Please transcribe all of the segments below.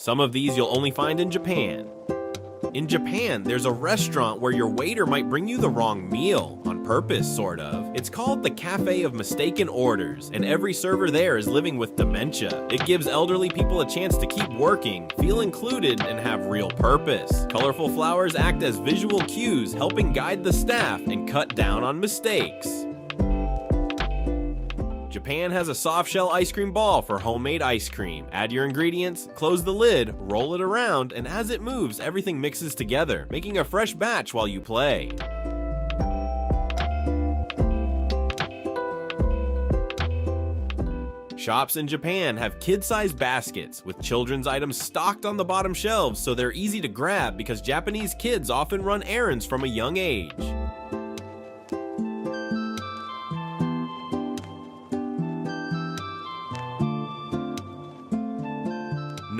Some of these you'll only find in Japan. In Japan, there's a restaurant where your waiter might bring you the wrong meal, on purpose, sort of. It's called the Cafe of Mistaken Orders, and every server there is living with dementia. It gives elderly people a chance to keep working, feel included, and have real purpose. Colorful flowers act as visual cues, helping guide the staff and cut down on mistakes. Japan has a soft-shell ice cream ball for homemade ice cream. Add your ingredients, close the lid, roll it around, and as it moves, everything mixes together, making a fresh batch while you play. Shops in Japan have kid-sized baskets with children's items stocked on the bottom shelves so they're easy to grab because Japanese kids often run errands from a young age.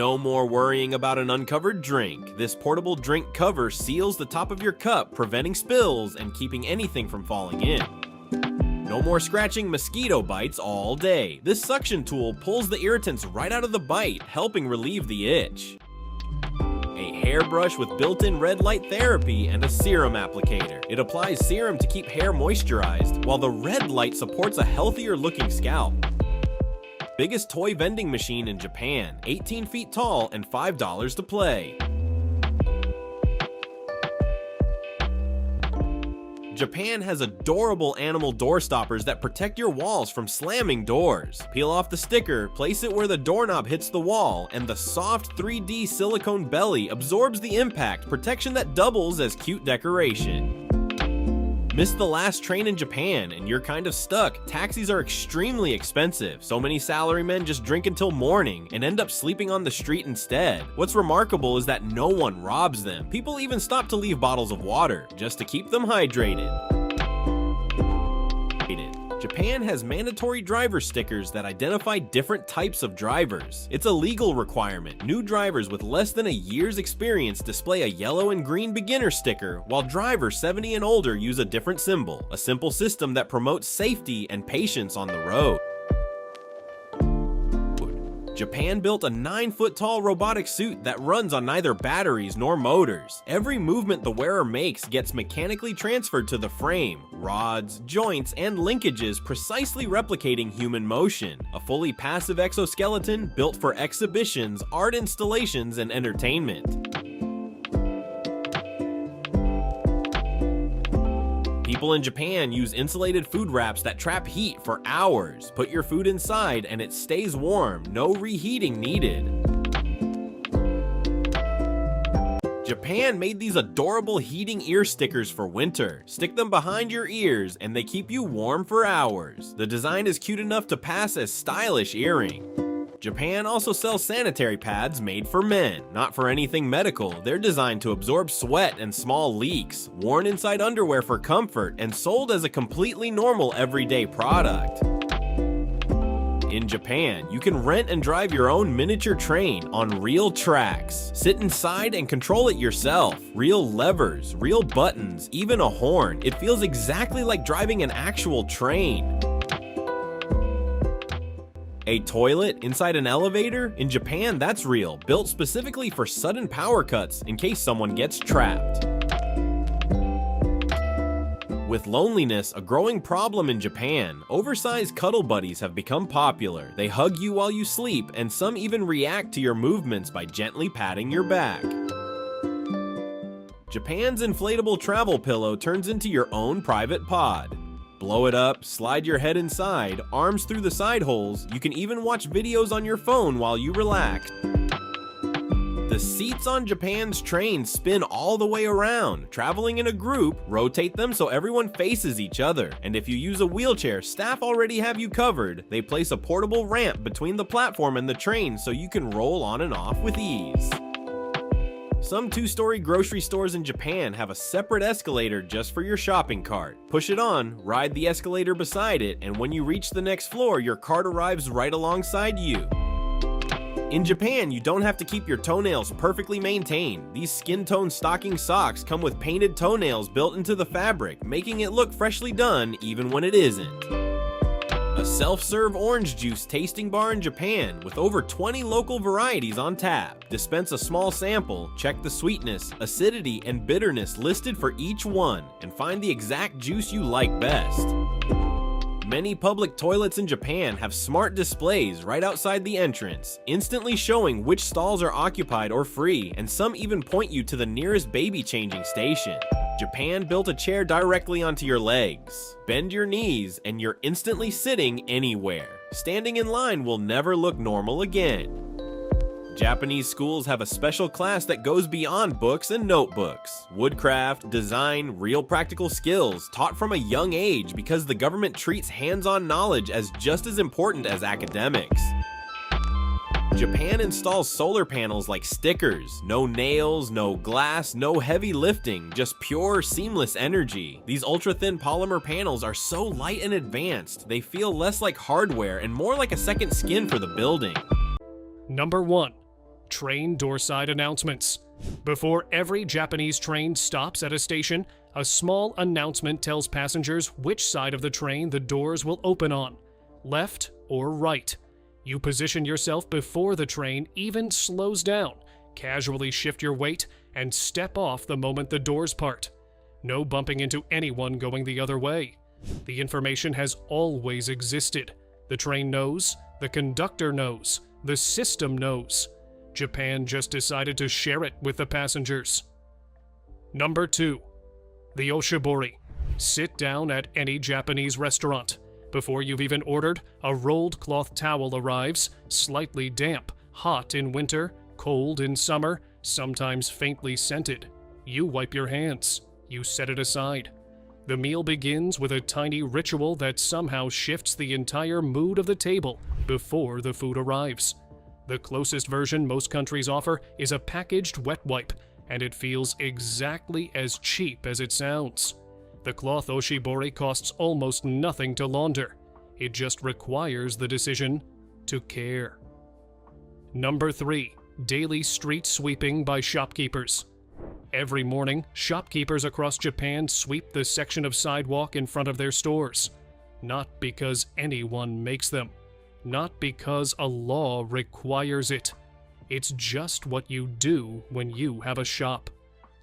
No more worrying about an uncovered drink. This portable drink cover seals the top of your cup, preventing spills and keeping anything from falling in. No more scratching mosquito bites all day. This suction tool pulls the irritants right out of the bite, helping relieve the itch. A hairbrush with built-in red light therapy and a serum applicator. It applies serum to keep hair moisturized, while the red light supports a healthier looking scalp. Biggest toy vending machine in Japan, 18 feet tall and $5 to play. Japan has adorable animal door stoppers that protect your walls from slamming doors. Peel off the sticker, place it where the doorknob hits the wall, and the soft 3D silicone belly absorbs the impact, protection that doubles as cute decoration. Missed the last train in Japan and you're kind of stuck. Taxis are extremely expensive. So many salarymen just drink until morning and end up sleeping on the street instead. What's remarkable is that no one robs them. People even stop to leave bottles of water just to keep them hydrated. Japan has mandatory driver stickers that identify different types of drivers. It's a legal requirement. New drivers with less than a year's experience display a yellow and green beginner sticker, while drivers 70 and older use a different symbol, a simple system that promotes safety and patience on the road. Japan built a 9-foot-tall robotic suit that runs on neither batteries nor motors. Every movement the wearer makes gets mechanically transferred to the frame, rods, joints, and linkages precisely replicating human motion. A fully passive exoskeleton built for exhibitions, art installations, and entertainment. People in Japan use insulated food wraps that trap heat for hours. Put your food inside and it stays warm, no reheating needed. Japan made these adorable heating ear stickers for winter. Stick them behind your ears and they keep you warm for hours. The design is cute enough to pass as stylish earring. Japan also sells sanitary pads made for men. Not for anything medical, they're designed to absorb sweat and small leaks, worn inside underwear for comfort, and sold as a completely normal everyday product. In Japan, you can rent and drive your own miniature train on real tracks. Sit inside and control it yourself. Real levers, real buttons, even a horn. It feels exactly like driving an actual train. A toilet inside an elevator? In Japan, that's real, built specifically for sudden power cuts in case someone gets trapped. With loneliness a growing problem in Japan, oversized cuddle buddies have become popular. They hug you while you sleep, and some even react to your movements by gently patting your back. Japan's inflatable travel pillow turns into your own private pod. Blow it up, slide your head inside, arms through the side holes. You can even watch videos on your phone while you relax. The seats on Japan's trains spin all the way around. Traveling in a group, rotate them so everyone faces each other. And if you use a wheelchair, staff already have you covered. They place a portable ramp between the platform and the train so you can roll on and off with ease. Some 2-story grocery stores in Japan have a separate escalator just for your shopping cart. Push it on, ride the escalator beside it, and when you reach the next floor, your cart arrives right alongside you. In Japan, you don't have to keep your toenails perfectly maintained. These skin tone stocking socks come with painted toenails built into the fabric, making it look freshly done even when it isn't. a self-serve orange juice tasting bar in Japan with over 20 local varieties on tap. Dispense a small sample, check the sweetness, acidity, and bitterness listed for each one, and find the exact juice you like best. Many public toilets in Japan have smart displays right outside the entrance, instantly showing which stalls are occupied or free, and some even point you to the nearest baby changing station. Japan built a chair directly onto your legs. Bend your knees and you're instantly sitting anywhere. Standing in line will never look normal again. Japanese schools have a special class that goes beyond books and notebooks. Woodcraft, design, real practical skills taught from a young age because the government treats hands-on knowledge as just as important as academics. Japan installs solar panels like stickers. No nails, no glass, no heavy lifting, just pure, seamless energy. These ultra-thin polymer panels are so light and advanced, they feel less like hardware and more like a second skin for the building. Number 1. Train doorside announcements. Before every Japanese train stops at a station, a small announcement tells passengers which side of the train the doors will open on, left or right. You position yourself before the train even slows down, casually shift your weight, and step off the moment the doors part. No bumping into anyone going the other way. The information has always existed. The train knows, the conductor knows, the system knows. Japan just decided to share it with the passengers. Number 2. The Oshibori. Sit down at any Japanese restaurant. Before you've even ordered, a rolled cloth towel arrives, slightly damp, hot in winter, cold in summer, sometimes faintly scented. You wipe your hands. You set it aside. The meal begins with a tiny ritual that somehow shifts the entire mood of the table before the food arrives. The closest version most countries offer is a packaged wet wipe, and it feels exactly as cheap as it sounds. The cloth oshibori costs almost nothing to launder. It just requires the decision to care. Number 3. Daily street sweeping by shopkeepers. Every morning, shopkeepers across Japan sweep the section of sidewalk in front of their stores. Not because anyone makes them. Not because a law requires it. It's just what you do when you have a shop.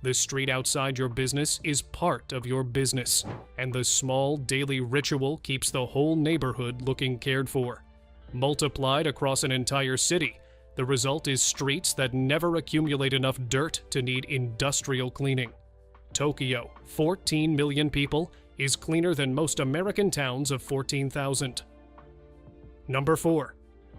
The street outside your business is part of your business, and the small daily ritual keeps the whole neighborhood looking cared for. Multiplied across an entire city, the result is streets that never accumulate enough dirt to need industrial cleaning. Tokyo, 14 million people, is cleaner than most American towns of 14,000. Number 4.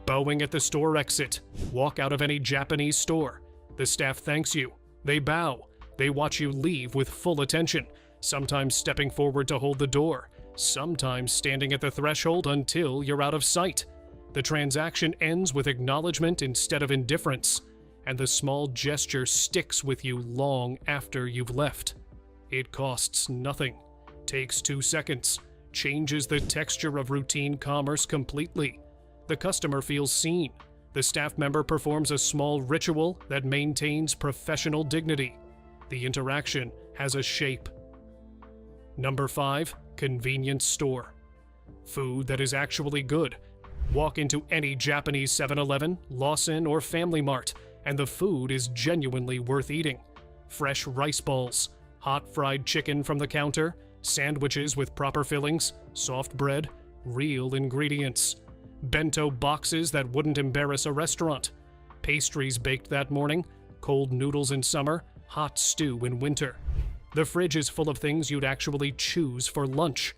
Bowing at the store exit. Walk out of any Japanese store. The staff thanks you. They bow. They watch you leave with full attention, sometimes stepping forward to hold the door, sometimes standing at the threshold until you're out of sight. The transaction ends with acknowledgement instead of indifference, and the small gesture sticks with you long after you've left. It costs nothing, takes 2 seconds, changes the texture of routine commerce completely. The customer feels seen. The staff member performs a small ritual that maintains professional dignity. The interaction has a shape. Number 5. Convenience store. Food that is actually good. Walk into any Japanese 7-Eleven, Lawson, or Family Mart, and the food is genuinely worth eating. Fresh rice balls, hot fried chicken from the counter, sandwiches with proper fillings, soft bread, real ingredients. Bento boxes that wouldn't embarrass a restaurant. Pastries baked that morning, cold noodles in summer, hot stew in winter. The fridge is full of things you'd actually choose for lunch.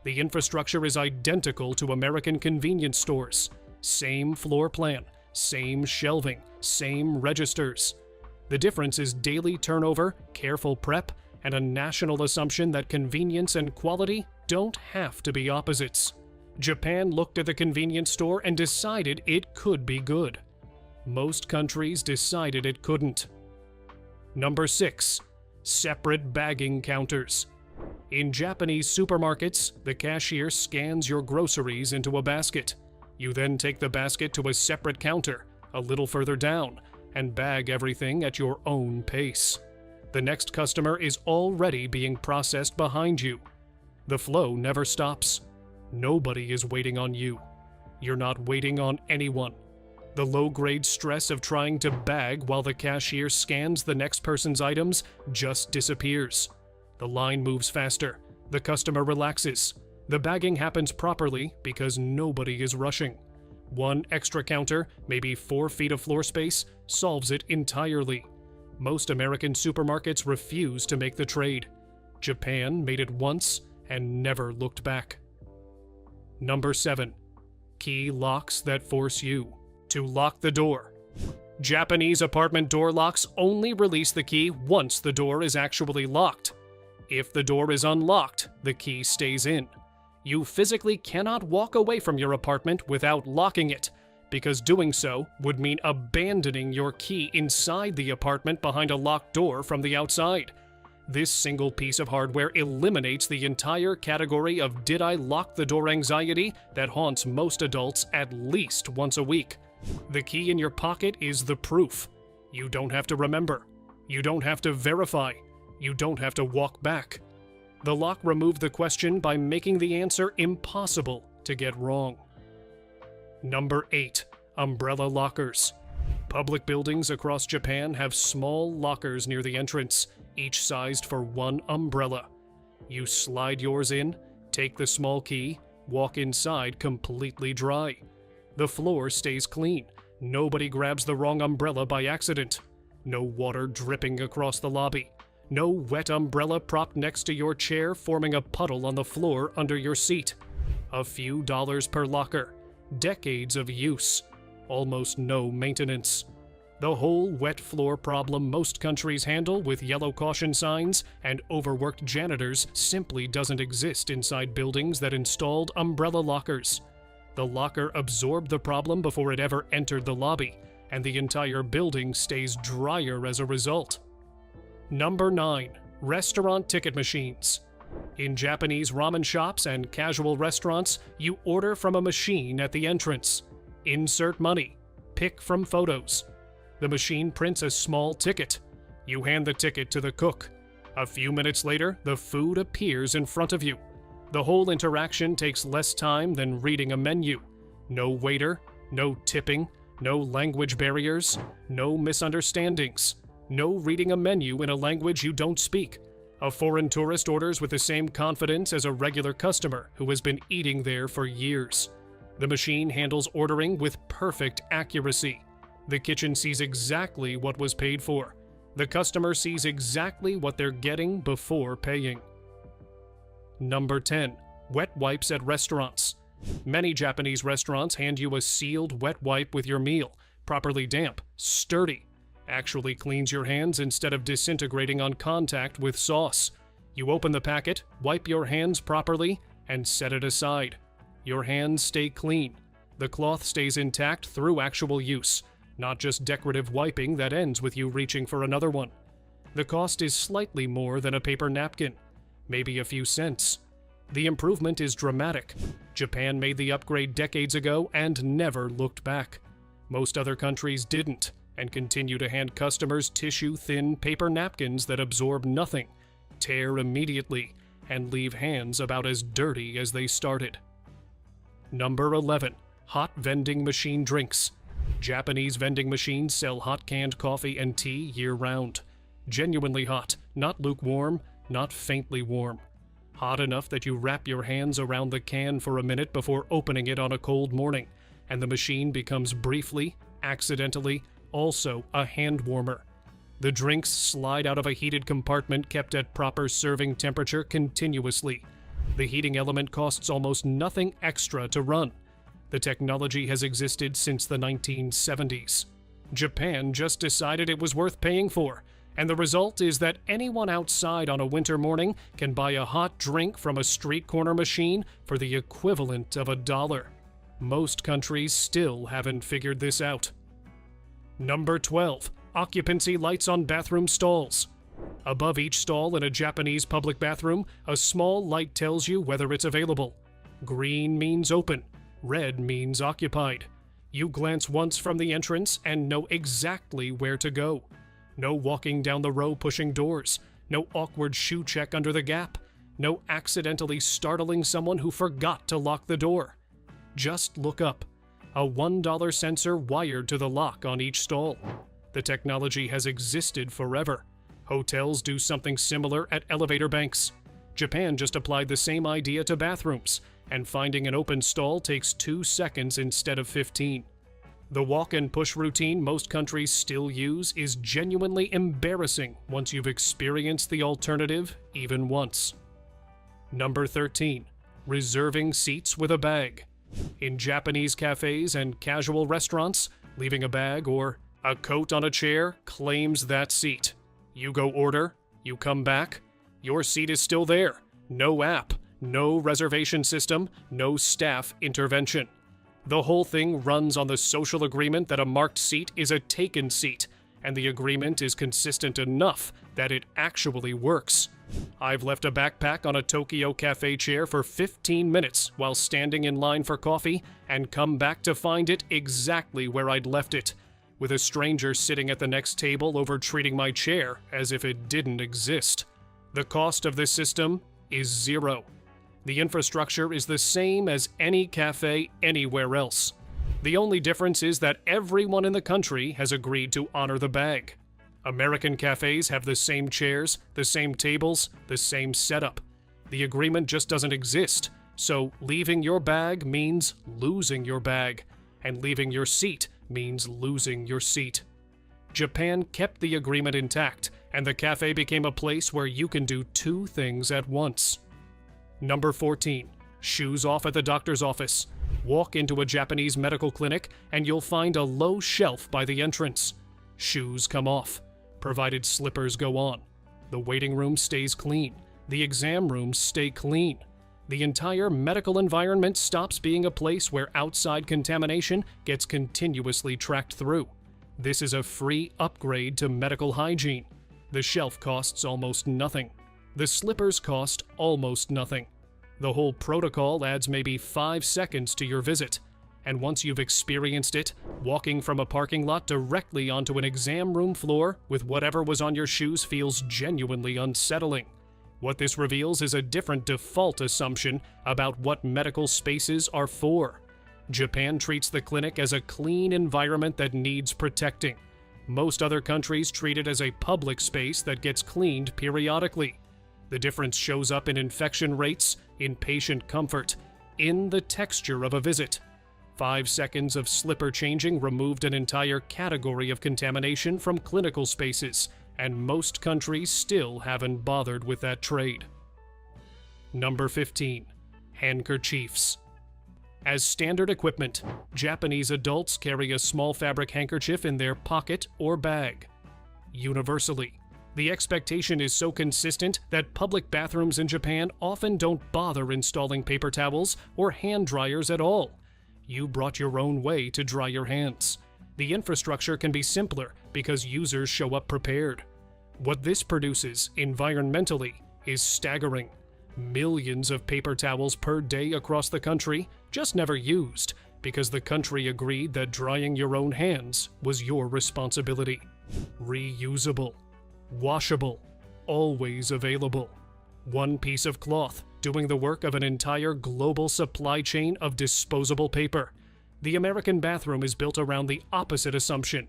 The infrastructure is identical to American convenience stores. Same floor plan, same shelving, same registers. The difference is daily turnover, careful prep, and a national assumption that convenience and quality don't have to be opposites. Japan looked at the convenience store and decided it could be good. Most countries decided it couldn't. Number 6. Separate bagging counters. In Japanese supermarkets, the cashier scans your groceries into a basket. You then take the basket to a separate counter, a little further down, and bag everything at your own pace. The next customer is already being processed behind you. The flow never stops. Nobody is waiting on you. You're not waiting on anyone. The low-grade stress of trying to bag while the cashier scans the next person's items just disappears. The line moves faster. The customer relaxes. The bagging happens properly because nobody is rushing. One extra counter, maybe 4 feet of floor space, solves it entirely. Most American supermarkets refuse to make the trade. Japan made it once and never looked back. Number 7. Key locks that force you to lock the door. Japanese apartment door locks only release the key once the door is actually locked. If the door is unlocked, the key stays in. You physically cannot walk away from your apartment without locking it, because doing so would mean abandoning your key inside the apartment behind a locked door from the outside. This single piece of hardware eliminates the entire category of "did I lock the door" anxiety that haunts most adults at least once a week. The key in your pocket is the proof. You don't have to remember. You don't have to verify. You don't have to walk back. The lock removed the question by making the answer impossible to get wrong. Number 8. Umbrella lockers. Public buildings across Japan have small lockers near the entrance, each sized for one umbrella. You slide yours in, take the small key, walk inside completely dry. The floor stays clean. Nobody grabs the wrong umbrella by accident. No water dripping across the lobby. No wet umbrella propped next to your chair forming a puddle on the floor under your seat. A few dollars per locker. Decades of use. Almost no maintenance. The whole wet floor problem most countries handle with yellow caution signs and overworked janitors simply doesn't exist inside buildings that installed umbrella lockers. The locker absorbed the problem before it ever entered the lobby, and the entire building stays drier as a result. Number 9. Restaurant ticket machines. In Japanese ramen shops and casual restaurants, you order from a machine at the entrance. Insert money. Pick from photos. The machine prints a small ticket. You hand the ticket to the cook. A few minutes later, the food appears in front of you. The whole interaction takes less time than reading a menu. No waiter, no tipping, no language barriers, no misunderstandings. No reading a menu in a language you don't speak. A foreign tourist orders with the same confidence as a regular customer who has been eating there for years. The machine handles ordering with perfect accuracy. The kitchen sees exactly what was paid for. The customer sees exactly what they're getting before paying. Number 10. Wet wipes at restaurants. Many Japanese restaurants hand you a sealed wet wipe with your meal, properly damp, sturdy. Actually cleans your hands instead of disintegrating on contact with sauce. You open the packet, wipe your hands properly, and set it aside. Your hands stay clean. The cloth stays intact through actual use, not just decorative wiping that ends with you reaching for another one. The cost is slightly more than a paper napkin, maybe a few cents. The improvement is dramatic. Japan made the upgrade decades ago and never looked back. Most other countries didn't, and continue to hand customers tissue-thin paper napkins that absorb nothing, tear immediately, and leave hands about as dirty as they started. Number 11. Hot vending machine drinks. Japanese vending machines sell hot canned coffee and tea year-round. Genuinely hot, not lukewarm, not faintly warm. Hot enough that you wrap your hands around the can for a minute before opening it on a cold morning, and the machine becomes briefly, accidentally, also a hand warmer. The drinks slide out of a heated compartment kept at proper serving temperature continuously. The heating element costs almost nothing extra to run. The technology has existed since the 1970s. Japan just decided it was worth paying for, and the result is that anyone outside on a winter morning can buy a hot drink from a street corner machine for the equivalent of $1. Most countries still haven't figured this out. Number 12. Occupancy lights on bathroom stalls. Above each stall in a Japanese public bathroom, a small light tells you whether it's available. Green means open. Red means occupied. You glance once from the entrance and know exactly where to go. No walking down the row pushing doors. No awkward shoe check under the gap. No accidentally startling someone who forgot to lock the door. Just look up. A $1 sensor wired to the lock on each stall. The technology has existed forever. Hotels do something similar at elevator banks. Japan just applied the same idea to bathrooms, and finding an open stall takes 2 seconds instead of 15. The walk and push routine most countries still use is genuinely embarrassing once you've experienced the alternative even once. Number 13. Reserving seats with a bag. In Japanese cafes and casual restaurants, leaving a bag or a coat on a chair claims that seat. You go order, you come back, your seat is still there. No app, no reservation system, no staff intervention. The whole thing runs on the social agreement that a marked seat is a taken seat, and the agreement is consistent enough that it actually works. I've left a backpack on a Tokyo cafe chair for 15 minutes while standing in line for coffee and come back to find it exactly where I'd left it, with a stranger sitting at the next table over treating my chair as if it didn't exist. The cost of this system is zero. The infrastructure is the same as any cafe anywhere else. The only difference is that everyone in the country has agreed to honor the bag. American cafes have the same chairs, the same tables, the same setup. The agreement just doesn't exist, so leaving your bag means losing your bag, and leaving your seat means losing your seat. Japan kept the agreement intact, and the cafe became a place where you can do 2 things at once. Number 14. Shoes off at the doctor's office. Walk into a Japanese medical clinic and you'll find a low shelf by the entrance. Shoes come off, provided slippers go on. The waiting room stays clean. The exam rooms stay clean. The entire medical environment stops being a place where outside contamination gets continuously tracked through. This is a free upgrade to medical hygiene. The shelf costs almost nothing. The slippers cost almost nothing. The whole protocol adds maybe 5 seconds to your visit. And once you've experienced it, walking from a parking lot directly onto an exam room floor with whatever was on your shoes feels genuinely unsettling. What this reveals is a different default assumption about what medical spaces are for. Japan treats the clinic as a clean environment that needs protecting. Most other countries treat it as a public space that gets cleaned periodically. The difference shows up in infection rates, in patient comfort, in the texture of a visit. 5 seconds of slipper changing removed an entire category of contamination from clinical spaces, and most countries still haven't bothered with that trade. Number 15. Handkerchiefs. As standard equipment, Japanese adults carry a small fabric handkerchief in their pocket or bag. Universally, the expectation is so consistent that public bathrooms in Japan often don't bother installing paper towels or hand dryers at all. You brought your own way to dry your hands. The infrastructure can be simpler because users show up prepared. What this produces, environmentally, is staggering. Millions of paper towels per day across the country, just never used, because the country agreed that drying your own hands was your responsibility. Reusable. Washable, always available. One piece of cloth doing the work of an entire global supply chain of disposable paper. The American bathroom is built around the opposite assumption.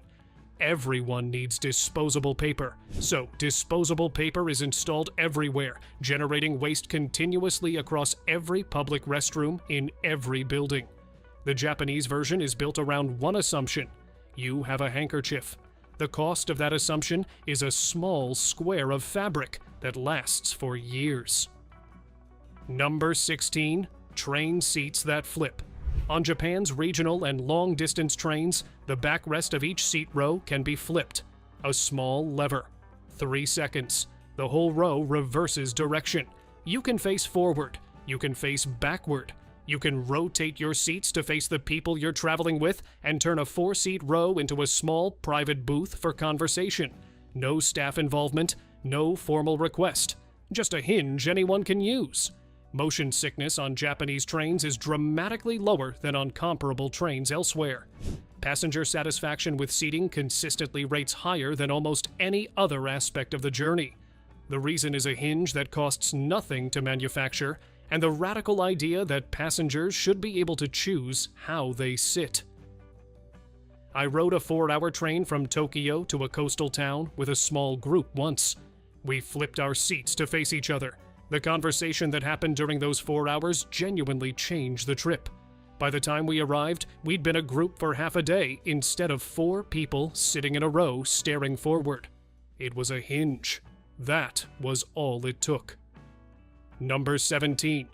Everyone needs disposable paper, so disposable paper is installed everywhere, generating waste continuously across every public restroom in every building. The Japanese version is built around one assumption: you have a handkerchief. The cost of that assumption is a small square of fabric that lasts for years. Number 16. Train seats that flip. On Japan's regional and long-distance trains, the backrest of each seat row can be flipped. A small lever. 3 seconds. The whole row reverses direction. You can face forward. You can face backward. You can rotate your seats to face the people you're traveling with and turn a 4-seat row into a small private booth for conversation. No staff involvement, no formal request. Just a hinge anyone can use. Motion sickness on Japanese trains is dramatically lower than on comparable trains elsewhere. Passenger satisfaction with seating consistently rates higher than almost any other aspect of the journey. The reason is a hinge that costs nothing to manufacture, and the radical idea that passengers should be able to choose how they sit. I rode a 4-hour train from Tokyo to a coastal town with a small group once. We flipped our seats to face each other. The conversation that happened during those 4 hours genuinely changed the trip. By the time we arrived, we'd been a group for half a day instead of 4 people sitting in a row staring forward. It was a hinge. That was all it took. Number 17.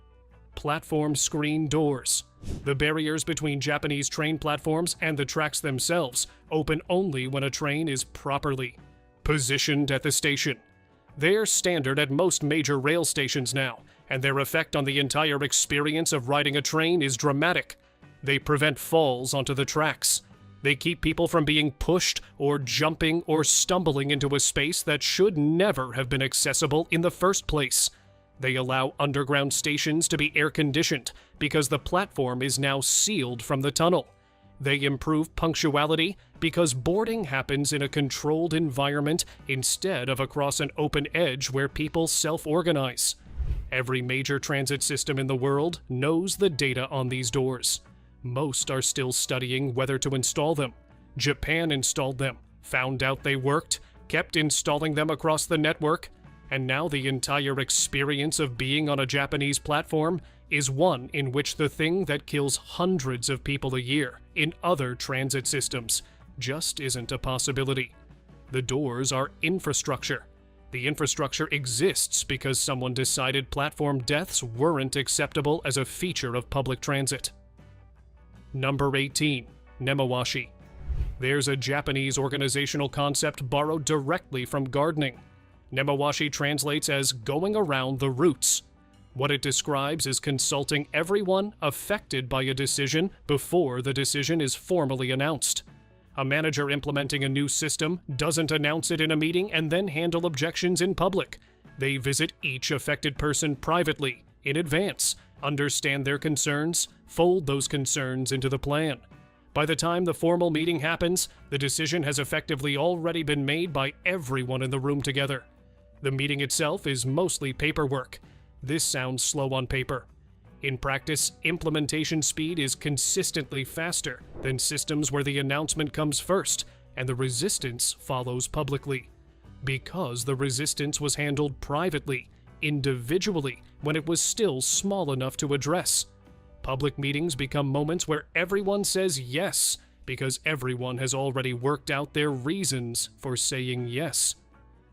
Platform screen doors. The barriers between Japanese train platforms and the tracks themselves open only when a train is properly positioned at the station. They're standard at most major rail stations now, and their effect on the entire experience of riding a train is dramatic. They prevent falls onto the tracks. They keep people from being pushed or jumping or stumbling into a space that should never have been accessible in the first place. They allow underground stations to be air-conditioned because the platform is now sealed from the tunnel. They improve punctuality because boarding happens in a controlled environment instead of across an open edge where people self-organize. Every major transit system in the world knows the data on these doors. Most are still studying whether to install them. Japan installed them, found out they worked, kept installing them across the network, and now the entire experience of being on a Japanese platform is one in which the thing that kills hundreds of people a year in other transit systems just isn't a possibility. The doors are infrastructure. The infrastructure exists because someone decided platform deaths weren't acceptable as a feature of public transit. Number 18. Nemawashi. There's a Japanese organizational concept borrowed directly from gardening. Nemawashi translates as going around the roots. What it describes is consulting everyone affected by a decision before the decision is formally announced. A manager implementing a new system doesn't announce it in a meeting and then handle objections in public. They visit each affected person privately, in advance, understand their concerns, fold those concerns into the plan. By the time the formal meeting happens, the decision has effectively already been made by everyone in the room together. The meeting itself is mostly paperwork. This sounds slow on paper. In practice, implementation speed is consistently faster than systems where the announcement comes first and the resistance follows publicly. Because the resistance was handled privately, individually, when it was still small enough to address. Public meetings become moments where everyone says yes, because everyone has already worked out their reasons for saying yes.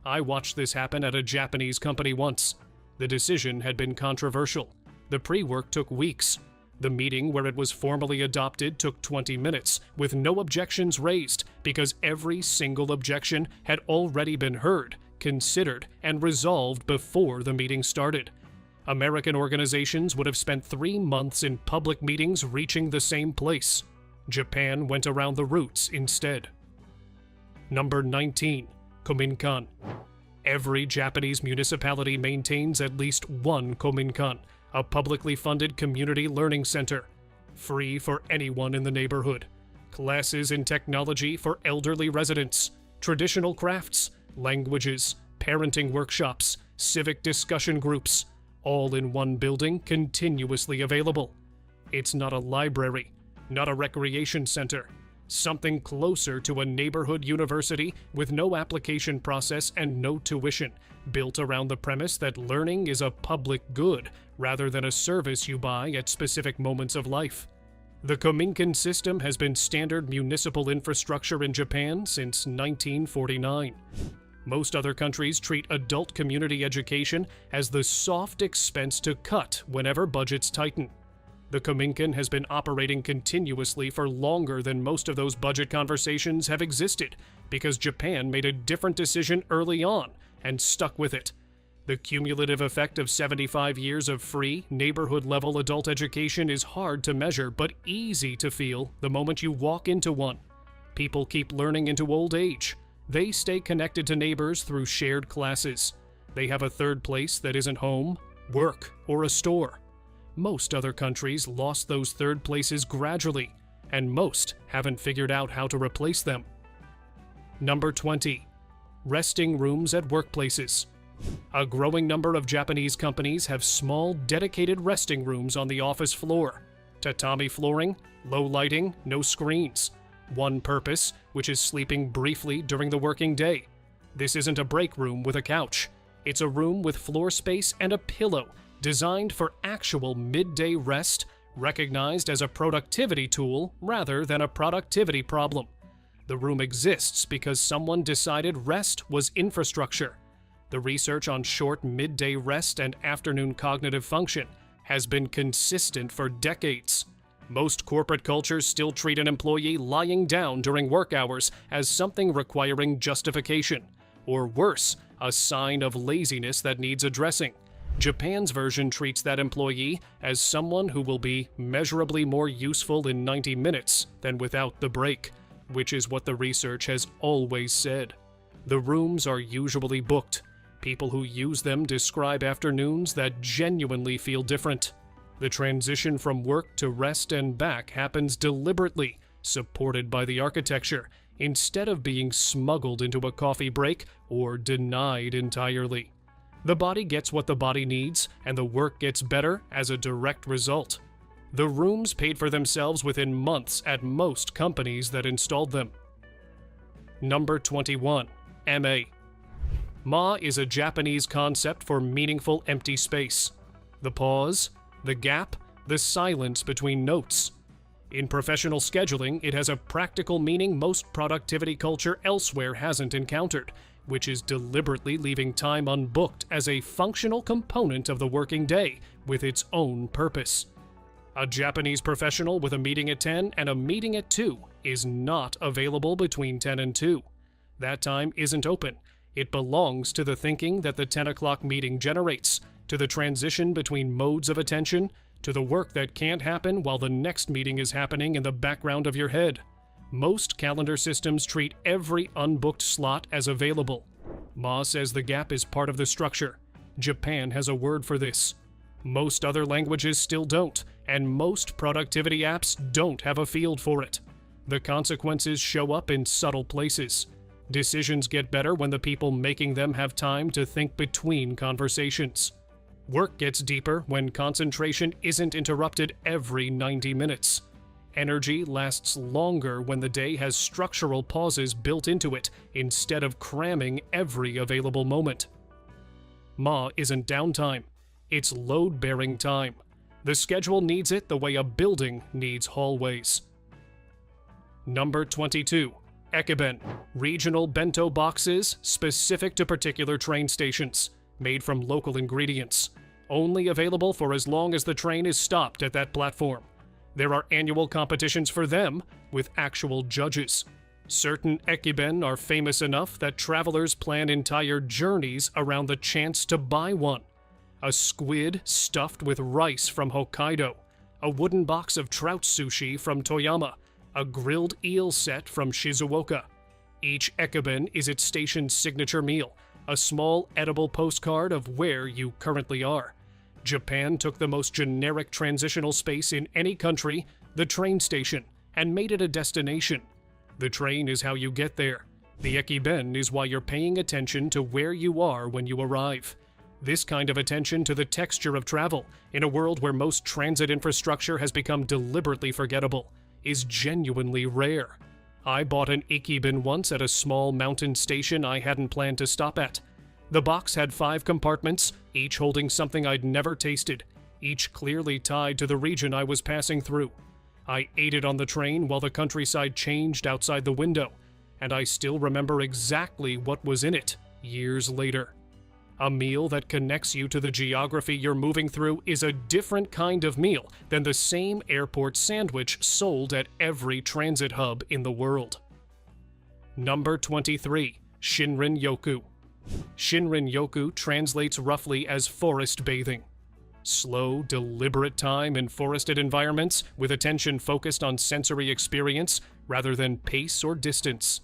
I watched this happen at a Japanese company once. The decision had been controversial. The pre-work took weeks. The meeting where it was formally adopted took 20 minutes, with no objections raised, because every single objection had already been heard, considered, and resolved before the meeting started. American organizations would have spent 3 months in public meetings reaching the same place. Japan went around the roots instead. Number 19. Kominkan. Every Japanese municipality maintains at least one Kominkan, a publicly funded community learning center, free for anyone in the neighborhood. Classes in technology for elderly residents, traditional crafts, languages, parenting workshops, civic discussion groups, all in one building, continuously available. It's not a library, not a recreation center, something closer to a neighborhood university with no application process and no tuition, built around the premise that learning is a public good rather than a service you buy at specific moments of life. The Kominkan system has been standard municipal infrastructure in Japan since 1949. Most other countries treat adult community education as the soft expense to cut whenever budgets tighten. The Kominkan has been operating continuously for longer than most of those budget conversations have existed, because Japan made a different decision early on and stuck with it. The cumulative effect of 75 years of free, neighborhood-level adult education is hard to measure, but easy to feel the moment you walk into one. People keep learning into old age. They stay connected to neighbors through shared classes. They have a third place that isn't home, work, or a store. Most other countries lost those third places gradually, and most haven't figured out how to replace them. Number 20. Resting rooms at workplaces. A growing number of Japanese companies have small, dedicated resting rooms on the office floor. Tatami flooring, low lighting, no screens. One purpose, which is sleeping briefly during the working day. This isn't a break room with a couch. It's a room with floor space and a pillow, designed for actual midday rest, recognized as a productivity tool rather than a productivity problem. The room exists because someone decided rest was infrastructure. The research on short midday rest and afternoon cognitive function has been consistent for decades. Most corporate cultures still treat an employee lying down during work hours as something requiring justification, or worse, a sign of laziness that needs addressing. Japan's version treats that employee as someone who will be measurably more useful in 90 minutes than without the break, which is what the research has always said. The rooms are usually booked. People who use them describe afternoons that genuinely feel different. The transition from work to rest and back happens deliberately, supported by the architecture, instead of being smuggled into a coffee break or denied entirely. The body gets what the body needs, and the work gets better as a direct result. The rooms paid for themselves within months at most companies that installed them. Number 21. MA. Ma is a Japanese concept for meaningful empty space. The pause, the gap, the silence between notes. In professional scheduling, it has a practical meaning most productivity culture elsewhere hasn't encountered, which is deliberately leaving time unbooked as a functional component of the working day with its own purpose. A Japanese professional with a meeting at 10 and a meeting at 2 is not available between 10 and 2. That time isn't open. It belongs to the thinking that the 10 o'clock meeting generates, to the transition between modes of attention, to the work that can't happen while the next meeting is happening in the background of your head. Most calendar systems treat every unbooked slot as available. Ma says the gap is part of the structure. Japan has a word for this. Most other languages still don't, and most productivity apps don't have a field for it. The consequences show up in subtle places. Decisions get better when the people making them have time to think between conversations. Work gets deeper when concentration isn't interrupted every 90 minutes. Energy lasts longer when the day has structural pauses built into it instead of cramming every available moment. Ma isn't downtime. It's load-bearing time. The schedule needs it the way a building needs hallways. Number 22. Ekiben, regional bento boxes specific to particular train stations, made from local ingredients. Only available for as long as the train is stopped at that platform. There are annual competitions for them, with actual judges. Certain ekiben are famous enough that travelers plan entire journeys around the chance to buy one. A squid stuffed with rice from Hokkaido, a wooden box of trout sushi from Toyama, a grilled eel set from Shizuoka. Each ekiben is its station's signature meal, a small edible postcard of where you currently are. Japan took the most generic transitional space in any country, the train station, and made it a destination. The train is how you get there. The ekiben is why you're paying attention to where you are when you arrive. This kind of attention to the texture of travel, in a world where most transit infrastructure has become deliberately forgettable, is genuinely rare. I bought an ekiben once at a small mountain station I hadn't planned to stop at. The box had 5 compartments, each holding something I'd never tasted, each clearly tied to the region I was passing through. I ate it on the train while the countryside changed outside the window, and I still remember exactly what was in it years later. A meal that connects you to the geography you're moving through is a different kind of meal than the same airport sandwich sold at every transit hub in the world. Number 23. Shinrin-yoku. Shinrin-yoku translates roughly as forest bathing. Slow, deliberate time in forested environments with attention focused on sensory experience rather than pace or distance.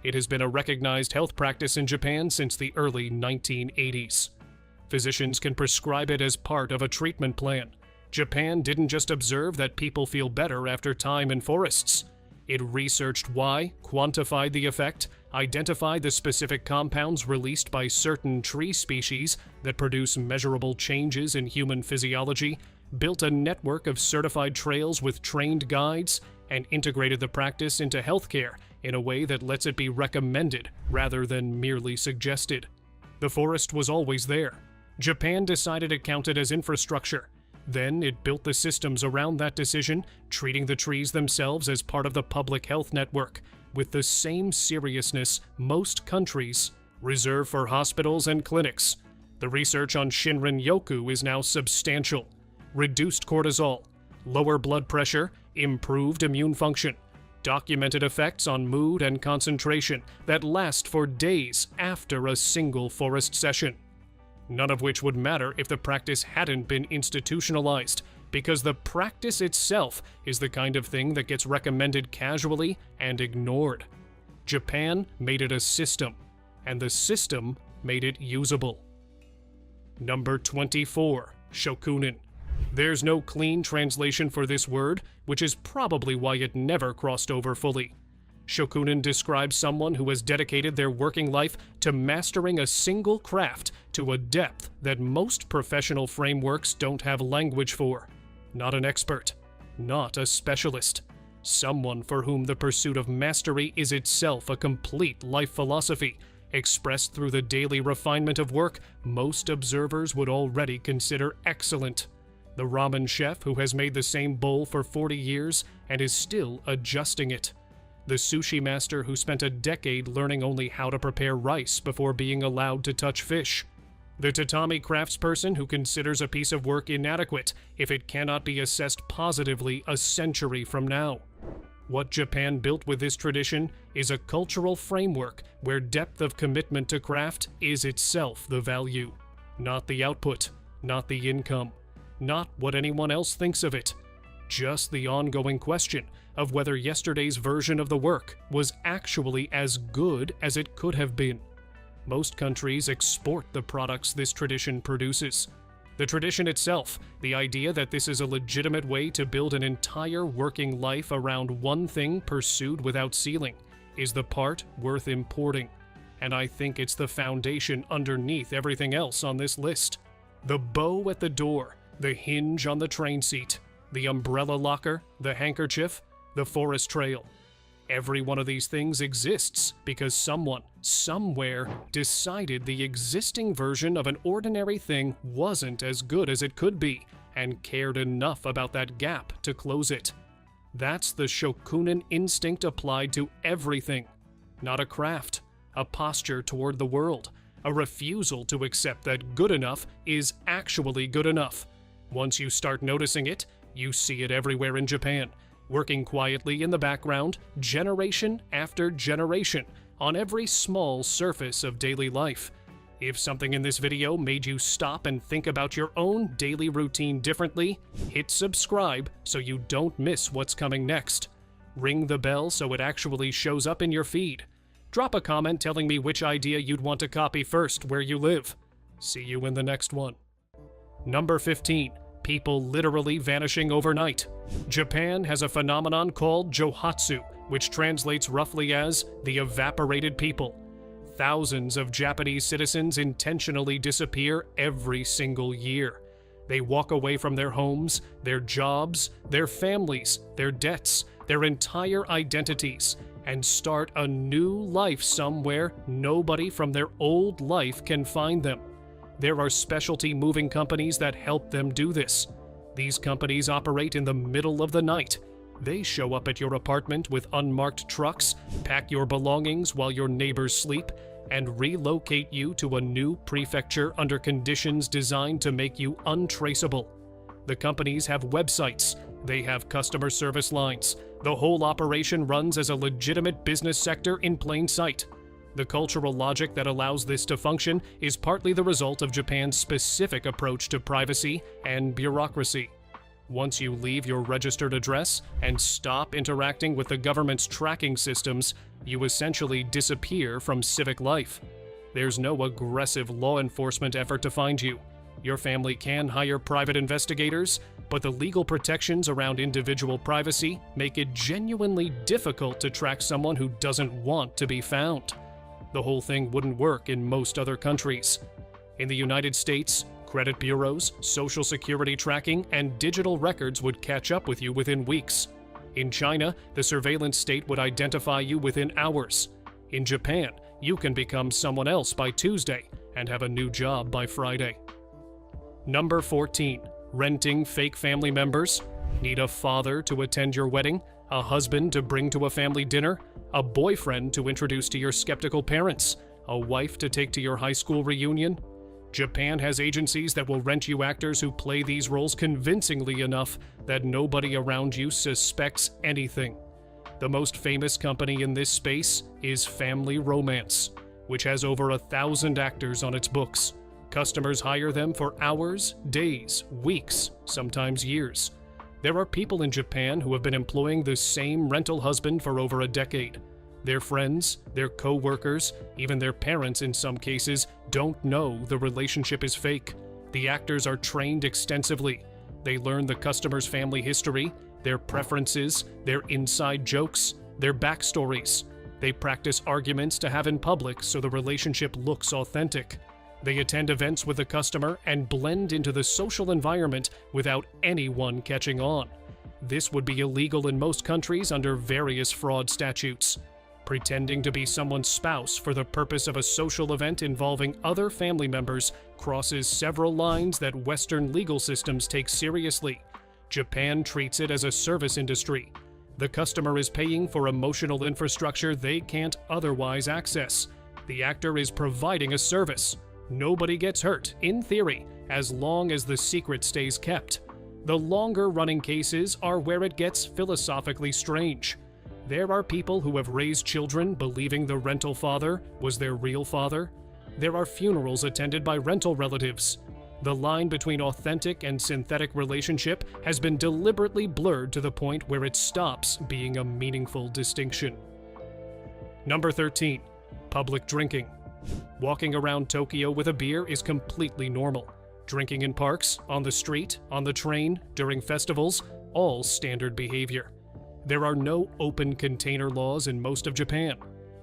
It has been a recognized health practice in Japan since the early 1980s. Physicians can prescribe it as part of a treatment plan. Japan didn't just observe that people feel better after time in forests. It researched why, quantified the effect, identified the specific compounds released by certain tree species that produce measurable changes in human physiology, built a network of certified trails with trained guides, and integrated the practice into healthcare in a way that lets it be recommended rather than merely suggested. The forest was always there. Japan decided it counted as infrastructure. Then it built the systems around that decision, treating the trees themselves as part of the public health network, with the same seriousness most countries reserve for hospitals and clinics. The research on Shinrin-yoku is now substantial. Reduced cortisol, lower blood pressure, improved immune function, documented effects on mood and concentration that last for days after a single forest session. None of which would matter if the practice hadn't been institutionalized, because the practice itself is the kind of thing that gets recommended casually and ignored. Japan made it a system, and the system made it usable. Number 24, shokunin. There's no clean translation for this word, which is probably why it never crossed over fully. Shokunin describes someone who has dedicated their working life to mastering a single craft to a depth that most professional frameworks don't have language for. Not an expert, not a specialist. Someone for whom the pursuit of mastery is itself a complete life philosophy, expressed through the daily refinement of work most observers would already consider excellent. The ramen chef who has made the same bowl for 40 years and is still adjusting it. The sushi master who spent a decade learning only how to prepare rice before being allowed to touch fish. The tatami craftsperson who considers a piece of work inadequate if it cannot be assessed positively a century from now. What Japan built with this tradition is a cultural framework where depth of commitment to craft is itself the value, not the output, not the income, not what anyone else thinks of it. Just the ongoing question of whether yesterday's version of the work was actually as good as it could have been. Most countries export the products this tradition produces. The tradition itself, the idea that this is a legitimate way to build an entire working life around one thing pursued without ceiling, is the part worth importing. And I think it's the foundation underneath everything else on this list. The bow at the door, the hinge on the train seat, the umbrella locker, the handkerchief, the forest trail. Every one of these things exists because someone, somewhere, decided the existing version of an ordinary thing wasn't as good as it could be, and cared enough about that gap to close it. That's the shokunin instinct applied to everything. Not a craft, a posture toward the world, a refusal to accept that good enough is actually good enough. Once you start noticing it, you see it everywhere in Japan, working quietly in the background, generation after generation, on every small surface of daily life. If something in this video made you stop and think about your own daily routine differently, hit subscribe so you don't miss what's coming next. Ring the bell so it actually shows up in your feed. Drop a comment telling me which idea you'd want to copy first where you live. See you in the next one. Number 15. People literally vanishing overnight. Japan has a phenomenon called Johatsu, which translates roughly as the evaporated people. Thousands of Japanese citizens intentionally disappear every single year. They walk away from their homes, their jobs, their families, their debts, their entire identities, and start a new life somewhere nobody from their old life can find them. There are specialty moving companies that help them do this. These companies operate in the middle of the night. They show up at your apartment with unmarked trucks, pack your belongings while your neighbors sleep, and relocate you to a new prefecture under conditions designed to make you untraceable. The companies have websites. They have customer service lines. The whole operation runs as a legitimate business sector in plain sight. The cultural logic that allows this to function is partly the result of Japan's specific approach to privacy and bureaucracy. Once you leave your registered address and stop interacting with the government's tracking systems, you essentially disappear from civic life. There's no aggressive law enforcement effort to find you. Your family can hire private investigators, but the legal protections around individual privacy make it genuinely difficult to track someone who doesn't want to be found. The whole thing wouldn't work in most other countries. In the United States, credit bureaus, social security tracking, and digital records would catch up with you within weeks. In China, the surveillance state would identify you within hours. In Japan, you can become someone else by Tuesday and have a new job by Friday. Number 14. Renting fake family members? Need a father to attend your wedding? A husband to bring to a family dinner? A boyfriend to introduce to your skeptical parents? A wife to take to your high school reunion? Japan has agencies that will rent you actors who play these roles convincingly enough that nobody around you suspects anything. The most famous company in this space is Family Romance, which has over 1,000 actors on its books. Customers hire them for hours, days, weeks, sometimes years. There are people in Japan who have been employing the same rental husband for over a decade. Their friends, their co-workers, even their parents in some cases, don't know the relationship is fake. The actors are trained extensively. They learn the customer's family history, their preferences, their inside jokes, their backstories. They practice arguments to have in public so the relationship looks authentic. They attend events with the customer and blend into the social environment without anyone catching on. This would be illegal in most countries under various fraud statutes. Pretending to be someone's spouse for the purpose of a social event involving other family members crosses several lines that Western legal systems take seriously. Japan treats it as a service industry. The customer is paying for emotional infrastructure they can't otherwise access. The actor is providing a service. Nobody gets hurt, in theory, as long as the secret stays kept. The longer-running cases are where it gets philosophically strange. There are people who have raised children believing the rental father was their real father. There are funerals attended by rental relatives. The line between authentic and synthetic relationship has been deliberately blurred to the point where it stops being a meaningful distinction. Number 13. Public drinking. Walking around Tokyo with a beer is completely normal. Drinking in parks, on the street, on the train, during festivals, all standard behavior. There are no open container laws in most of Japan.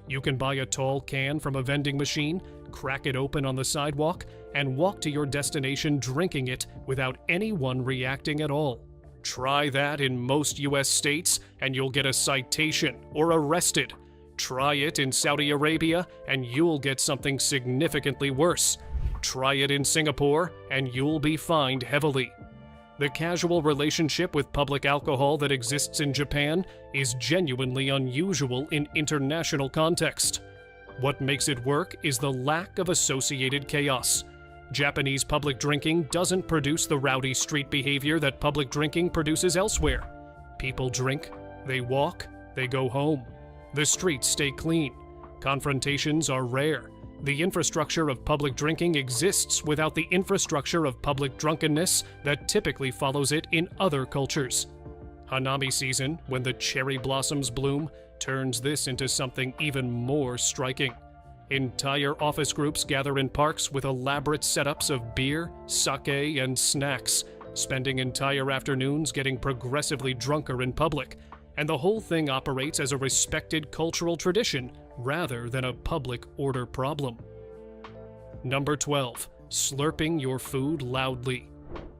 You can buy a tall can from a vending machine, crack it open on the sidewalk, and walk to your destination drinking it without anyone reacting at all. Try that in most US states and you'll get a citation or arrested. Try it in Saudi Arabia and you'll get something significantly worse. Try it in Singapore and you'll be fined heavily. The casual relationship with public alcohol that exists in Japan is genuinely unusual in international context. What makes it work is the lack of associated chaos. Japanese public drinking doesn't produce the rowdy street behavior that public drinking produces elsewhere. People drink, they walk, they go home. The streets stay clean. Confrontations are rare. The infrastructure of public drinking exists without the infrastructure of public drunkenness that typically follows it in other cultures. Hanami season, when the cherry blossoms bloom, turns this into something even more striking. Entire office groups gather in parks with elaborate setups of beer, sake, and snacks, spending entire afternoons getting progressively drunker in public, and the whole thing operates as a respected cultural tradition rather than a public order problem. Number 12. Slurping your food loudly.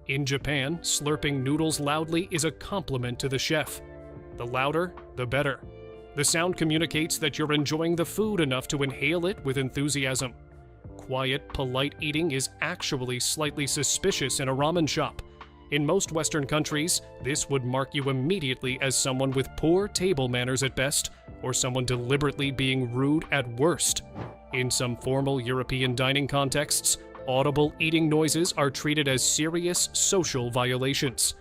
In Japan, slurping noodles loudly is a compliment to the chef. The louder, the better. The sound communicates that you're enjoying the food enough to inhale it with enthusiasm. Quiet, polite eating is actually slightly suspicious in a ramen shop. In most Western countries, this would mark you immediately as someone with poor table manners at best, or someone deliberately being rude at worst. In some formal European dining contexts, audible eating noises are treated as serious social violations.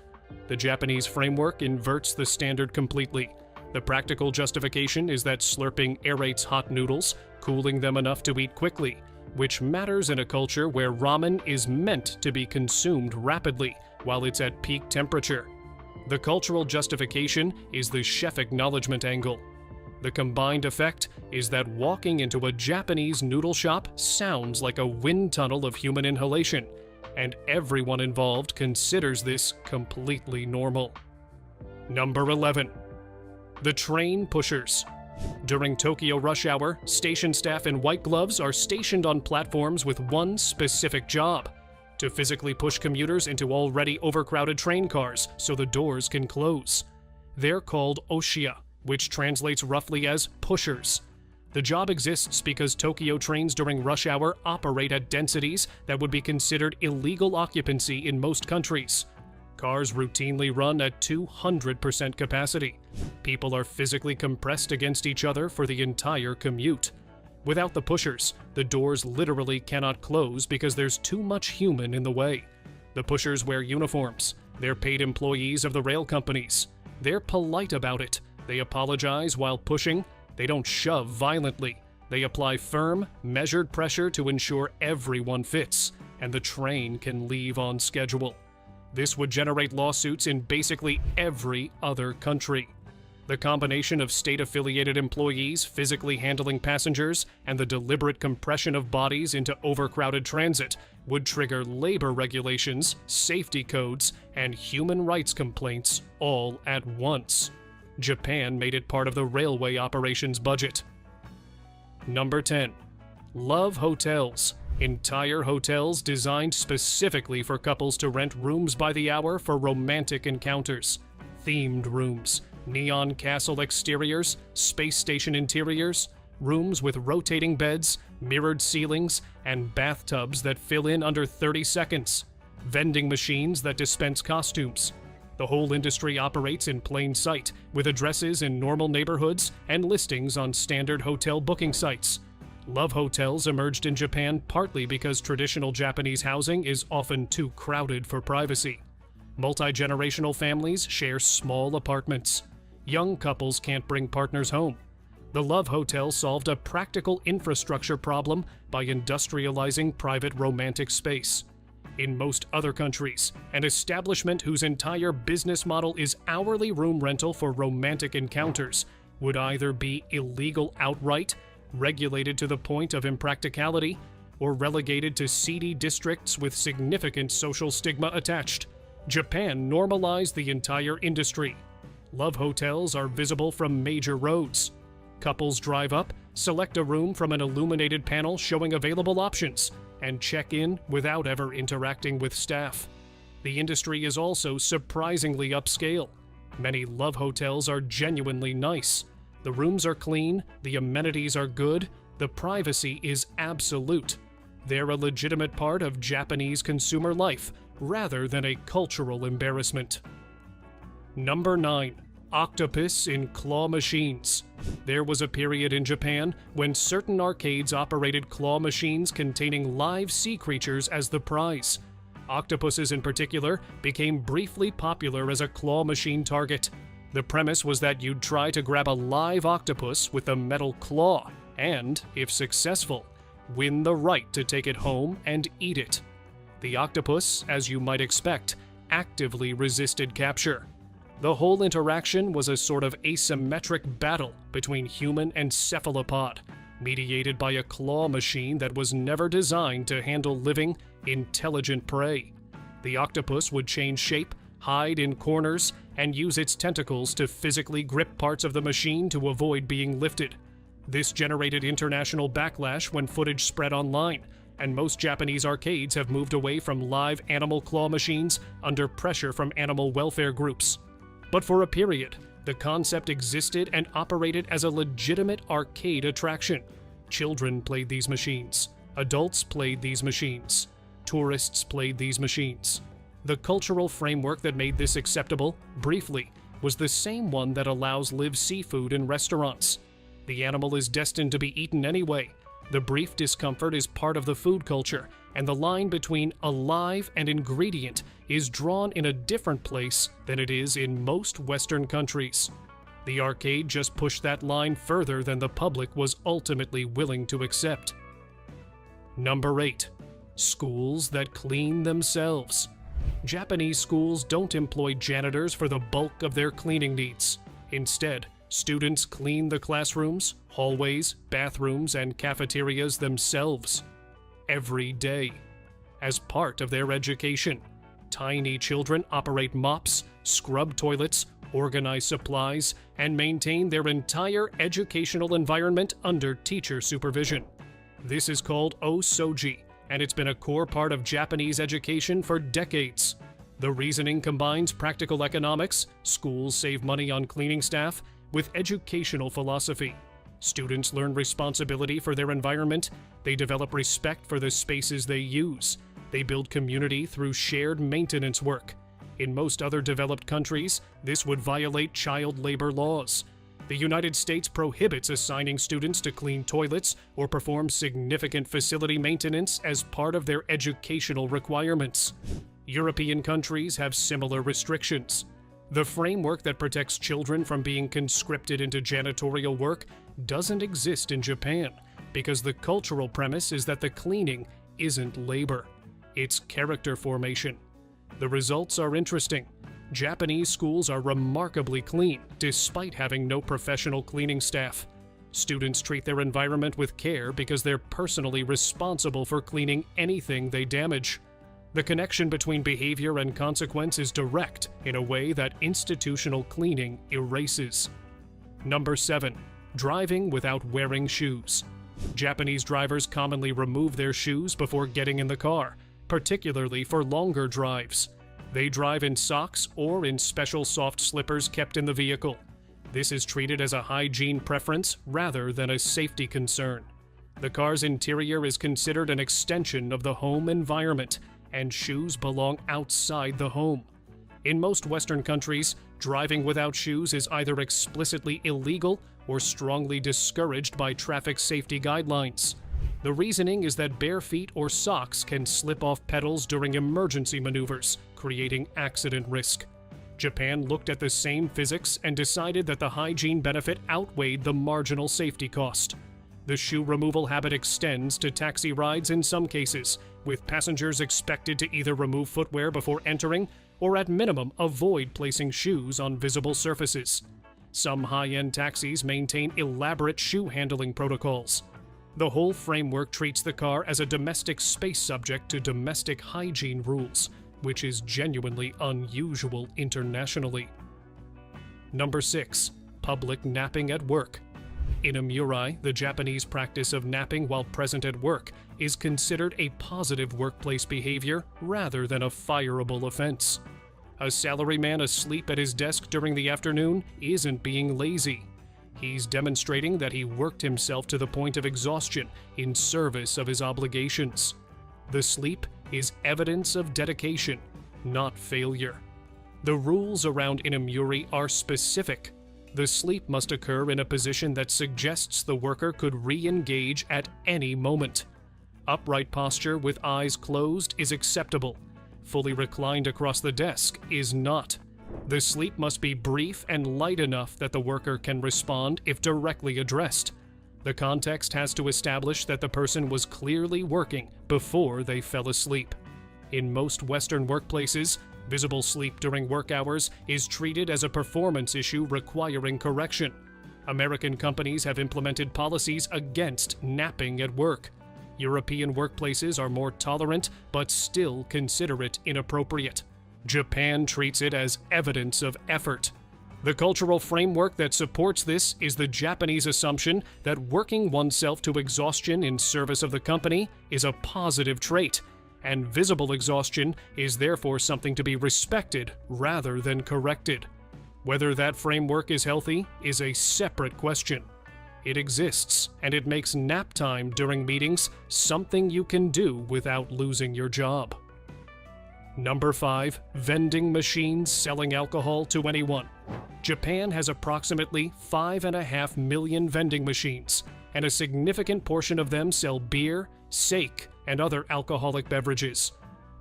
The Japanese framework inverts the standard completely. The practical justification is that slurping aerates hot noodles, cooling them enough to eat quickly, which matters in a culture where ramen is meant to be consumed rapidly while it's at peak temperature. The cultural justification is the chef acknowledgement angle. The combined effect is that walking into a Japanese noodle shop sounds like a wind tunnel of human inhalation, and everyone involved considers this completely normal. Number 11. The train pushers. During Tokyo rush hour, station staff in white gloves are stationed on platforms with one specific job: to physically push commuters into already overcrowded train cars so the doors can close. They're called oshiya, which translates roughly as pushers. The job exists because Tokyo trains during rush hour operate at densities that would be considered illegal occupancy in most countries. Cars routinely run at 200% capacity. People are physically compressed against each other for the entire commute. Without the pushers, the doors literally cannot close because there's too much human in the way. The pushers wear uniforms. They're paid employees of the rail companies. They're polite about it. They apologize while pushing. They don't shove violently. They apply firm, measured pressure to ensure everyone fits, and the train can leave on schedule. This would generate lawsuits in basically every other country. The combination of state-affiliated employees physically handling passengers and the deliberate compression of bodies into overcrowded transit would trigger labor regulations, safety codes, and human rights complaints all at once. Japan made it part of the railway operations budget. Number 10. Love hotels. Entire hotels designed specifically for couples to rent rooms by the hour for romantic encounters. Themed rooms, neon castle exteriors, space station interiors, rooms with rotating beds, mirrored ceilings, and bathtubs that fill in under 30 seconds, vending machines that dispense costumes. The whole industry operates in plain sight, with addresses in normal neighborhoods and listings on standard hotel booking sites. Love hotels emerged in Japan partly because traditional Japanese housing is often too crowded for privacy. Multi-generational families share small apartments. Young couples can't bring partners home. The Love Hotel solved a practical infrastructure problem by industrializing private romantic space. In most other countries, an establishment whose entire business model is hourly room rental for romantic encounters would either be illegal outright, regulated to the point of impracticality, or relegated to seedy districts with significant social stigma attached. Japan normalized the entire industry. Love hotels are visible from major roads. Couples drive up, select a room from an illuminated panel showing available options, and check in without ever interacting with staff. The industry is also surprisingly upscale. Many love hotels are genuinely nice. The rooms are clean, the amenities are good, the privacy is absolute. They're a legitimate part of Japanese consumer life, rather than a cultural embarrassment. Number 9. Octopus in claw machines. There was a period in Japan when certain arcades operated claw machines containing live sea creatures as the prize. Octopuses in particular became briefly popular as a claw machine target. The premise was that you'd try to grab a live octopus with a metal claw and, if successful, win the right to take it home and eat it. The octopus, as you might expect, actively resisted capture. The whole interaction was a sort of asymmetric battle between human and cephalopod, mediated by a claw machine that was never designed to handle living, intelligent prey. The octopus would change shape, hide in corners, and use its tentacles to physically grip parts of the machine to avoid being lifted. This generated international backlash when footage spread online, and most Japanese arcades have moved away from live animal claw machines under pressure from animal welfare groups. But for a period, the concept existed and operated as a legitimate arcade attraction. Children played these machines. Adults played these machines. Tourists played these machines. The cultural framework that made this acceptable, briefly, was the same one that allows live seafood in restaurants. The animal is destined to be eaten anyway. The brief discomfort is part of the food culture, and the line between alive and ingredient is drawn in a different place than it is in most Western countries. The arcade just pushed that line further than the public was ultimately willing to accept. Number 8. Schools that clean themselves. Japanese schools don't employ janitors for the bulk of their cleaning needs. Instead, students clean the classrooms, hallways, bathrooms, and cafeterias themselves. Every day. as part of their education. Tiny children operate mops, scrub toilets, organize supplies, and maintain their entire educational environment under teacher supervision. This is called Osoji, and it's been a core part of Japanese education for decades. The reasoning combines practical economics, schools save money on cleaning staff, with educational philosophy. Students learn responsibility for their environment, they develop respect for the spaces they use, they build community through shared maintenance work. In most other developed countries, this would violate child labor laws. The United States prohibits assigning students to clean toilets or perform significant facility maintenance as part of their educational requirements. European countries have similar restrictions. The framework that protects children from being conscripted into janitorial work doesn't exist in Japan, because the cultural premise is that the cleaning isn't labor, it's character formation. The results are interesting. Japanese schools are remarkably clean, despite having no professional cleaning staff. Students treat their environment with care because they're personally responsible for cleaning anything they damage. The connection between behavior and consequence is direct in a way that institutional cleaning erases. Number 7. Driving without wearing shoes. Japanese drivers commonly remove their shoes before getting in the car, particularly for longer drives. They drive in socks or in special soft slippers kept in the vehicle. This is treated as a hygiene preference rather than a safety concern. The car's interior is considered an extension of the home environment, and shoes belong outside the home. In most Western countries, driving without shoes is either explicitly illegal or strongly discouraged by traffic safety guidelines. The reasoning is that bare feet or socks can slip off pedals during emergency maneuvers, creating accident risk. Japan looked at the same physics and decided that the hygiene benefit outweighed the marginal safety cost. The shoe removal habit extends to taxi rides in some cases, with passengers expected to either remove footwear before entering or at minimum avoid placing shoes on visible surfaces. Some high-end taxis maintain elaborate shoe handling protocols. The whole framework treats the car as a domestic space subject to domestic hygiene rules, which is genuinely unusual internationally. Number 6. Public napping at work. In Inumirai, the Japanese practice of napping while present at work is considered a positive workplace behavior rather than a fireable offense. A salaryman asleep at his desk during the afternoon isn't being lazy. He's demonstrating that he worked himself to the point of exhaustion in service of his obligations. The sleep is evidence of dedication, not failure. The rules around inamuri are specific. The sleep must occur in a position that suggests the worker could re-engage at any moment. Upright posture with eyes closed is acceptable. Fully reclined across the desk is not. The sleep must be brief and light enough that the worker can respond if directly addressed. The context has to establish that the person was clearly working before they fell asleep. In most Western workplaces, visible sleep during work hours is treated as a performance issue requiring correction. American companies have implemented policies against napping at work. European workplaces are more tolerant but still consider it inappropriate. Japan treats it as evidence of effort. The cultural framework that supports this is the Japanese assumption that working oneself to exhaustion in service of the company is a positive trait, and visible exhaustion is therefore something to be respected rather than corrected. Whether that framework is healthy is a separate question. It exists, and it makes nap time during meetings something you can do without losing your job. Number 5. Vending machines selling alcohol to anyone. Japan has approximately 5.5 million vending machines, and a significant portion of them sell beer, sake, and other alcoholic beverages.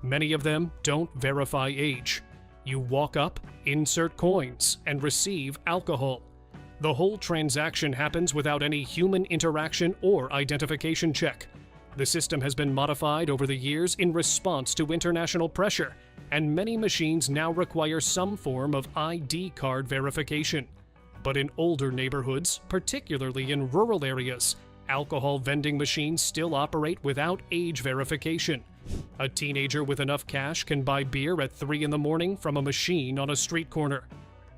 Many of them don't verify age. You walk up, insert coins, and receive alcohol. The whole transaction happens without any human interaction or identification check. The system has been modified over the years in response to international pressure, and many machines now require some form of ID card verification. But in older neighborhoods, particularly in rural areas, alcohol vending machines still operate without age verification. A teenager with enough cash can buy beer at 3 in the morning from a machine on a street corner.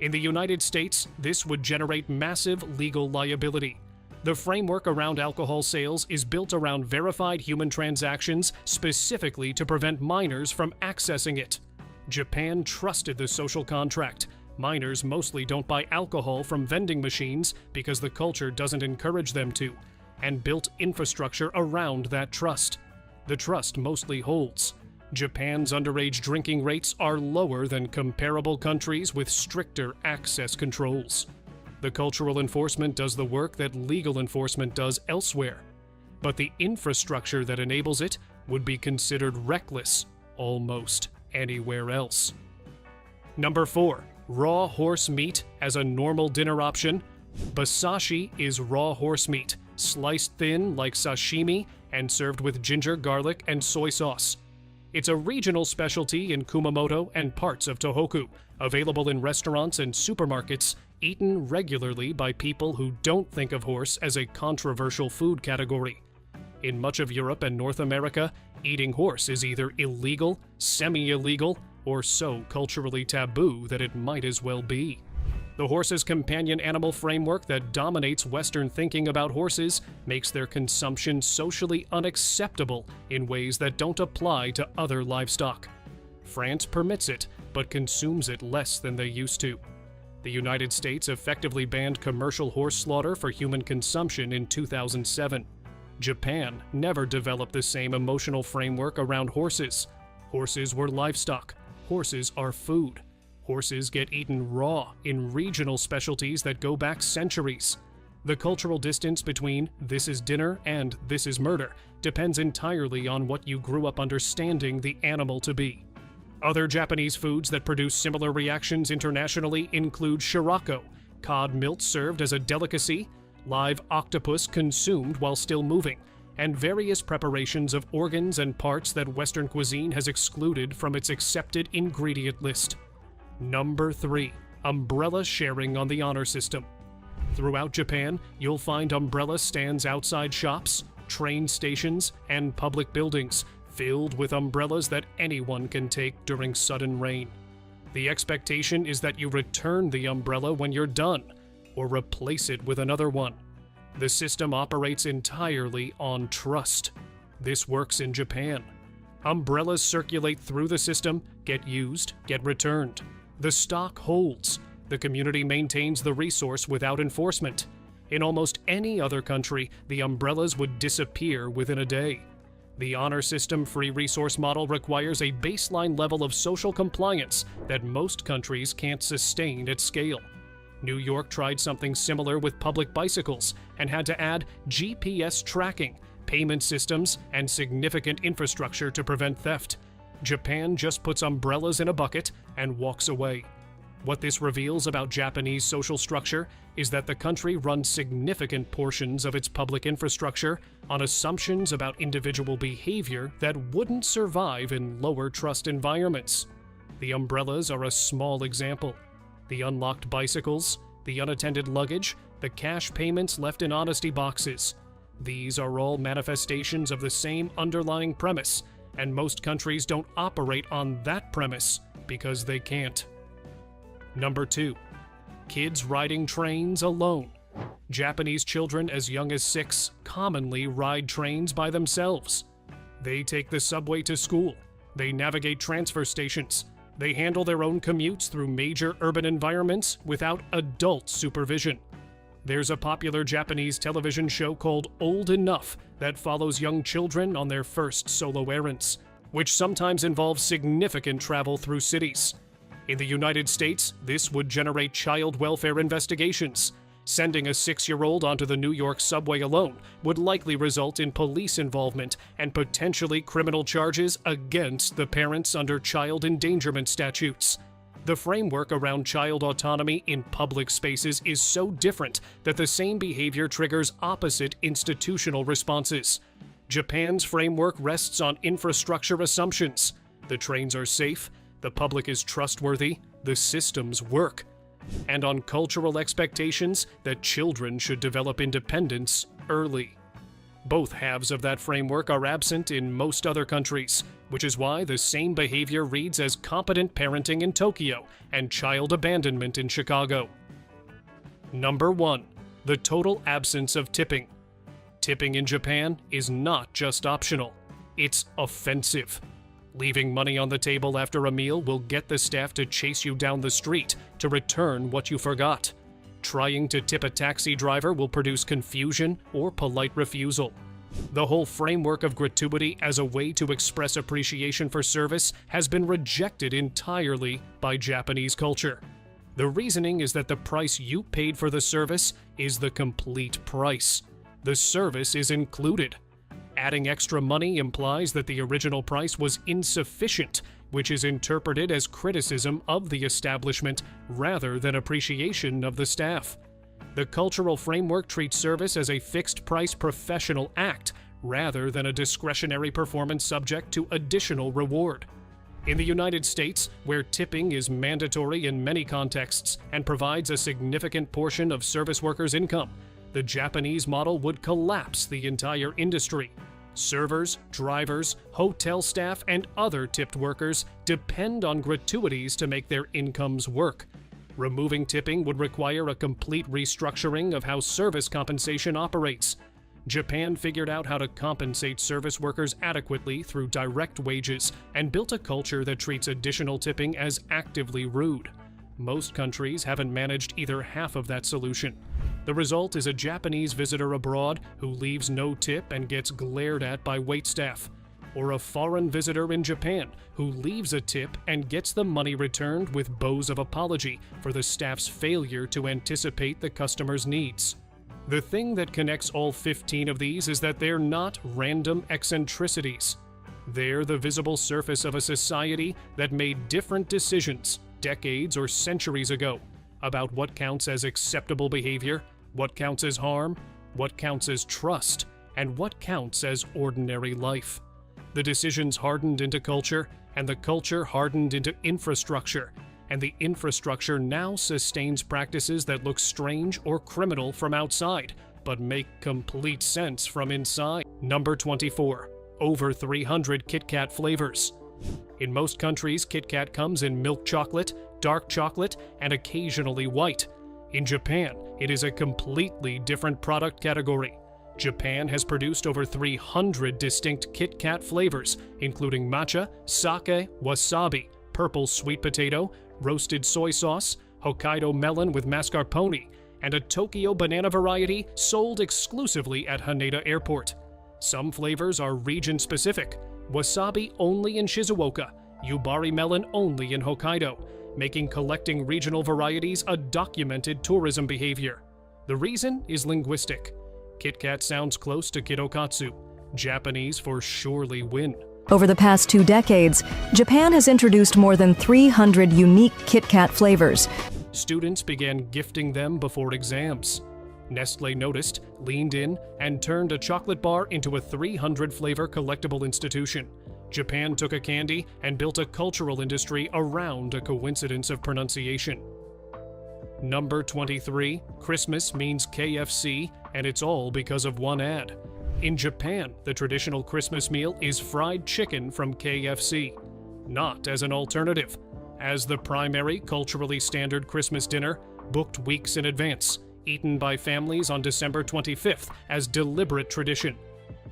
In the United States, this would generate massive legal liability. The framework around alcohol sales is built around verified human transactions specifically to prevent minors from accessing it. Japan trusted the social contract. Minors mostly don't buy alcohol from vending machines because the culture doesn't encourage them to, and built infrastructure around that trust. The trust mostly holds. Japan's underage drinking rates are lower than comparable countries with stricter access controls. The cultural enforcement does the work that legal enforcement does elsewhere, but the infrastructure that enables it would be considered reckless almost anywhere else. Number 4. Raw horse meat as a normal dinner option. Basashi is raw horse meat, sliced thin like sashimi and served with ginger, garlic, and soy sauce. It's a regional specialty in Kumamoto and parts of Tohoku, available in restaurants and supermarkets, eaten regularly by people who don't think of horse as a controversial food category. In much of Europe and North America, eating horse is either illegal, semi-illegal, or so culturally taboo that it might as well be. The horse's companion animal framework that dominates Western thinking about horses makes their consumption socially unacceptable in ways that don't apply to other livestock. France permits it, but consumes it less than they used to. The United States effectively banned commercial horse slaughter for human consumption in 2007. Japan never developed the same emotional framework around horses. Horses were livestock. Horses are food. Horses get eaten raw in regional specialties that go back centuries. The cultural distance between this is dinner and this is murder depends entirely on what you grew up understanding the animal to be. Other Japanese foods that produce similar reactions internationally include shirako, cod milt served as a delicacy, live octopus consumed while still moving, and various preparations of organs and parts that Western cuisine has excluded from its accepted ingredient list. Number 3. Umbrella sharing on the honor system. Throughout Japan, you'll find umbrella stands outside shops, train stations, and public buildings, filled with umbrellas that anyone can take during sudden rain. The expectation is that you return the umbrella when you're done, or replace it with another one. The system operates entirely on trust. This works in Japan. Umbrellas circulate through the system, get used, get returned. The stock holds. The community maintains the resource without enforcement. In almost any other country, the umbrellas would disappear within a day. The honor system free resource model requires a baseline level of social compliance that most countries can't sustain at scale. New York tried something similar with public bicycles and had to add GPS tracking, payment systems, and significant infrastructure to prevent theft. Japan just puts umbrellas in a bucket and walks away. What this reveals about Japanese social structure is that the country runs significant portions of its public infrastructure on assumptions about individual behavior that wouldn't survive in lower trust environments. The umbrellas are a small example. The unlocked bicycles, the unattended luggage, the cash payments left in honesty boxes. These are all manifestations of the same underlying premise, and most countries don't operate on that premise because they can't. Number 2. Kids riding trains alone. Japanese children as young as 6 commonly ride trains by themselves. They take the subway to school. They navigate transfer stations. They handle their own commutes through major urban environments without adult supervision. There's a popular Japanese television show called Old Enough that follows young children on their first solo errands, which sometimes involves significant travel through cities. In the United States, this would generate child welfare investigations. Sending a 6-year-old onto the New York subway alone would likely result in police involvement and potentially criminal charges against the parents under child endangerment statutes. The framework around child autonomy in public spaces is so different that the same behavior triggers opposite institutional responses. Japan's framework rests on infrastructure assumptions. The trains are safe, the public is trustworthy, the systems work, and on cultural expectations that children should develop independence early. Both halves of that framework are absent in most other countries, which is why the same behavior reads as competent parenting in Tokyo and child abandonment in Chicago. Number 1. The total absence of tipping. Tipping in Japan is not just optional, it's offensive. Leaving money on the table after a meal will get the staff to chase you down the street to return what you forgot. Trying to tip a taxi driver will produce confusion or polite refusal. The whole framework of gratuity as a way to express appreciation for service has been rejected entirely by Japanese culture. The reasoning is that the price you paid for the service is the complete price. The service is included. Adding extra money implies that the original price was insufficient, which is interpreted as criticism of the establishment rather than appreciation of the staff. The cultural framework treats service as a fixed-price professional act rather than a discretionary performance subject to additional reward. In the United States, where tipping is mandatory in many contexts and provides a significant portion of service workers' income, the Japanese model would collapse the entire industry. Servers, drivers, hotel staff, and other tipped workers depend on gratuities to make their incomes work. Removing tipping would require a complete restructuring of how service compensation operates. Japan figured out how to compensate service workers adequately through direct wages and built a culture that treats additional tipping as actively rude. Most countries haven't managed either half of that solution. The result is a Japanese visitor abroad who leaves no tip and gets glared at by waitstaff, or a foreign visitor in Japan who leaves a tip and gets the money returned with bows of apology for the staff's failure to anticipate the customer's needs. The thing that connects all 15 of these is that they're not random eccentricities. They're the visible surface of a society that made different decisions decades or centuries ago about what counts as acceptable behavior, what counts as harm, what counts as trust, and what counts as ordinary life. The decisions hardened into culture, and the culture hardened into infrastructure, and the infrastructure now sustains practices that look strange or criminal from outside, but make complete sense from inside. Number 24. Over 300 Kit Kat flavors. In most countries, Kit Kat comes in milk chocolate, dark chocolate, and occasionally white. In Japan, it is a completely different product category. Japan has produced over 300 distinct Kit Kat flavors, including matcha, sake, wasabi, purple sweet potato, roasted soy sauce, Hokkaido melon with mascarpone, and a Tokyo banana variety sold exclusively at Haneda Airport. Some flavors are region-specific, wasabi only in Shizuoka, Yubari melon only in Hokkaido, making collecting regional varieties a documented tourism behavior. The reason is linguistic. Kit Kat sounds close to Kitokatsu. Japanese for surely win. Over the past 2 decades, Japan has introduced more than 300 unique Kit Kat flavors. Students began gifting them before exams. Nestle noticed, leaned in, and turned a chocolate bar into a 300-flavor collectible institution. Japan took a candy and built a cultural industry around a coincidence of pronunciation. Number 23, Christmas means KFC, and it's all because of one ad. In Japan, the traditional Christmas meal is fried chicken from KFC, not as an alternative, as the primary culturally standard Christmas dinner, booked weeks in advance, eaten by families on December 25th as deliberate tradition.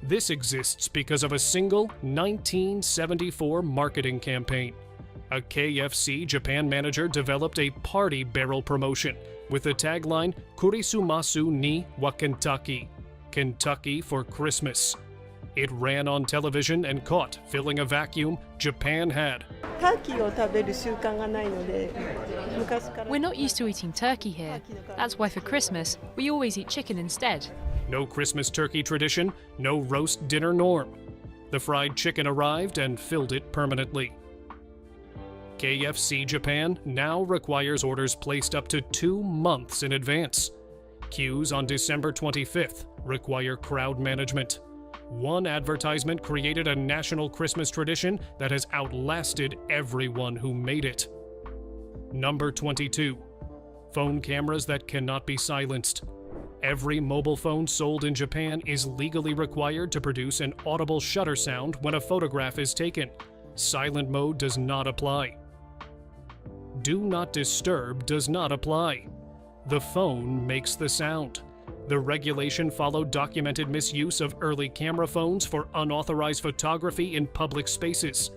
This exists because of a single 1974 marketing campaign. A KFC Japan manager developed a party barrel promotion with the tagline Kurisumasu ni wa Kentucky, Kentucky for Christmas. It ran on television and caught, filling a vacuum Japan had. We're not used to eating turkey here. That's why for Christmas, we always eat chicken instead. No Christmas turkey tradition, no roast dinner norm. The fried chicken arrived and filled it permanently. KFC Japan now requires orders placed up to 2 months in advance. Queues on December 25th require crowd management. One advertisement created a national Christmas tradition that has outlasted everyone who made it. Number 22. Phone cameras that cannot be silenced. Every mobile phone sold in Japan is legally required to produce an audible shutter sound when a photograph is taken. Silent mode does not apply. Do not disturb does not apply. The phone makes the sound. The regulation followed documented misuse of early camera phones for unauthorized photography in public spaces.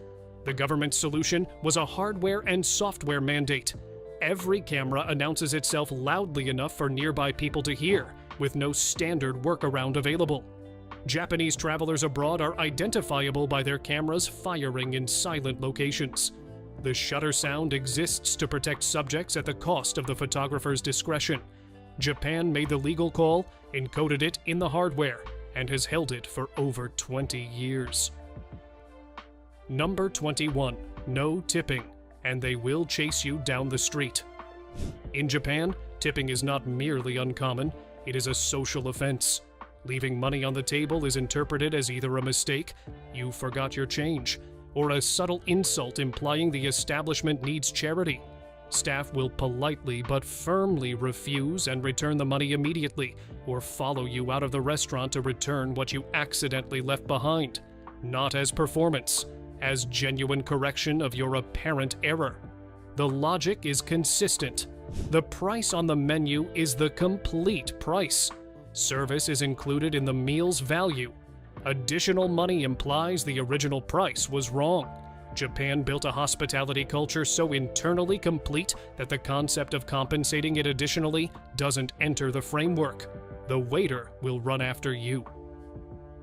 The government's solution was a hardware and software mandate. Every camera announces itself loudly enough for nearby people to hear, with no standard workaround available. Japanese travelers abroad are identifiable by their cameras firing in silent locations. The shutter sound exists to protect subjects at the cost of the photographer's discretion. Japan made the legal call, encoded it in the hardware, and has held it for over 20 years. Number 21. No tipping, and they will chase you down the street. In Japan, tipping is not merely uncommon, it is a social offense. Leaving money on the table is interpreted as either a mistake, you forgot your change, or a subtle insult implying the establishment needs charity. Staff will politely but firmly refuse and return the money immediately, or follow you out of the restaurant to return what you accidentally left behind. Not as performance, as genuine correction of your apparent error. The logic is consistent. The price on the menu is the complete price. Service is included in the meal's value. Additional money implies the original price was wrong. Japan built a hospitality culture so internally complete that the concept of compensating it additionally doesn't enter the framework. The waiter will run after you.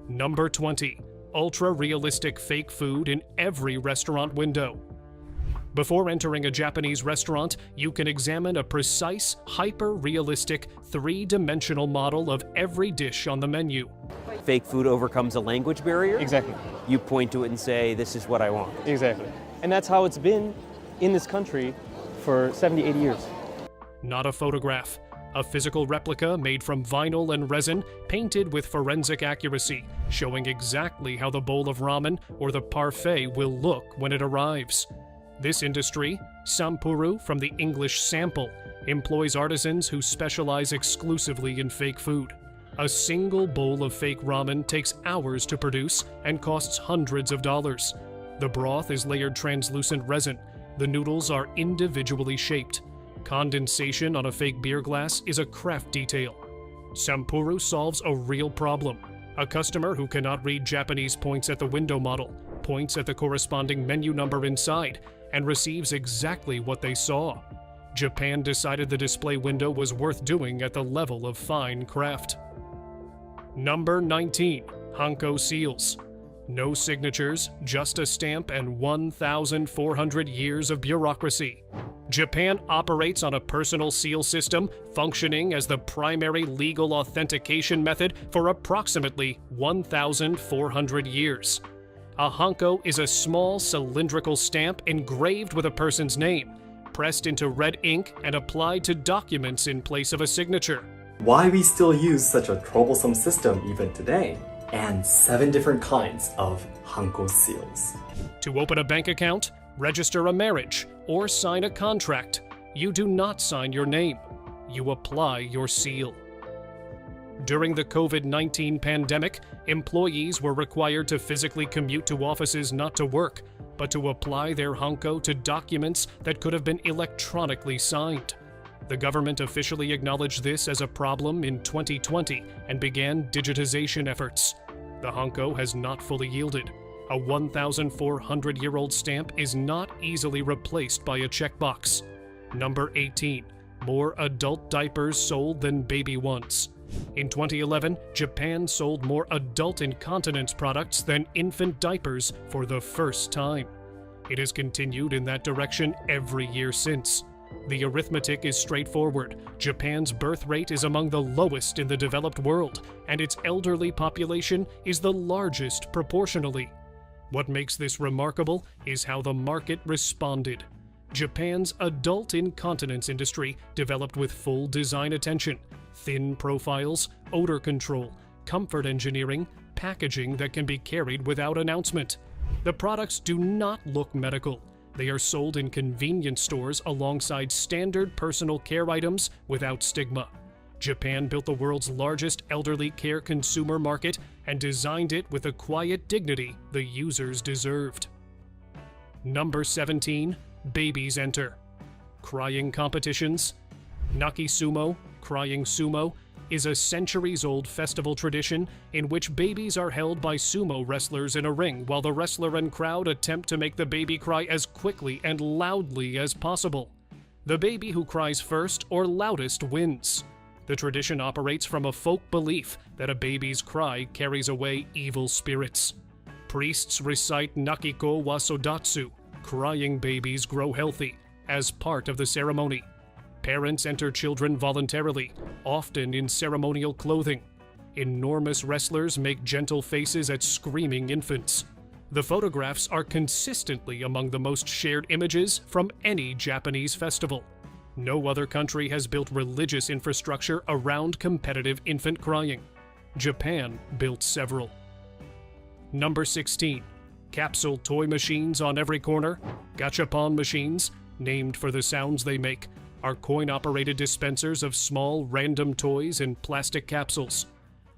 Number 20. Ultra-realistic fake food in every restaurant window. Before entering a Japanese restaurant, you can examine a precise, hyper-realistic, three-dimensional model of every dish on the menu. Fake food overcomes a language barrier. Exactly. You point to it and say, this is what I want. Exactly. And that's how it's been in this country for 70, 80 years. Not a photograph. A physical replica made from vinyl and resin, painted with forensic accuracy, showing exactly how the bowl of ramen or the parfait will look when it arrives. This industry, Sampuru from the English sample, employs artisans who specialize exclusively in fake food. A single bowl of fake ramen takes hours to produce and costs hundreds of dollars. The broth is layered translucent resin. The noodles are individually shaped. Condensation on a fake beer glass is a craft detail. Sampuru solves a real problem. A customer who cannot read Japanese points at the window model, points at the corresponding menu number inside, and receives exactly what they saw. Japan decided the display window was worth doing at the level of fine craft. Number 19. Hanko seals. No signatures, just a stamp and 1,400 years of bureaucracy. Japan operates on a personal seal system, functioning as the primary legal authentication method for approximately 1,400 years. A hanko is a small cylindrical stamp engraved with a person's name, pressed into red ink and applied to documents in place of a signature. Why we still use such a troublesome system even today, and 7 different kinds of hanko seals. To open a bank account, register a marriage, or sign a contract, you do not sign your name. You apply your seal. During the COVID-19 pandemic, employees were required to physically commute to offices not to work, but to apply their hanko to documents that could have been electronically signed. The government officially acknowledged this as a problem in 2020 and began digitization efforts. The hanko has not fully yielded. A 1,400-year-old stamp is not easily replaced by a checkbox. Number 18. More adult diapers sold than baby ones. In 2011, Japan sold more adult incontinence products than infant diapers for the first time. It has continued in that direction every year since. The arithmetic is straightforward. Japan's birth rate is among the lowest in the developed world, and its elderly population is the largest proportionally. What makes this remarkable is how the market responded. Japan's adult incontinence industry developed with full design attention, thin profiles, odor control, comfort engineering, packaging that can be carried without announcement. The products do not look medical. They are sold in convenience stores alongside standard personal care items without stigma. Japan built the world's largest elderly care consumer market and designed it with the quiet dignity the users deserved. Number 17. Babies enter. Crying competitions. Nakisumo, crying sumo, is a centuries-old festival tradition in which babies are held by sumo wrestlers in a ring while the wrestler and crowd attempt to make the baby cry as quickly and loudly as possible. The baby who cries first or loudest wins. The tradition operates from a folk belief that a baby's cry carries away evil spirits. Priests recite Nakiko wa Sodatsu, crying babies grow healthy, as part of the ceremony. Parents enter children voluntarily, often in ceremonial clothing. Enormous wrestlers make gentle faces at screaming infants. The photographs are consistently among the most shared images from any Japanese festival. No other country has built religious infrastructure around competitive infant crying. Japan built several. Number 16. Capsule toy machines on every corner. Gachapon machines, named for the sounds they make, are coin-operated dispensers of small, random toys in plastic capsules.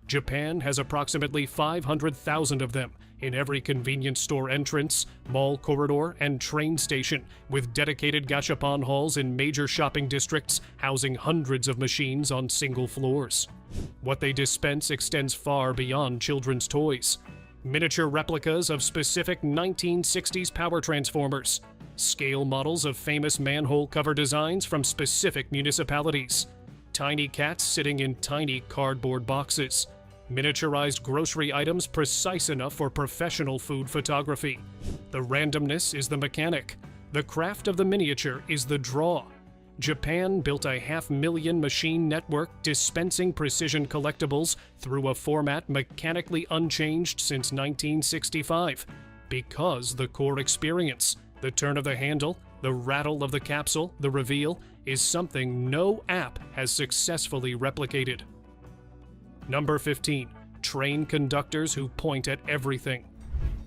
Japan has approximately 500,000 of them in every convenience store entrance, mall corridor, and train station, with dedicated gachapon halls in major shopping districts housing hundreds of machines on single floors. What they dispense extends far beyond children's toys. Miniature replicas of specific 1960s power transformers, scale models of famous manhole cover designs from specific municipalities, tiny cats sitting in tiny cardboard boxes, miniaturized grocery items precise enough for professional food photography. The randomness is the mechanic. The craft of the miniature is the draw. Japan built a 500,000 machine network dispensing precision collectibles through a format mechanically unchanged since 1965, because the core experience, the turn of the handle, the rattle of the capsule, the reveal, is something no app has successfully replicated. Number 15. Train conductors who point at everything.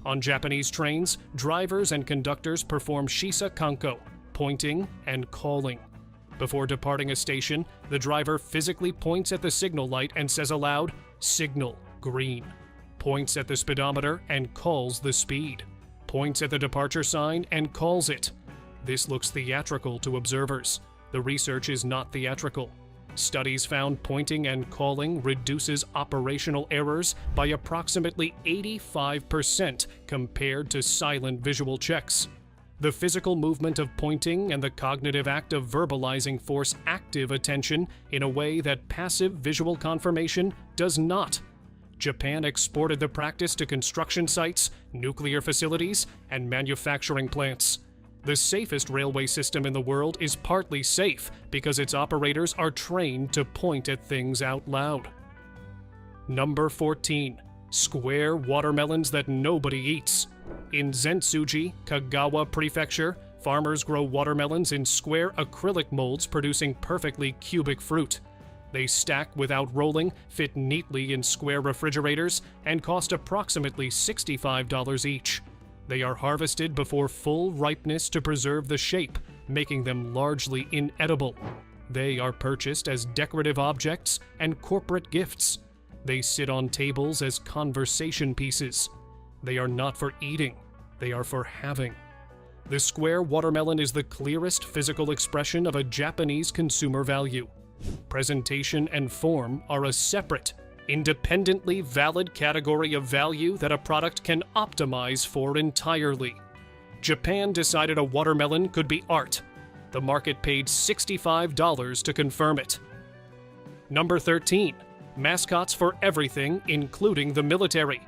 On Japanese trains, drivers and conductors perform shisa kanko, pointing and calling. Before departing a station, the driver physically points at the signal light and says aloud, "Signal, green," points at the speedometer and calls the speed, points at the departure sign and calls it. This looks theatrical to observers. The research is not theatrical. Studies found pointing and calling reduces operational errors by approximately 85% compared to silent visual checks. The physical movement of pointing and the cognitive act of verbalizing force active attention in a way that passive visual confirmation does not. Japan exported the practice to construction sites, nuclear facilities, and manufacturing plants. The safest railway system in the world is partly safe because its operators are trained to point at things out loud. Number 14. Square watermelons that nobody eats. In Zentsuji, Kagawa Prefecture, farmers grow watermelons in square acrylic molds producing perfectly cubic fruit. They stack without rolling, fit neatly in square refrigerators, and cost approximately $65 each. They are harvested before full ripeness to preserve the shape, making them largely inedible. They are purchased as decorative objects and corporate gifts. They sit on tables as conversation pieces. They are not for eating, they are for having. The square watermelon is the clearest physical expression of a Japanese consumer value. Presentation and form are a separate, independently valid category of value that a product can optimize for entirely. Japan decided a watermelon could be art. The market paid $65 to confirm it. Number 13. Mascots for everything, including the military.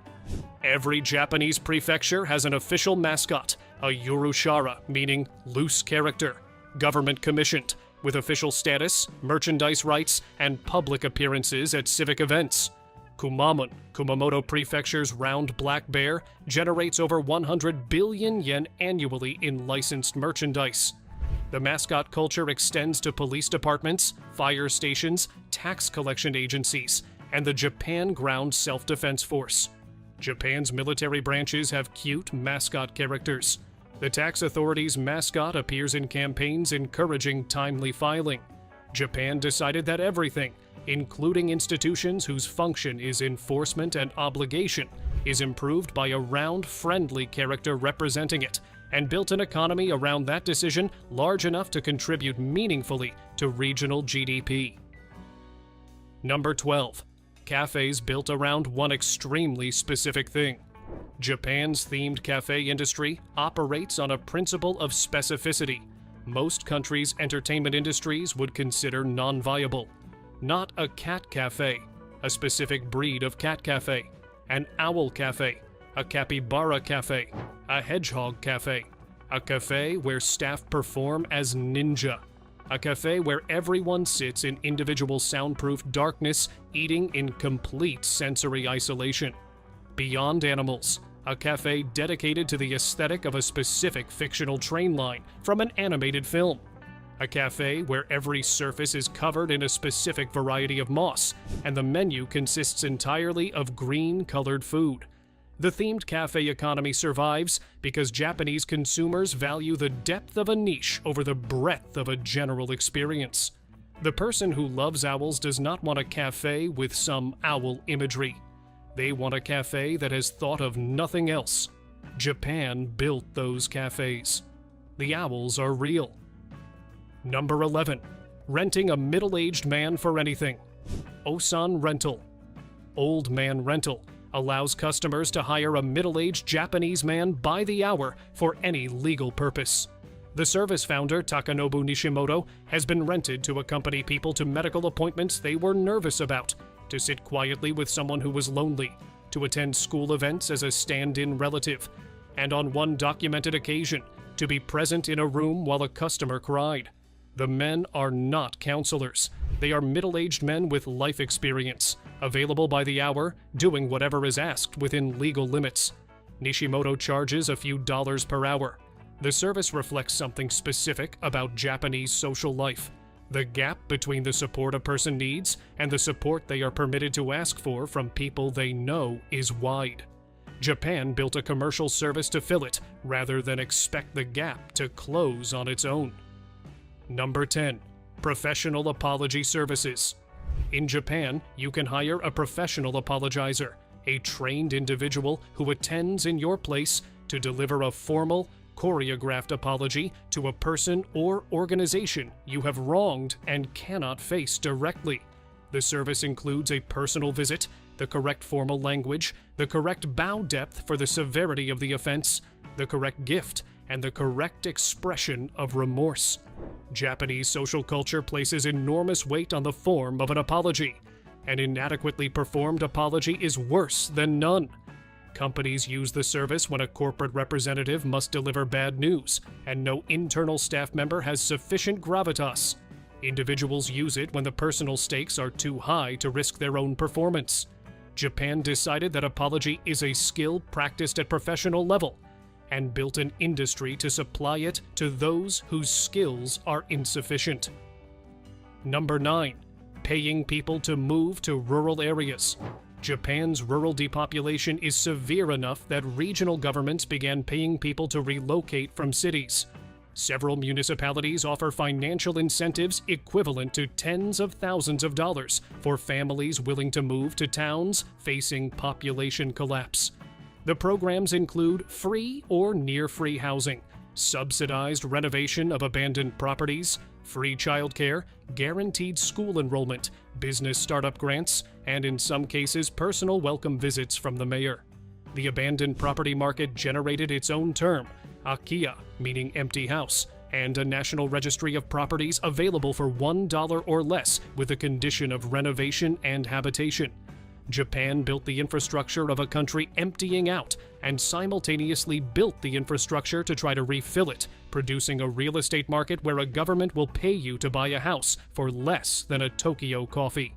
Every Japanese prefecture has an official mascot, a Yurushara, meaning loose character, government commissioned, with official status, merchandise rights, and public appearances at civic events. Kumamon, Kumamoto Prefecture's round black bear, generates over 100 billion yen annually in licensed merchandise. The mascot culture extends to police departments, fire stations, tax collection agencies, and the Japan Ground Self-Defense Force. Japan's military branches have cute mascot characters. The tax authority's mascot appears in campaigns encouraging timely filing. Japan decided that everything, including institutions whose function is enforcement and obligation, is improved by a round, friendly character representing it, and built an economy around that decision large enough to contribute meaningfully to regional GDP. Number 12. Cafes built around one extremely specific thing. Japan's themed cafe industry operates on a principle of specificity. Most countries' entertainment industries would consider non-viable. Not a cat cafe, a specific breed of cat cafe, an owl cafe, a capybara cafe, a hedgehog cafe, a cafe where staff perform as ninja, a cafe where everyone sits in individual soundproof darkness, eating in complete sensory isolation. Beyond Animals, a cafe dedicated to the aesthetic of a specific fictional train line from an animated film. A cafe where every surface is covered in a specific variety of moss, and the menu consists entirely of green-colored food. The themed cafe economy survives because Japanese consumers value the depth of a niche over the breadth of a general experience. The person who loves owls does not want a cafe with some owl imagery. They want a cafe that has thought of nothing else. Japan built those cafes. The owls are real. Number 11. Renting a middle-aged man for anything. Osan Rental. Old Man Rental allows customers to hire a middle-aged Japanese man by the hour for any legal purpose. The service founder, Takanobu Nishimoto, has been rented to accompany people to medical appointments they were nervous about, to sit quietly with someone who was lonely, to attend school events as a stand-in relative, and on one documented occasion, to be present in a room while a customer cried. The men are not counselors. They are middle-aged men with life experience, available by the hour, doing whatever is asked within legal limits. Nishimoto charges a few dollars per hour. The service reflects something specific about Japanese social life. The gap between the support a person needs and the support they are permitted to ask for from people they know is wide. Japan built a commercial service to fill it, rather than expect the gap to close on its own. Number 10. Professional apology services. In Japan, you can hire a professional apologizer, a trained individual who attends in your place to deliver a formal, choreographed apology to a person or organization you have wronged and cannot face directly. The service includes a personal visit, the correct formal language, the correct bow depth for the severity of the offense, the correct gift, and the correct expression of remorse. Japanese social culture places enormous weight on the form of an apology. An inadequately performed apology is worse than none. Companies use the service when a corporate representative must deliver bad news, and no internal staff member has sufficient gravitas. Individuals use it when the personal stakes are too high to risk their own performance. Japan decided that apology is a skill practiced at professional level, and built an industry to supply it to those whose skills are insufficient. Number 9. Paying people to move to rural areas. Japan's rural depopulation is severe enough that regional governments began paying people to relocate from cities. Several municipalities offer financial incentives equivalent to tens of thousands of dollars for families willing to move to towns facing population collapse. The programs include free or near-free housing, subsidized renovation of abandoned properties, free childcare, guaranteed school enrollment, business startup grants, and in some cases personal welcome visits from the mayor. The abandoned property market generated its own term, Akiya, meaning empty house, and a national registry of properties available for $1 or less with the condition of renovation and habitation. Japan built the infrastructure of a country emptying out and simultaneously built the infrastructure to try to refill it, producing a real estate market where a government will pay you to buy a house for less than a Tokyo coffee.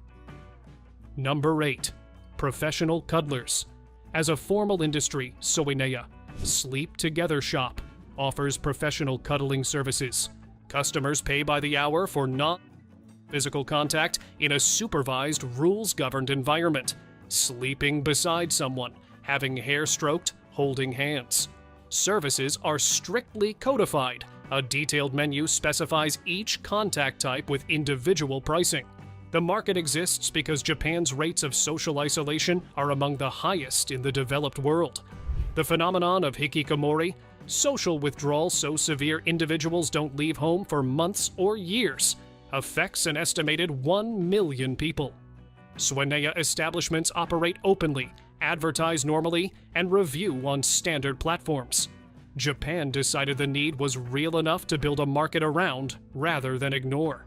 Number 8. Professional cuddlers. As a formal industry, Soineya, Sleep Together Shop, offers professional cuddling services. Customers pay by the hour for non-physical contact in a supervised, rules-governed environment, sleeping beside someone, having hair stroked, holding hands. Services are strictly codified, A detailed menu specifies each contact type with individual pricing. The market exists because Japan's rates of social isolation are among the highest in the developed world. The phenomenon of hikikomori, social withdrawal so severe individuals don't leave home for months or years, affects an estimated 1 million people. Swaneya establishments operate openly, advertise normally, and review on standard platforms. Japan decided the need was real enough to build a market around rather than ignore.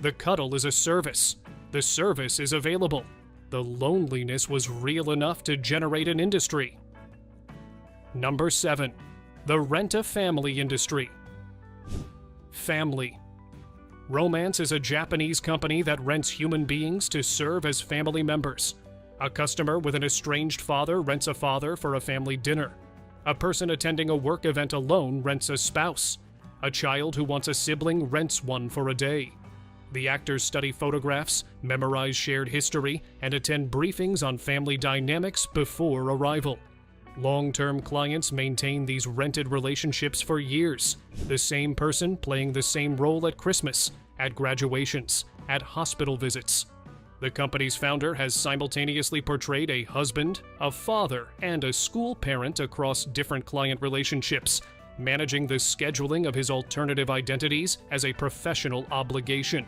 The cuddle is a service. The service is available. The loneliness was real enough to generate an industry. Number 7. The rent-a-family industry. Family. Romance is a Japanese company that rents human beings to serve as family members. A customer with an estranged father rents a father for a family dinner. A person attending a work event alone rents a spouse. A child who wants a sibling rents one for a day. The actors study photographs, memorize shared history, and attend briefings on family dynamics before arrival. Long-term clients maintain these rented relationships for years, the same person playing the same role at Christmas, at graduations, at hospital visits. The company's founder has simultaneously portrayed a husband, a father, and a school parent across different client relationships, managing the scheduling of his alternative identities as a professional obligation.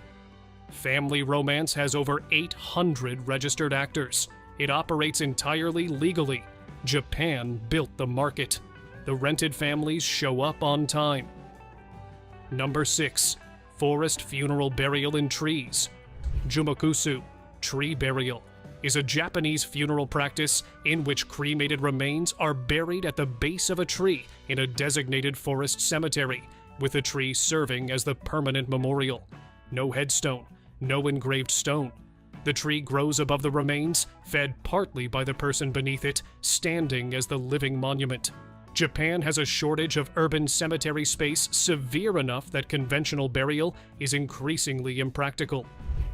Family Romance has over 800 registered actors. It operates entirely legally. Japan built the market. The rented families show up on time. Number 6. Forest funeral burial in trees. Jumokusu, tree burial, is a Japanese funeral practice in which cremated remains are buried at the base of a tree in a designated forest cemetery, with the tree serving as the permanent memorial. No headstone, no engraved stone. The tree grows above the remains, fed partly by the person beneath it, standing as the living monument. Japan has a shortage of urban cemetery space severe enough that conventional burial is increasingly impractical.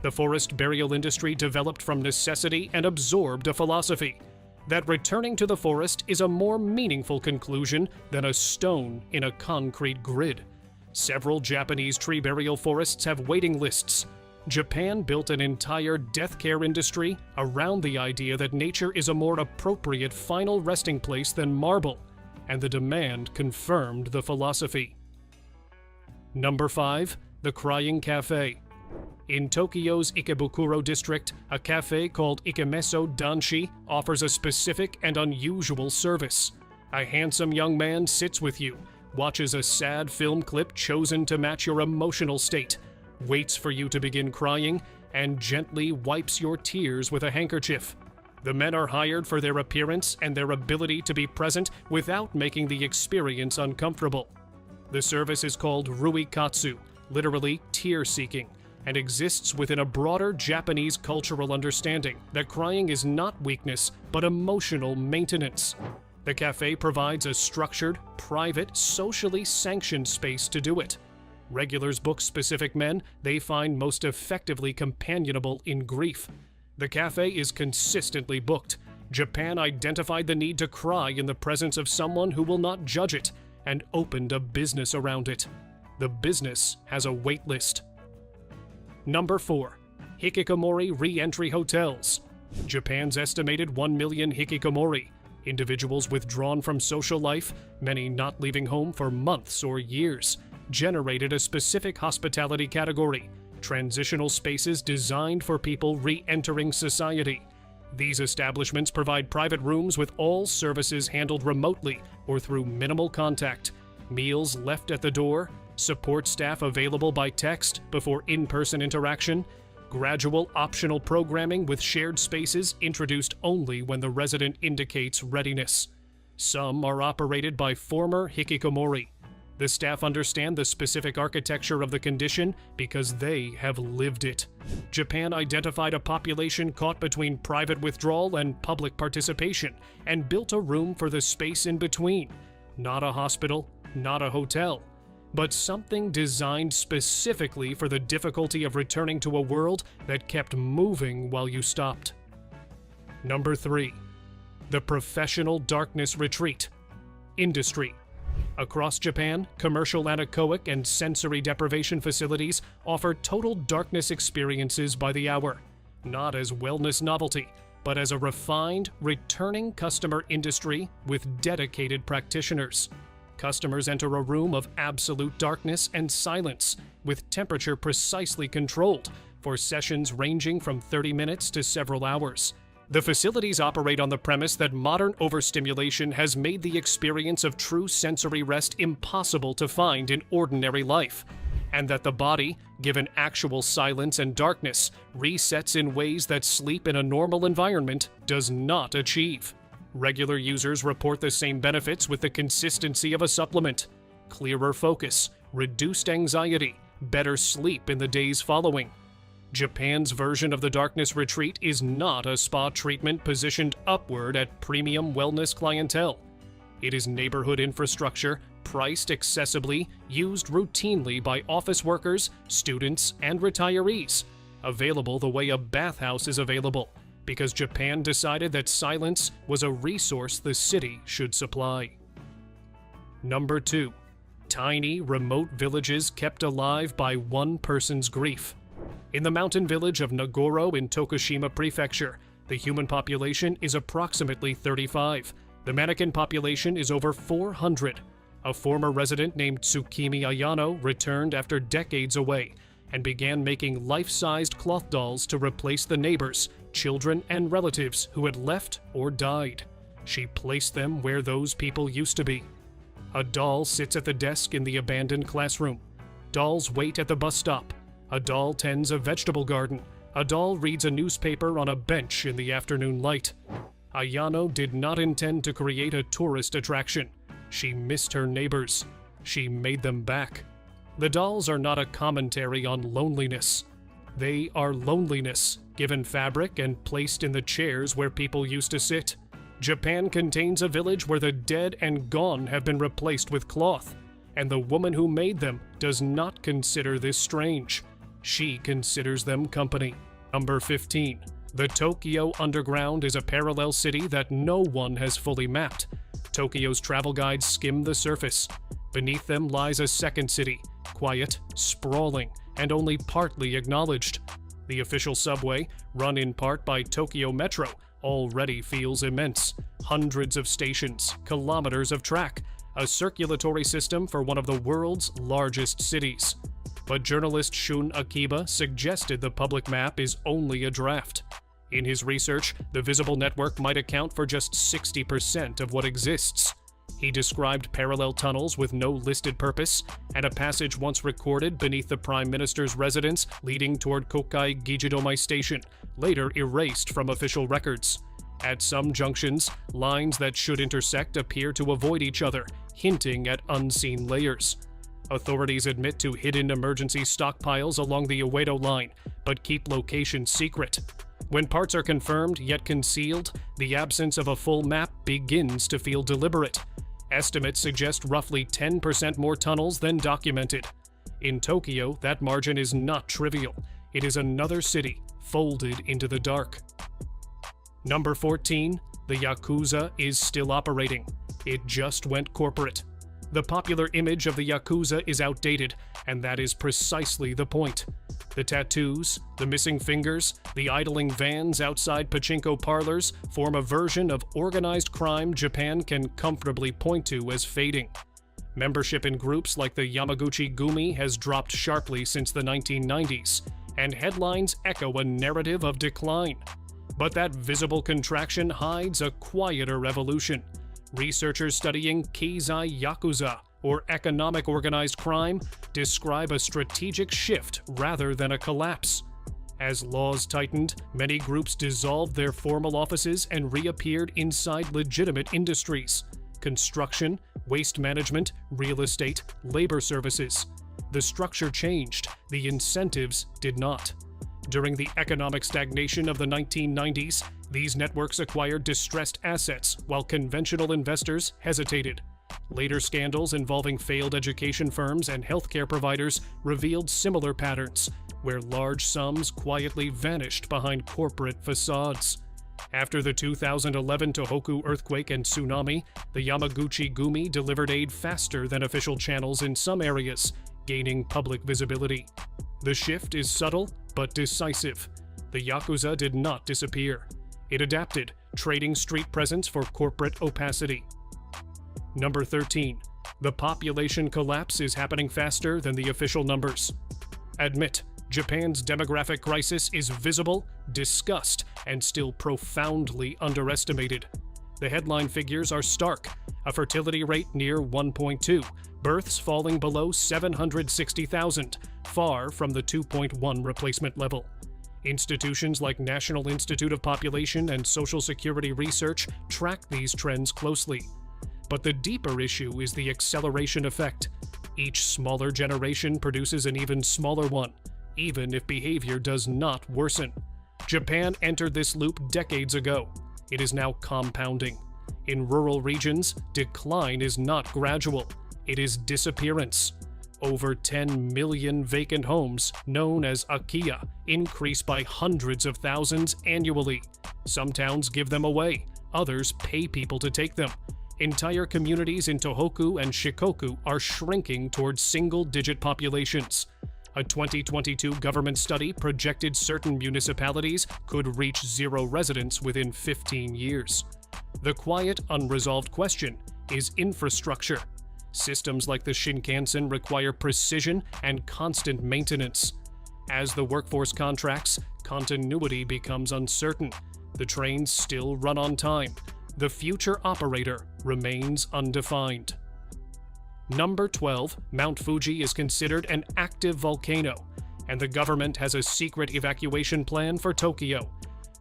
The forest burial industry developed from necessity and absorbed a philosophy that returning to the forest is a more meaningful conclusion than a stone in a concrete grid. Several Japanese tree burial forests have waiting lists. Japan built an entire death care industry around the idea that nature is a more appropriate final resting place than marble, and the demand confirmed the philosophy. Number 5. The Crying Cafe. In Tokyo's Ikebukuro district, a cafe called Ikemeso Danshi offers a specific and unusual service. A handsome young man sits with you, watches a sad film clip chosen to match your emotional state, waits for you to begin crying, and gently wipes your tears with a handkerchief. The men are hired for their appearance and their ability to be present without making the experience uncomfortable. The service is called ruikatsu, literally tear-seeking, and exists within a broader Japanese cultural understanding that crying is not weakness, but emotional maintenance. The cafe provides a structured, private, socially sanctioned space to do it. Regulars book specific men they find most effectively companionable in grief. The cafe is consistently booked. Japan identified the need to cry in the presence of someone who will not judge it, and opened a business around it. The business has a wait list. Number 4. Hikikomori Re-Entry Hotels. Japan's estimated 1 million hikikomori, individuals withdrawn from social life, many not leaving home for months or years, generated a specific hospitality category, transitional spaces designed for people re-entering society. These establishments provide private rooms with all services handled remotely or through minimal contact, meals left at the door, support staff available by text before in-person interaction, gradual optional programming with shared spaces introduced only when the resident indicates readiness. Some are operated by former hikikomori. The staff understand the specific architecture of the condition because they have lived it. Japan identified a population caught between private withdrawal and public participation and built a room for the space in between. Not a hospital, not a hotel, but something designed specifically for the difficulty of returning to a world that kept moving while you stopped. Number 3. The Professional Darkness Retreat. Industry. Across Japan, commercial anechoic and sensory deprivation facilities offer total darkness experiences by the hour, not as wellness novelty, but as a refined, returning customer industry with dedicated practitioners. Customers enter a room of absolute darkness and silence, with temperature precisely controlled, for sessions ranging from 30 minutes to several hours. The facilities operate on the premise that modern overstimulation has made the experience of true sensory rest impossible to find in ordinary life, and that the body, given actual silence and darkness, resets in ways that sleep in a normal environment does not achieve. Regular users report the same benefits with the consistency of a supplement: clearer focus, reduced anxiety, better sleep in the days following. Japan's version of the darkness retreat is not a spa treatment positioned upward at premium wellness clientele. It is neighborhood infrastructure, priced accessibly, used routinely by office workers, students, and retirees, available the way a bathhouse is available, because Japan decided that silence was a resource the city should supply. Number 2. Tiny, remote villages kept alive by one person's grief. In the mountain village of Nagoro in Tokushima Prefecture, the human population is approximately 35. The mannequin population is over 400. A former resident named Tsukimi Ayano returned after decades away and began making life-sized cloth dolls to replace the neighbors, children, and relatives who had left or died. She placed them where those people used to be. A doll sits at the desk in the abandoned classroom. Dolls wait at the bus stop. A doll tends a vegetable garden. A doll reads a newspaper on a bench in the afternoon light. Ayano did not intend to create a tourist attraction. She missed her neighbors. She made them back. The dolls are not a commentary on loneliness. They are loneliness, given fabric and placed in the chairs where people used to sit. Japan contains a village where the dead and gone have been replaced with cloth, and the woman who made them does not consider this strange. She considers them company. Number 15. The Tokyo Underground is a parallel city that no one has fully mapped. Tokyo's travel guides skim the surface. Beneath them lies a second city, quiet, sprawling, and only partly acknowledged. The official subway, run in part by Tokyo Metro, already feels immense. Hundreds of stations, kilometers of track, a circulatory system for one of the world's largest cities. But journalist Shun Akiba suggested the public map is only a draft. In his research, the visible network might account for just 60% of what exists. He described parallel tunnels with no listed purpose, and a passage once recorded beneath the Prime Minister's residence leading toward Kokai Gijidomai Station, later erased from official records. At some junctions, lines that should intersect appear to avoid each other, hinting at unseen layers. Authorities admit to hidden emergency stockpiles along the Uedo line, but keep locations secret. When parts are confirmed yet concealed, the absence of a full map begins to feel deliberate. Estimates suggest roughly 10% more tunnels than documented. In Tokyo, that margin is not trivial. It is another city folded into the dark. Number 14. The Yakuza is still operating. It just went corporate. The popular image of the Yakuza is outdated, and that is precisely the point. The tattoos, the missing fingers, the idling vans outside pachinko parlors form a version of organized crime Japan can comfortably point to as fading. Membership in groups like the Yamaguchi Gumi has dropped sharply since the 1990s, and headlines echo a narrative of decline. But that visible contraction hides a quieter revolution. Researchers studying Keizai Yakuza, or economic organized crime, describe a strategic shift rather than a collapse. As laws tightened, many groups dissolved their formal offices and reappeared inside legitimate industries: construction, waste management, real estate, labor services. The structure changed, the incentives did not. During the economic stagnation of the 1990s, these networks acquired distressed assets while conventional investors hesitated. Later scandals involving failed education firms and healthcare providers revealed similar patterns, where large sums quietly vanished behind corporate facades. After the 2011 Tohoku earthquake and tsunami, the Yamaguchi Gumi delivered aid faster than official channels in some areas, gaining public visibility. The shift is subtle but decisive. The Yakuza did not disappear. It adapted, trading street presence for corporate opacity. Number 13. The population collapse is happening faster than the official numbers. Admit, Japan's demographic crisis is visible, discussed, and still profoundly underestimated. The headline figures are stark: a fertility rate near 1.2, births falling below 760,000, far from the 2.1 replacement level. Institutions like National Institute of Population and Social Security Research track these trends closely. But the deeper issue is the acceleration effect. Each smaller generation produces an even smaller one, even if behavior does not worsen. Japan entered this loop decades ago. It is now compounding. In rural regions, decline is not gradual. It is disappearance. Over 10 million vacant homes, known as akiya, increase by hundreds of thousands annually. Some towns give them away, others pay people to take them. Entire communities in Tohoku and Shikoku are shrinking towards single-digit populations. A 2022 government study projected certain municipalities could reach zero residents within 15 years. The quiet, unresolved question is infrastructure. Systems like the Shinkansen require precision and constant maintenance. As the workforce contracts, continuity becomes uncertain. The trains still run on time. The future operator remains undefined. Number 12, Mount Fuji is considered an active volcano, and the government has a secret evacuation plan for Tokyo.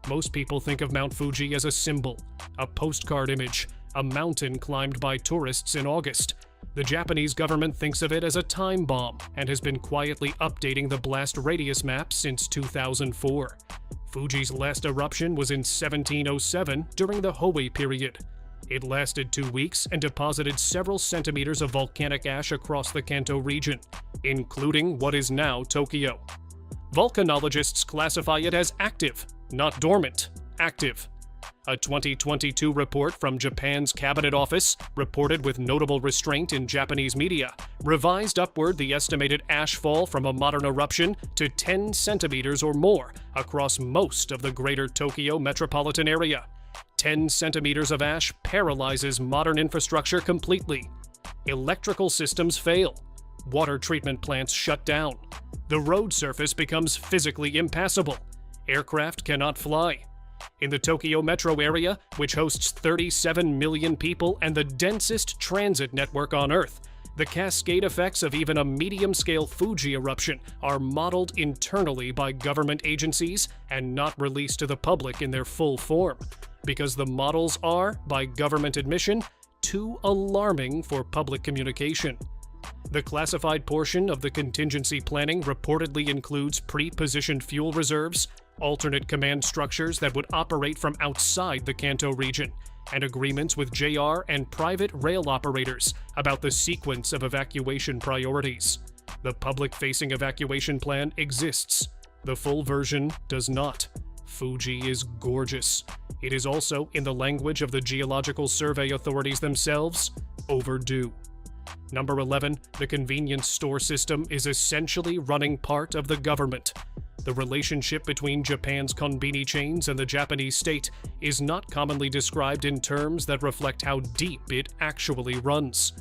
Most people think of Mount Fuji as a symbol, a postcard image, a mountain climbed by tourists in August. The Japanese government thinks of it as a time bomb and has been quietly updating the blast radius map since 2004. Fuji's last eruption was in 1707 during the Hoei period. It lasted 2 weeks and deposited several centimeters of volcanic ash across the Kanto region, including what is now Tokyo. Volcanologists classify it as active, not dormant, active. A 2022 report from Japan's Cabinet Office, reported with notable restraint in Japanese media, revised upward the estimated ash fall from a modern eruption to 10 centimeters or more across most of the greater Tokyo metropolitan area. 10 centimeters of ash paralyzes modern infrastructure completely. Electrical systems fail. Water treatment plants shut down. The road surface becomes physically impassable. Aircraft cannot fly. In the Tokyo metro area, which hosts 37 million people and the densest transit network on Earth, the cascade effects of even a medium-scale Fuji eruption are modeled internally by government agencies and not released to the public in their full form, because the models are, by government admission, too alarming for public communication. The classified portion of the contingency planning reportedly includes pre-positioned fuel reserves, alternate command structures that would operate from outside the Kanto region, and agreements with JR and private rail operators about the sequence of evacuation priorities. The public-facing evacuation plan exists. The full version does not. Fuji is gorgeous. It is also, in the language of the Geological Survey authorities themselves, overdue. Number 11, the convenience store system is essentially running part of the government. The relationship between Japan's konbini chains and the Japanese state is not commonly described in terms that reflect how deep it actually runs.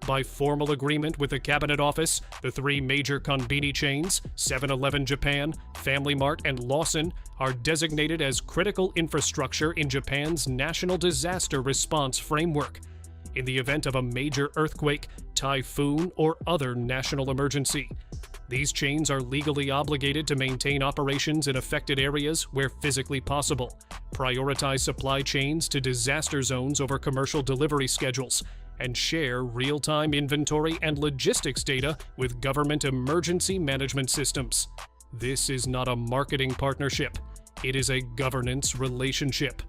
By formal agreement with the Cabinet Office, the three major konbini chains, 7-Eleven Japan, Family Mart, and Lawson, are designated as critical infrastructure in Japan's National Disaster Response Framework. In the event of a major earthquake, typhoon, or other national emergency, these chains are legally obligated to maintain operations in affected areas where physically possible, prioritize supply chains to disaster zones over commercial delivery schedules, and share real-time inventory and logistics data with government emergency management systems. This is not a marketing partnership. It is a governance relationship.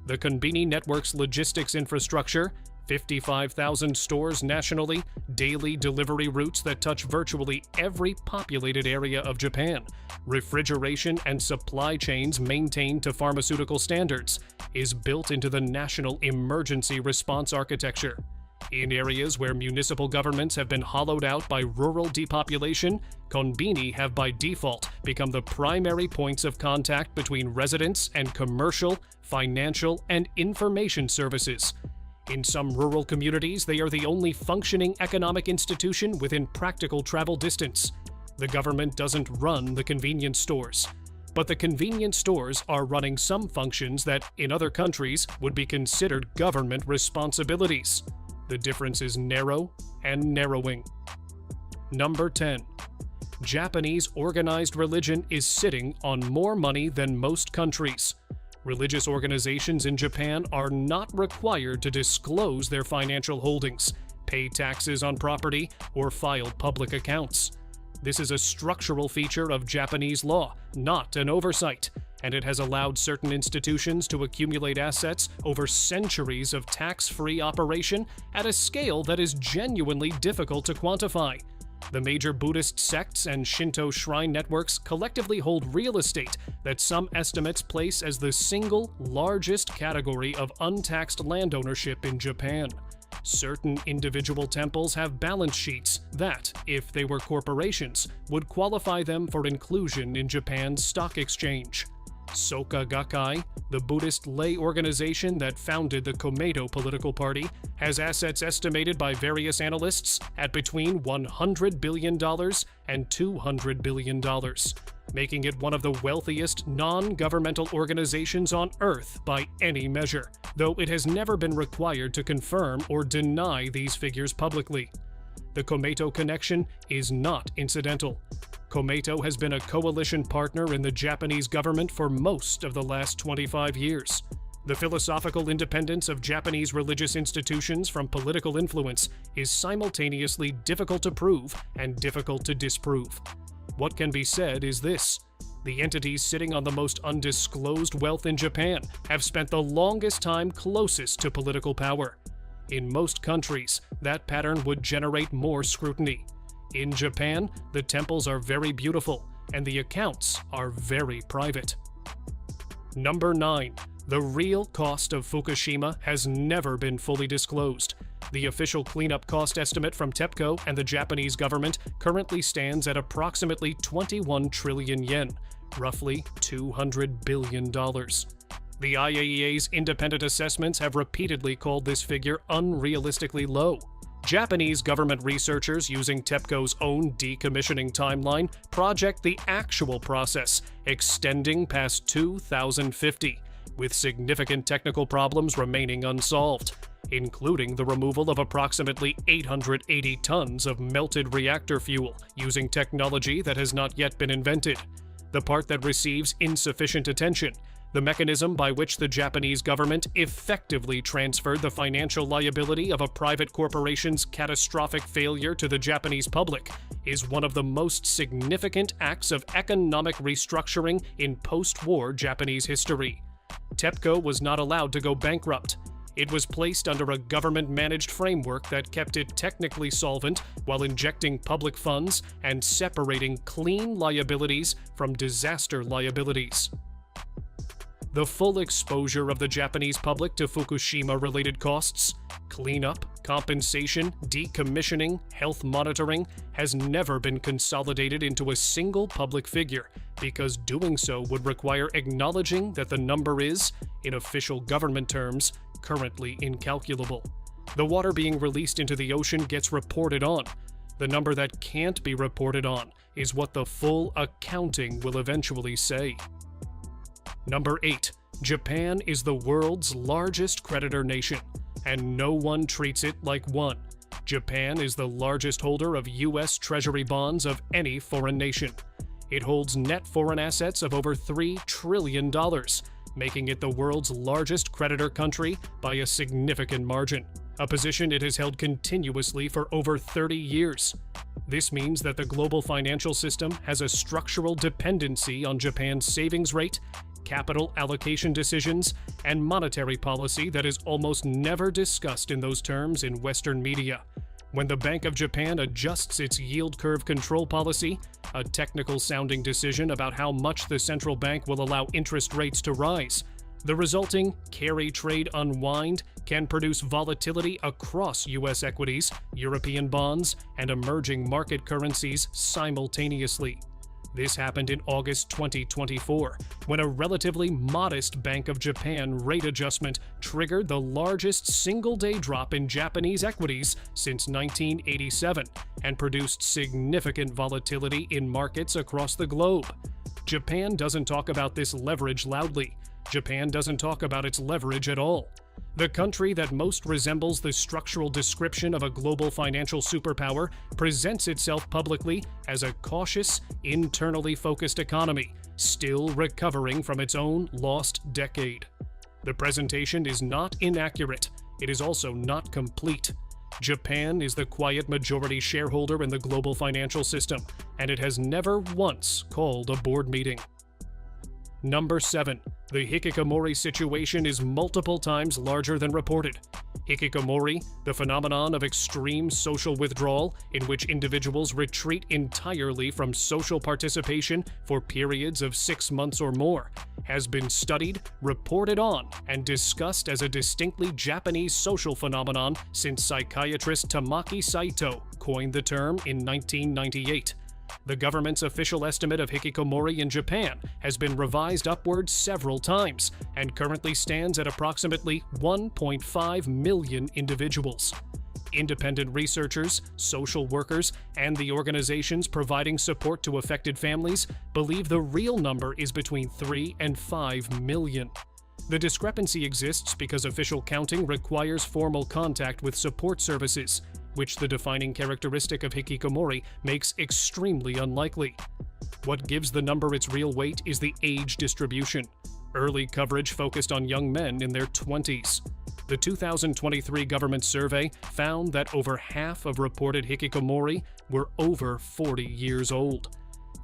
The Konbini Network's logistics infrastructure, 55,000 stores nationally, daily delivery routes that touch virtually every populated area of Japan, refrigeration and supply chains maintained to pharmaceutical standards, is built into the national emergency response architecture. In areas where municipal governments have been hollowed out by rural depopulation, konbini have by default become the primary points of contact between residents and commercial, financial, and information services. In some rural communities, they are the only functioning economic institution within practical travel distance. The government doesn't run the convenience stores, but the convenience stores are running some functions that, in other countries, would be considered government responsibilities. The difference is narrow and narrowing. Number 10. Japanese organized religion is sitting on more money than most countries. Religious organizations in Japan are not required to disclose their financial holdings, pay taxes on property, or file public accounts. This is a structural feature of Japanese law, not an oversight, and it has allowed certain institutions to accumulate assets over centuries of tax-free operation at a scale that is genuinely difficult to quantify. The major Buddhist sects and Shinto shrine networks collectively hold real estate that some estimates place as the single largest category of untaxed land ownership in Japan. Certain individual temples have balance sheets that, if they were corporations, would qualify them for inclusion in Japan's stock exchange. Soka Gakkai, the Buddhist lay organization that founded the Komeito political party, has assets estimated by various analysts at between $100 billion and $200 billion, making it one of the wealthiest non-governmental organizations on Earth by any measure, though it has never been required to confirm or deny these figures publicly. The Komeito connection is not incidental. Komeito has been a coalition partner in the Japanese government for most of the last 25 years. The philosophical independence of Japanese religious institutions from political influence is simultaneously difficult to prove and difficult to disprove. What can be said is this: the entities sitting on the most undisclosed wealth in Japan have spent the longest time closest to political power. In most countries, that pattern would generate more scrutiny. In Japan, the temples are very beautiful, and the accounts are very private. Number 9. The real cost of Fukushima has never been fully disclosed. The official cleanup cost estimate from TEPCO and the Japanese government currently stands at approximately 21 trillion yen, roughly $200 billion. The IAEA's independent assessments have repeatedly called this figure unrealistically low. Japanese government researchers using TEPCO's own decommissioning timeline project the actual process extending past 2050, with significant technical problems remaining unsolved, including the removal of approximately 880 tons of melted reactor fuel using technology that has not yet been invented. The part that receives insufficient attention, the mechanism by which the Japanese government effectively transferred the financial liability of a private corporation's catastrophic failure to the Japanese public, is one of the most significant acts of economic restructuring in post-war Japanese history. TEPCO was not allowed to go bankrupt. It was placed under a government-managed framework that kept it technically solvent while injecting public funds and separating clean liabilities from disaster liabilities. The full exposure of the Japanese public to Fukushima-related costs, cleanup, compensation, decommissioning, health monitoring, has never been consolidated into a single public figure, because doing so would require acknowledging that the number is, in official government terms, currently incalculable. The water being released into the ocean gets reported on. The number that can't be reported on is what the full accounting will eventually say. Number 8. Japan is the world's largest creditor nation, and no one treats it like one. Japan is the largest holder of U.S. Treasury bonds of any foreign nation. It holds net foreign assets of over $3 trillion, making it the world's largest creditor country by a significant margin, a position it has held continuously for over 30 years. This means that the global financial system has a structural dependency on Japan's savings rate, capital allocation decisions, and monetary policy that is almost never discussed in those terms in Western media. When the Bank of Japan adjusts its yield curve control policy, a technical-sounding decision about how much the central bank will allow interest rates to rise, the resulting carry trade unwind can produce volatility across U.S. equities, European bonds, and emerging market currencies simultaneously. This happened in August 2024, when a relatively modest Bank of Japan rate adjustment triggered the largest single-day drop in Japanese equities since 1987 and produced significant volatility in markets across the globe. Japan doesn't talk about this leverage loudly. Japan doesn't talk about its leverage at all. The country that most resembles the structural description of a global financial superpower presents itself publicly as a cautious, internally focused economy, still recovering from its own lost decade. The presentation is not inaccurate. It is also not complete. Japan is the quiet majority shareholder in the global financial system, and it has never once called a board meeting. Number 7. The hikikomori situation is multiple times larger than reported. Hikikomori, the phenomenon of extreme social withdrawal in which individuals retreat entirely from social participation for periods of 6 months or more, has been studied, reported on, and discussed as a distinctly Japanese social phenomenon since psychiatrist Tamaki Saito coined the term in 1998. The government's official estimate of hikikomori in Japan has been revised upward several times and currently stands at approximately 1.5 million individuals. Independent researchers, social workers, and the organizations providing support to affected families believe the real number is between 3 and 5 million. The discrepancy exists because official counting requires formal contact with support services, which the defining characteristic of hikikomori makes extremely unlikely. What gives the number its real weight is the age distribution. Early coverage focused on young men in their 20s. The 2023 government survey found that over half of reported hikikomori were over 40 years old.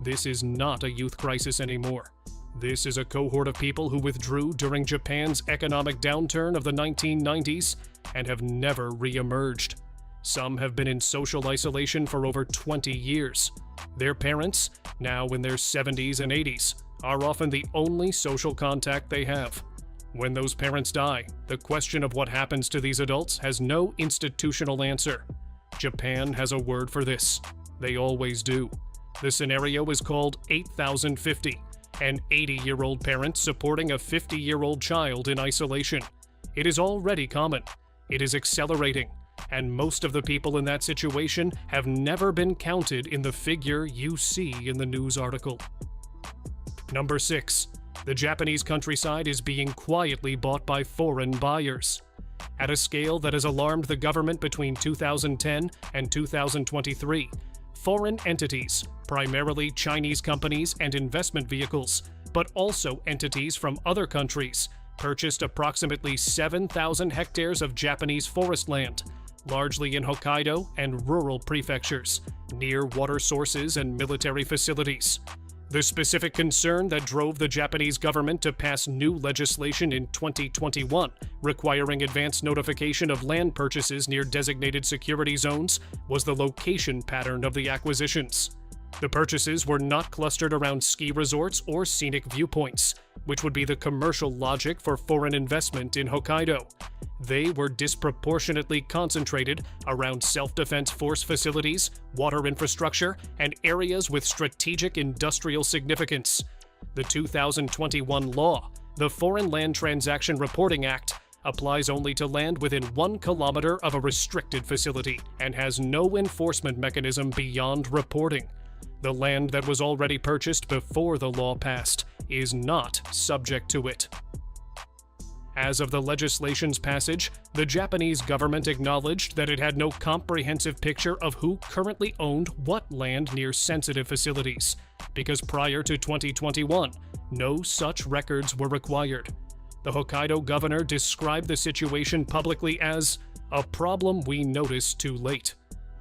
This is not a youth crisis anymore. This is a cohort of people who withdrew during Japan's economic downturn of the 1990s and have never re-emerged. Some have been in social isolation for over 20 years. Their parents, now in their 70s and 80s, are often the only social contact they have. When those parents die, the question of what happens to these adults has no institutional answer. Japan has a word for this. They always do. The scenario is called 8050, an 80-year-old parent supporting a 50-year-old child in isolation. It is already common. It is accelerating. And most of the people in that situation have never been counted in the figure you see in the news article. Number 6. The Japanese countryside is being quietly bought by foreign buyers. At a scale that has alarmed the government between 2010 and 2023, foreign entities, primarily Chinese companies and investment vehicles, but also entities from other countries, purchased approximately 7,000 hectares of Japanese forest land, largely in Hokkaido and rural prefectures, near water sources and military facilities. The specific concern that drove the Japanese government to pass new legislation in 2021 requiring advance notification of land purchases near designated security zones was the location pattern of the acquisitions. The purchases were not clustered around ski resorts or scenic viewpoints, which would be the commercial logic for foreign investment in Hokkaido. They were disproportionately concentrated around self-defense force facilities, water infrastructure, and areas with strategic industrial significance. The 2021 law, the Foreign Land Transaction Reporting Act, applies only to land within 1 kilometer of a restricted facility and has no enforcement mechanism beyond reporting. The land that was already purchased before the law passed is not subject to it. As of the legislation's passage, the Japanese government acknowledged that it had no comprehensive picture of who currently owned what land near sensitive facilities, because prior to 2021, no such records were required. The Hokkaido governor described the situation publicly as a problem we noticed too late.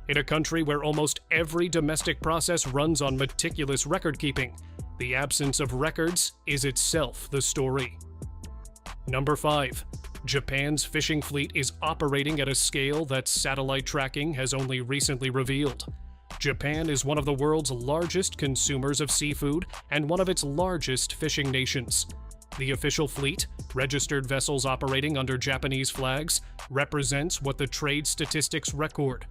In a country where almost every domestic process runs on meticulous record-keeping, The absence of records is itself the story. Number 5. Japan's fishing fleet is operating at a scale that satellite tracking has only recently revealed. Japan is one of the world's largest consumers of seafood and one of its largest fishing nations. The official fleet, registered vessels operating under Japanese flags, represents what the trade statistics record.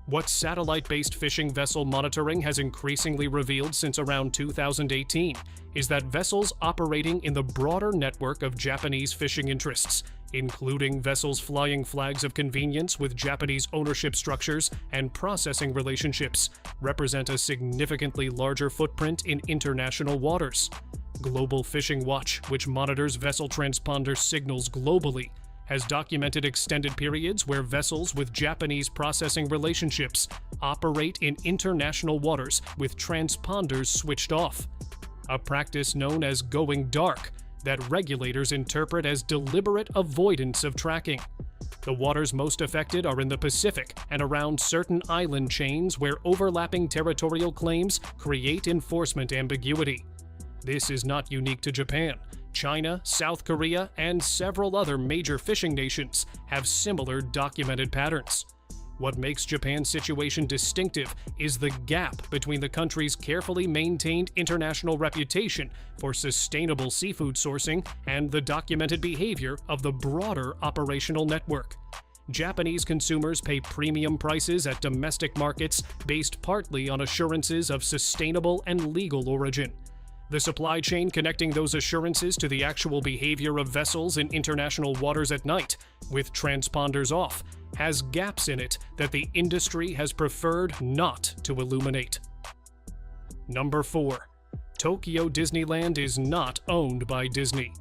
What satellite-based fishing vessel monitoring has increasingly revealed since around 2018 is that vessels operating in the broader network of Japanese fishing interests, including vessels flying flags of convenience with Japanese ownership structures and processing relationships, represent a significantly larger footprint in international waters. Global Fishing Watch, which monitors vessel transponder signals globally, has documented extended periods where vessels with Japanese processing relationships operate in international waters with transponders switched off, a practice known as going dark that regulators interpret as deliberate avoidance of tracking. The waters most affected are in the Pacific and around certain island chains where overlapping territorial claims create enforcement ambiguity. This is not unique to Japan. China, South Korea, and several other major fishing nations have similar documented patterns. What makes Japan's situation distinctive is the gap between the country's carefully maintained international reputation for sustainable seafood sourcing and the documented behavior of the broader operational network. Japanese consumers pay premium prices at domestic markets based partly on assurances of sustainable and legal origin. The supply chain connecting those assurances to the actual behavior of vessels in international waters at night, with transponders off, has gaps in it that the industry has preferred not to illuminate. Number 4. Tokyo Disneyland is not owned by Disney.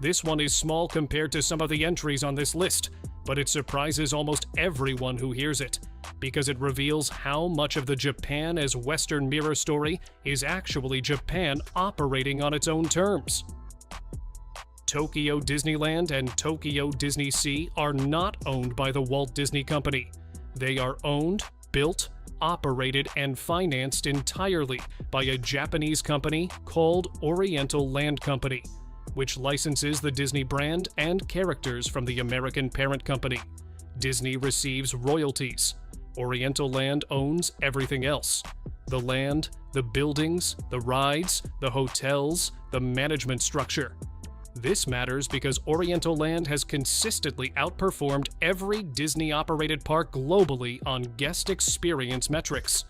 This one is small compared to some of the entries on this list, but it surprises almost everyone who hears it, because it reveals how much of the Japan as Western Mirror story is actually Japan operating on its own terms. Tokyo Disneyland and Tokyo DisneySea are not owned by the Walt Disney Company. They are owned, built, operated, and financed entirely by a Japanese company called Oriental Land Company, which licenses the Disney brand and characters from the American parent company. Disney receives royalties. Oriental Land owns everything else: the land, the buildings, the rides, the hotels, the management structure. This matters because Oriental Land has consistently outperformed every Disney-operated park globally on guest experience metrics.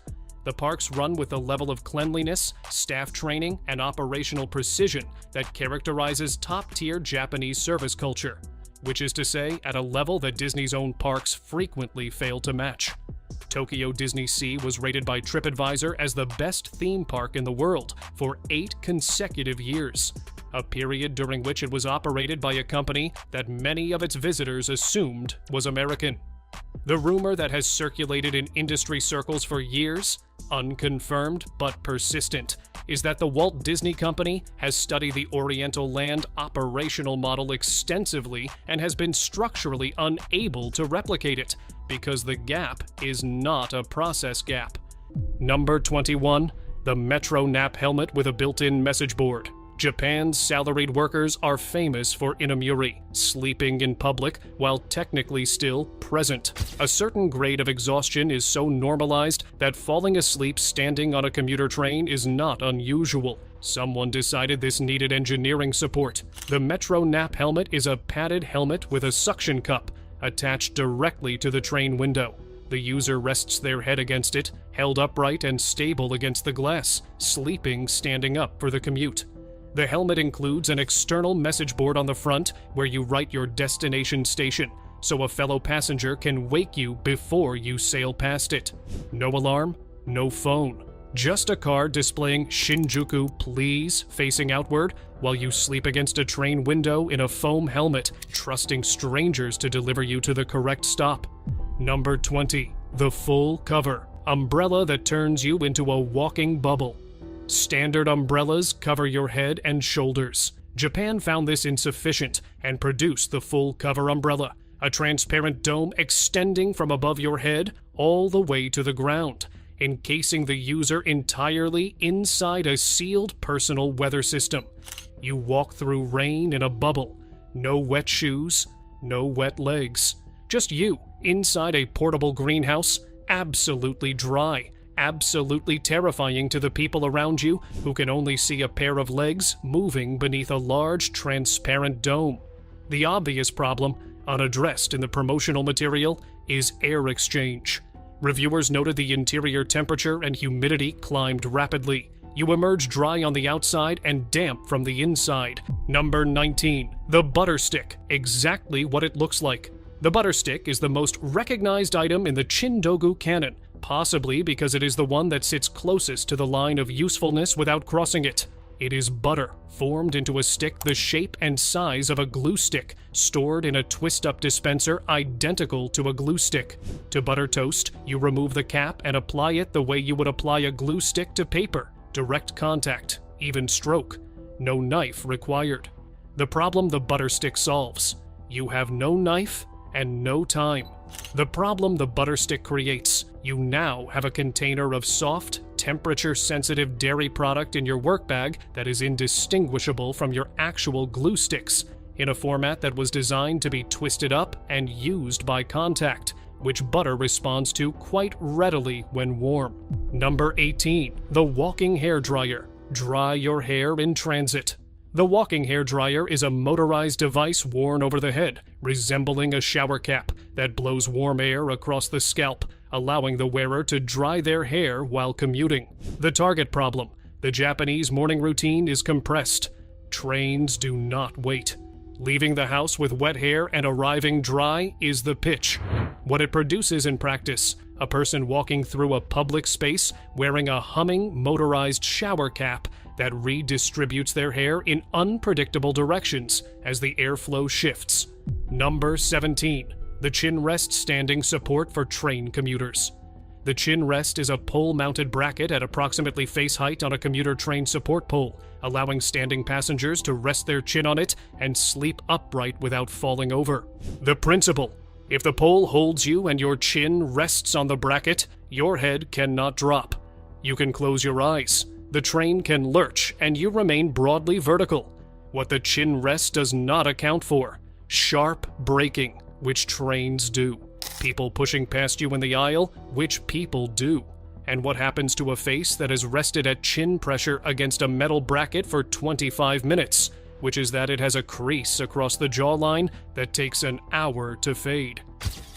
The parks run with a level of cleanliness, staff training, and operational precision that characterizes top-tier Japanese service culture, which is to say, at a level that Disney's own parks frequently fail to match. Tokyo DisneySea was rated by TripAdvisor as the best theme park in the world for 8 consecutive years, a period during which it was operated by a company that many of its visitors assumed was American. The rumor that has circulated in industry circles for years, unconfirmed but persistent, is that the Walt Disney Company has studied the Oriental Land operational model extensively and has been structurally unable to replicate it, because the gap is not a process gap. Number 21. The Metro Nap helmet with a built-in message board. Japan's salaried workers are famous for inamuri, sleeping in public while technically still present. A certain grade of exhaustion is so normalized that falling asleep standing on a commuter train is not unusual. Someone decided this needed engineering support. The Metro Nap helmet is a padded helmet with a suction cup attached directly to the train window. The user rests their head against it, held upright and stable against the glass, sleeping standing up for the commute. The helmet includes an external message board on the front where you write your destination station, so a fellow passenger can wake you before you sail past it. No alarm, no phone. Just a card displaying Shinjuku please facing outward while you sleep against a train window in a foam helmet, trusting strangers to deliver you to the correct stop. Number 20. The full cover. Umbrella that turns you into a walking bubble. Standard umbrellas cover your head and shoulders. Japan found this insufficient and produced the full cover umbrella, a transparent dome extending from above your head all the way to the ground. encasing the user entirely inside a sealed personal weather system. You walk through rain in a bubble. No wet shoes, no wet legs. Just you, inside a portable greenhouse, absolutely dry, absolutely terrifying to the people around you who can only see a pair of legs moving beneath a large, transparent dome. The obvious problem, unaddressed in the promotional material, is air exchange. Reviewers noted the interior temperature and humidity climbed rapidly. You emerge dry on the outside and damp from the inside. Number 19. The Butter Stick. Exactly what it looks like. The Butter Stick is the most recognized item in the Chindogu canon, possibly because it is the one that sits closest to the line of usefulness without crossing it. It is butter, formed into a stick the shape and size of a glue stick, stored in a twist-up dispenser identical to a glue stick. To butter toast, you remove the cap and apply it the way you would apply a glue stick to paper. Direct contact, even stroke. No knife required. The problem the butter stick solves: you have no knife and no time. The problem the butter stick creates: you now have a container of soft, temperature-sensitive dairy product in your work bag that is indistinguishable from your actual glue sticks, in a format that was designed to be twisted up and used by contact, which butter responds to quite readily when warm. Number 18. The Walking Hair Dryer. Dry your hair in transit. The walking hair dryer is a motorized device worn over the head, resembling a shower cap, that blows warm air across the scalp, allowing the wearer to dry their hair while commuting. The target problem: the Japanese morning routine is compressed. Trains do not wait. Leaving the house with wet hair and arriving dry is the pitch. What it produces in practice: a person walking through a public space wearing a humming motorized shower cap that redistributes their hair in unpredictable directions as the airflow shifts. Number 17. The Chin Rest Standing Support for Train Commuters. The chin rest is a pole-mounted bracket at approximately face height on a commuter train support pole, allowing standing passengers to rest their chin on it and sleep upright without falling over. The principle: if the pole holds you and your chin rests on the bracket, your head cannot drop. You can close your eyes. The train can lurch, and you remain broadly vertical. What the chin rest does not account for: sharp braking, which trains do. People pushing past you in the aisle, which people do. And what happens to a face that has rested at chin pressure against a metal bracket for 25 minutes, which is that it has a crease across the jawline that takes an hour to fade.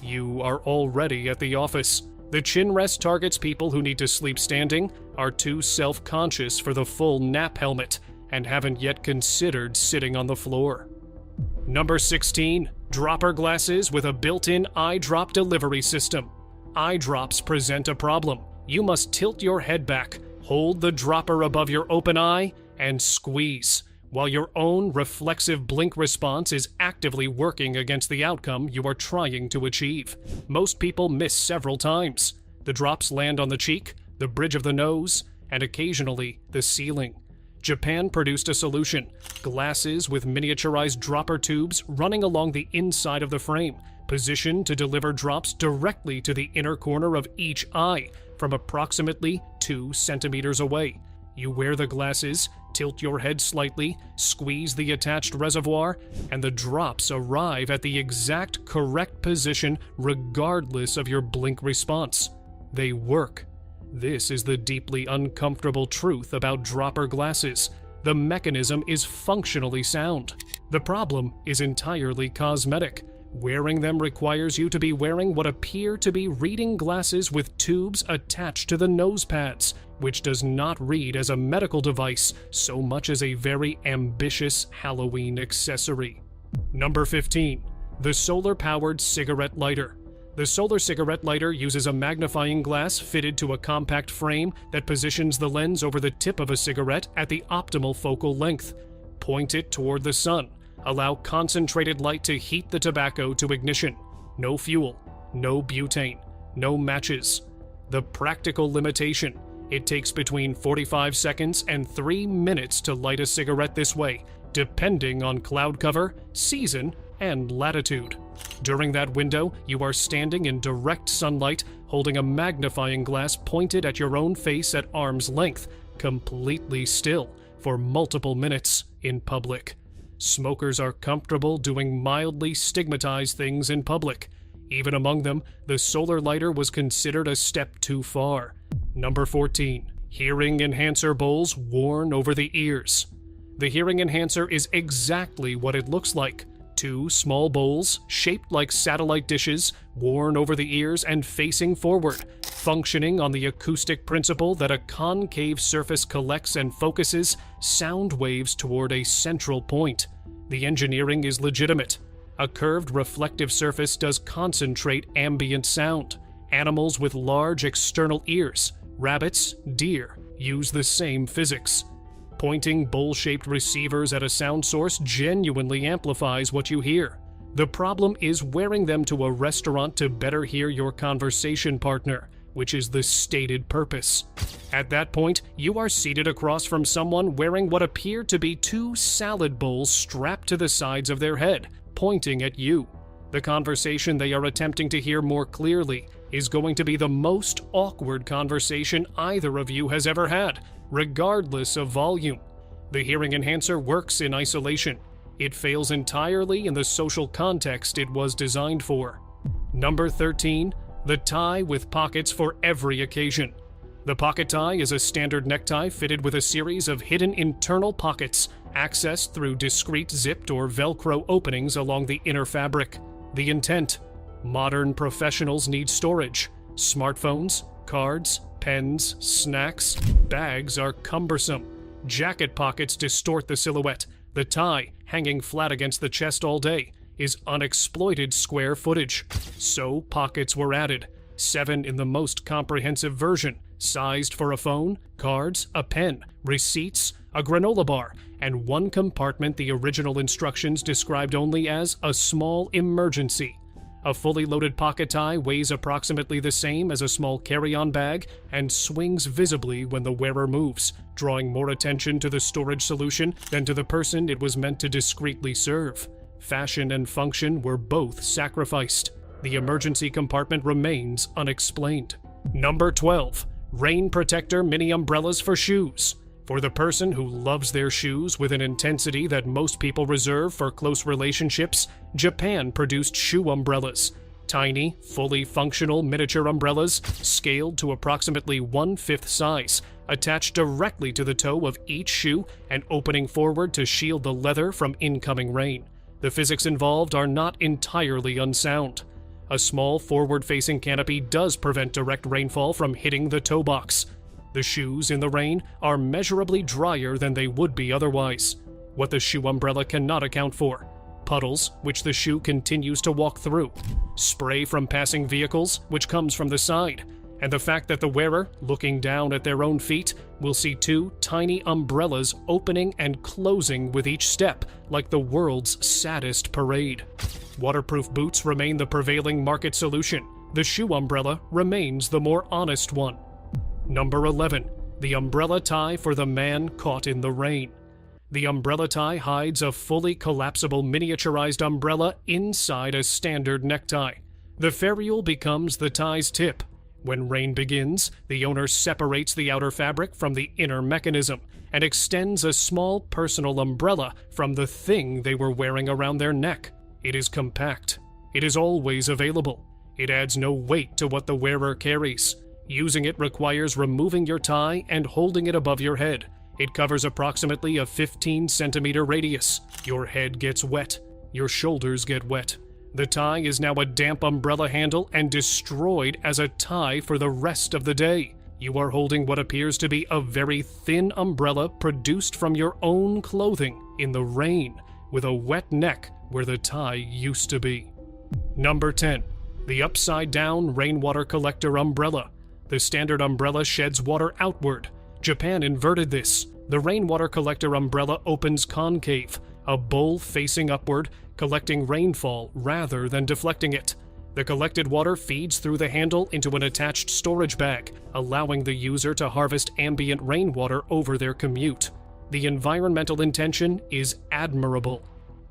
You are already at the office. The chin rest targets people who need to sleep standing, are too self-conscious for the full nap helmet, and haven't yet considered sitting on the floor. Number 16. Dropper glasses with a built-in eye drop delivery system. Eye drops present a problem. You must tilt your head back, hold the dropper above your open eye, and squeeze, while your own reflexive blink response is actively working against the outcome you are trying to achieve. Most people miss several times. The drops land on the cheek, the bridge of the nose, and occasionally the ceiling. Japan produced a solution: glasses with miniaturized dropper tubes running along the inside of the frame, positioned to deliver drops directly to the inner corner of each eye from approximately 2 centimeters away. You wear the glasses, tilt your head slightly, squeeze the attached reservoir, and the drops arrive at the exact correct position regardless of your blink response. They work. This is the deeply uncomfortable truth about dropper glasses. The mechanism is functionally sound. The problem is entirely cosmetic. Wearing them requires you to be wearing what appear to be reading glasses with tubes attached to the nose pads, which does not read as a medical device so much as a very ambitious Halloween accessory. Number 15. The solar-powered cigarette lighter. The solar cigarette lighter uses a magnifying glass fitted to a compact frame that positions the lens over the tip of a cigarette at the optimal focal length. Point it toward the sun. Allow concentrated light to heat the tobacco to ignition. No fuel, no butane, no matches. The practical limitation: it takes between 45 seconds and 3 minutes to light a cigarette this way, depending on cloud cover, season, and latitude. During that window, you are standing in direct sunlight, holding a magnifying glass pointed at your own face at arm's length, completely still, for multiple minutes in public. Smokers are comfortable doing mildly stigmatized things in public. Even among them, the solar lighter was considered a step too far. Number 14. Hearing enhancer bowls worn over the ears. The hearing enhancer is exactly what it looks like. 2 small bowls, shaped like satellite dishes, worn over the ears and facing forward, functioning on the acoustic principle that a concave surface collects and focuses sound waves toward a central point. The engineering is legitimate. A curved reflective surface does concentrate ambient sound. Animals with large external ears, rabbits, deer, use the same physics. Pointing bowl-shaped receivers at a sound source genuinely amplifies what you hear. The problem is wearing them to a restaurant to better hear your conversation partner, which is the stated purpose. At that point, you are seated across from someone wearing what appear to be 2 salad bowls strapped to the sides of their head, pointing at you. The conversation they are attempting to hear more clearly is going to be the most awkward conversation either of you has ever had, regardless of volume. The hearing enhancer works in isolation. It fails entirely in the social context it was designed for. Number 13. The tie with pockets for every occasion. The pocket tie is a standard necktie fitted with a series of hidden internal pockets, accessed through discrete zipped or Velcro openings along the inner fabric. The intent: modern professionals need storage. Smartphones, cards, pens, snacks, bags are cumbersome. Jacket pockets distort the silhouette. The tie, hanging flat against the chest all day, is unexploited square footage. So pockets were added, 7 in the most comprehensive version, sized for a phone, cards, a pen, receipts, a granola bar, and 1 compartment the original instructions described only as a small emergency. A fully loaded pocket tie weighs approximately the same as a small carry-on bag and swings visibly when the wearer moves, drawing more attention to the storage solution than to the person it was meant to discreetly serve. Fashion and function were both sacrificed. The emergency compartment remains unexplained. Number 12. Rain protector mini umbrellas for shoes. For the person who loves their shoes with an intensity that most people reserve for close relationships, Japan produced shoe umbrellas. Tiny, fully functional miniature umbrellas, scaled to approximately 1/5 size, attached directly to the toe of each shoe and opening forward to shield the leather from incoming rain. The physics involved are not entirely unsound. A small forward-facing canopy does prevent direct rainfall from hitting the toe box. The shoes in the rain are measurably drier than they would be otherwise. What the shoe umbrella cannot account for: puddles, which the shoe continues to walk through, spray from passing vehicles, which comes from the side, and the fact that the wearer, looking down at their own feet, will see 2 tiny umbrellas opening and closing with each step, like the world's saddest parade. Waterproof boots remain the prevailing market solution. The shoe umbrella remains the more honest one. Number 11. The umbrella tie for the man caught in the rain. The umbrella tie hides a fully collapsible miniaturized umbrella inside a standard necktie. The ferrule becomes the tie's tip. When rain begins, the owner separates the outer fabric from the inner mechanism and extends a small personal umbrella from the thing they were wearing around their neck. It is compact. It is always available. It adds no weight to what the wearer carries. Using it requires removing your tie and holding it above your head. It covers approximately a 15-centimeter radius. Your head gets wet. Your shoulders get wet. The tie is now a damp umbrella handle and destroyed as a tie for the rest of the day. You are holding what appears to be a very thin umbrella produced from your own clothing in the rain, with a wet neck where the tie used to be. Number 10. The upside-down rainwater collector umbrella. The standard umbrella sheds water outward. Japan inverted this. The rainwater collector umbrella opens concave, a bowl facing upward, collecting rainfall rather than deflecting it. The collected water feeds through the handle into an attached storage bag, allowing the user to harvest ambient rainwater over their commute. The environmental intention is admirable.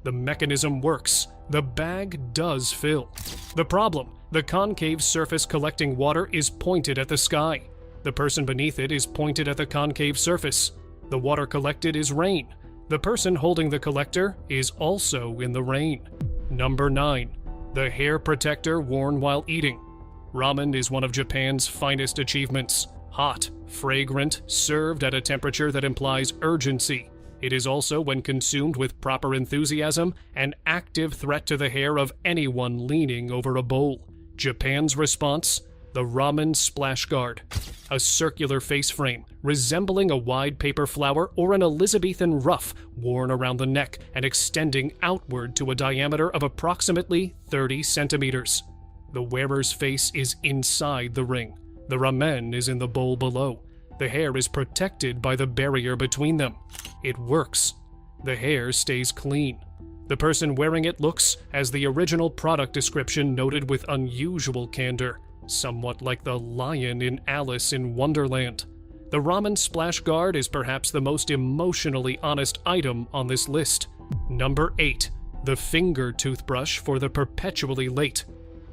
The mechanism works. The bag does fill. The problem: the concave surface collecting water is pointed at the sky. The person beneath it is pointed at the concave surface. The water collected is rain. The person holding the collector is also in the rain. Number 9. The hair protector worn while eating. Ramen is one of Japan's finest achievements. Hot, fragrant, served at a temperature that implies urgency. It is also, when consumed with proper enthusiasm, an active threat to the hair of anyone leaning over a bowl. Japan's response? The ramen splash guard. A circular face frame, resembling a wide paper flower or an Elizabethan ruff, worn around the neck and extending outward to a diameter of approximately 30 centimeters. The wearer's face is inside the ring. The ramen is in the bowl below. The hair is protected by the barrier between them. It works. The hair stays clean. The person wearing it looks, as the original product description noted with unusual candor, somewhat like the lion in Alice in Wonderland. The ramen splash guard is perhaps the most emotionally honest item on this list. Number 8. The finger toothbrush for the perpetually late.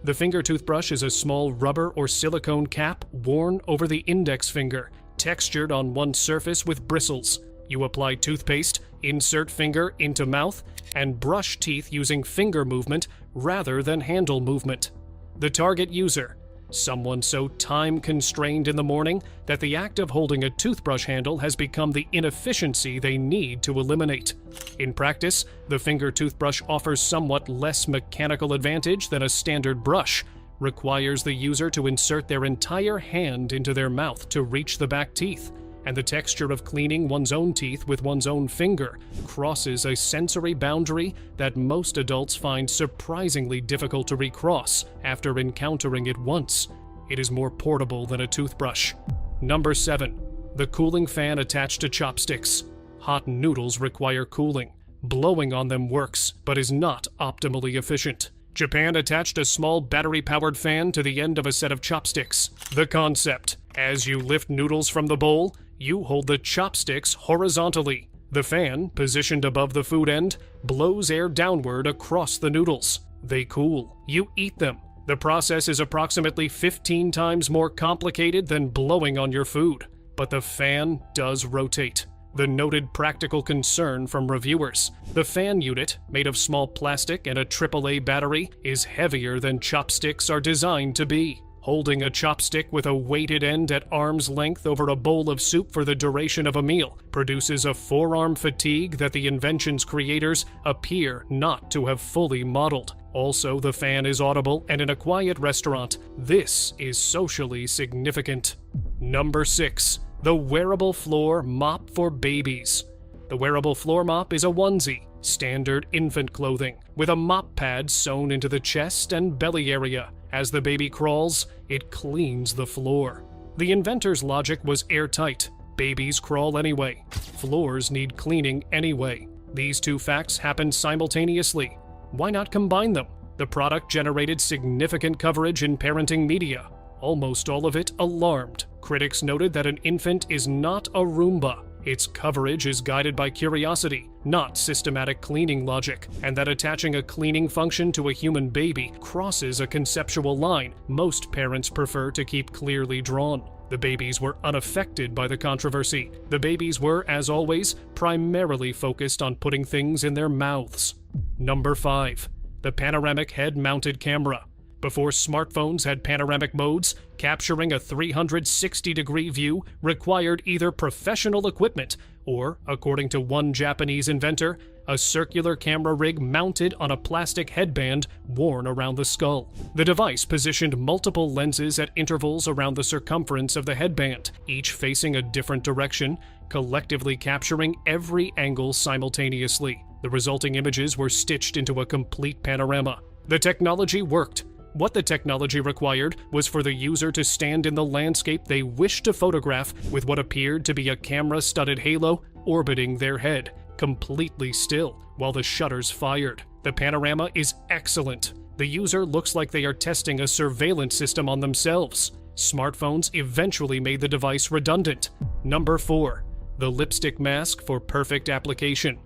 The finger toothbrush is a small rubber or silicone cap worn over the index finger, textured on one surface with bristles. You apply toothpaste, insert finger into mouth, and brush teeth using finger movement rather than handle movement. The target user: someone so time-constrained in the morning that the act of holding a toothbrush handle has become the inefficiency they need to eliminate. In practice, the finger toothbrush offers somewhat less mechanical advantage than a standard brush, requires the user to insert their entire hand into their mouth to reach the back teeth, and the texture of cleaning one's own teeth with one's own finger crosses a sensory boundary that most adults find surprisingly difficult to recross after encountering it once. It is more portable than a toothbrush. Number 7. The cooling fan attached to chopsticks. Hot noodles require cooling. Blowing on them works, but is not optimally efficient. Japan attached a small battery-powered fan to the end of a set of chopsticks. The concept: as you lift noodles from the bowl, you hold the chopsticks horizontally. The fan, positioned above the food end, blows air downward across the noodles. They cool. You eat them. The process is approximately 15 times more complicated than blowing on your food, but the fan does rotate. The noted practical concern from reviewers: the fan unit, made of small plastic and a AAA battery, is heavier than chopsticks are designed to be. Holding a chopstick with a weighted end at arm's length over a bowl of soup for the duration of a meal produces a forearm fatigue that the invention's creators appear not to have fully modeled. Also, the fan is audible, and in a quiet restaurant, this is socially significant. Number 6. The wearable floor mop for babies. The wearable floor mop is a onesie, standard infant clothing, with a mop pad sewn into the chest and belly area. As the baby crawls, it cleans the floor. The inventor's logic was airtight. Babies crawl anyway. Floors need cleaning anyway. These two facts happen simultaneously. Why not combine them? The product generated significant coverage in parenting media, almost all of it alarmed. Critics noted that an infant is not a Roomba. Its coverage is guided by curiosity, not systematic cleaning logic, and that attaching a cleaning function to a human baby crosses a conceptual line most parents prefer to keep clearly drawn. The babies were unaffected by the controversy. The babies were, as always, primarily focused on putting things in their mouths. Number 5. The panoramic head-mounted camera. Before smartphones had panoramic modes, capturing a 360-degree view required either professional equipment or, according to one Japanese inventor, a circular camera rig mounted on a plastic headband worn around the skull. The device positioned multiple lenses at intervals around the circumference of the headband, each facing a different direction, collectively capturing every angle simultaneously. The resulting images were stitched into a complete panorama. The technology worked. What the technology required was for the user to stand in the landscape they wished to photograph with what appeared to be a camera-studded halo orbiting their head, completely still, while the shutters fired. The panorama is excellent. The user looks like they are testing a surveillance system on themselves. Smartphones eventually made the device redundant. Number 4. The lipstick mask for perfect application.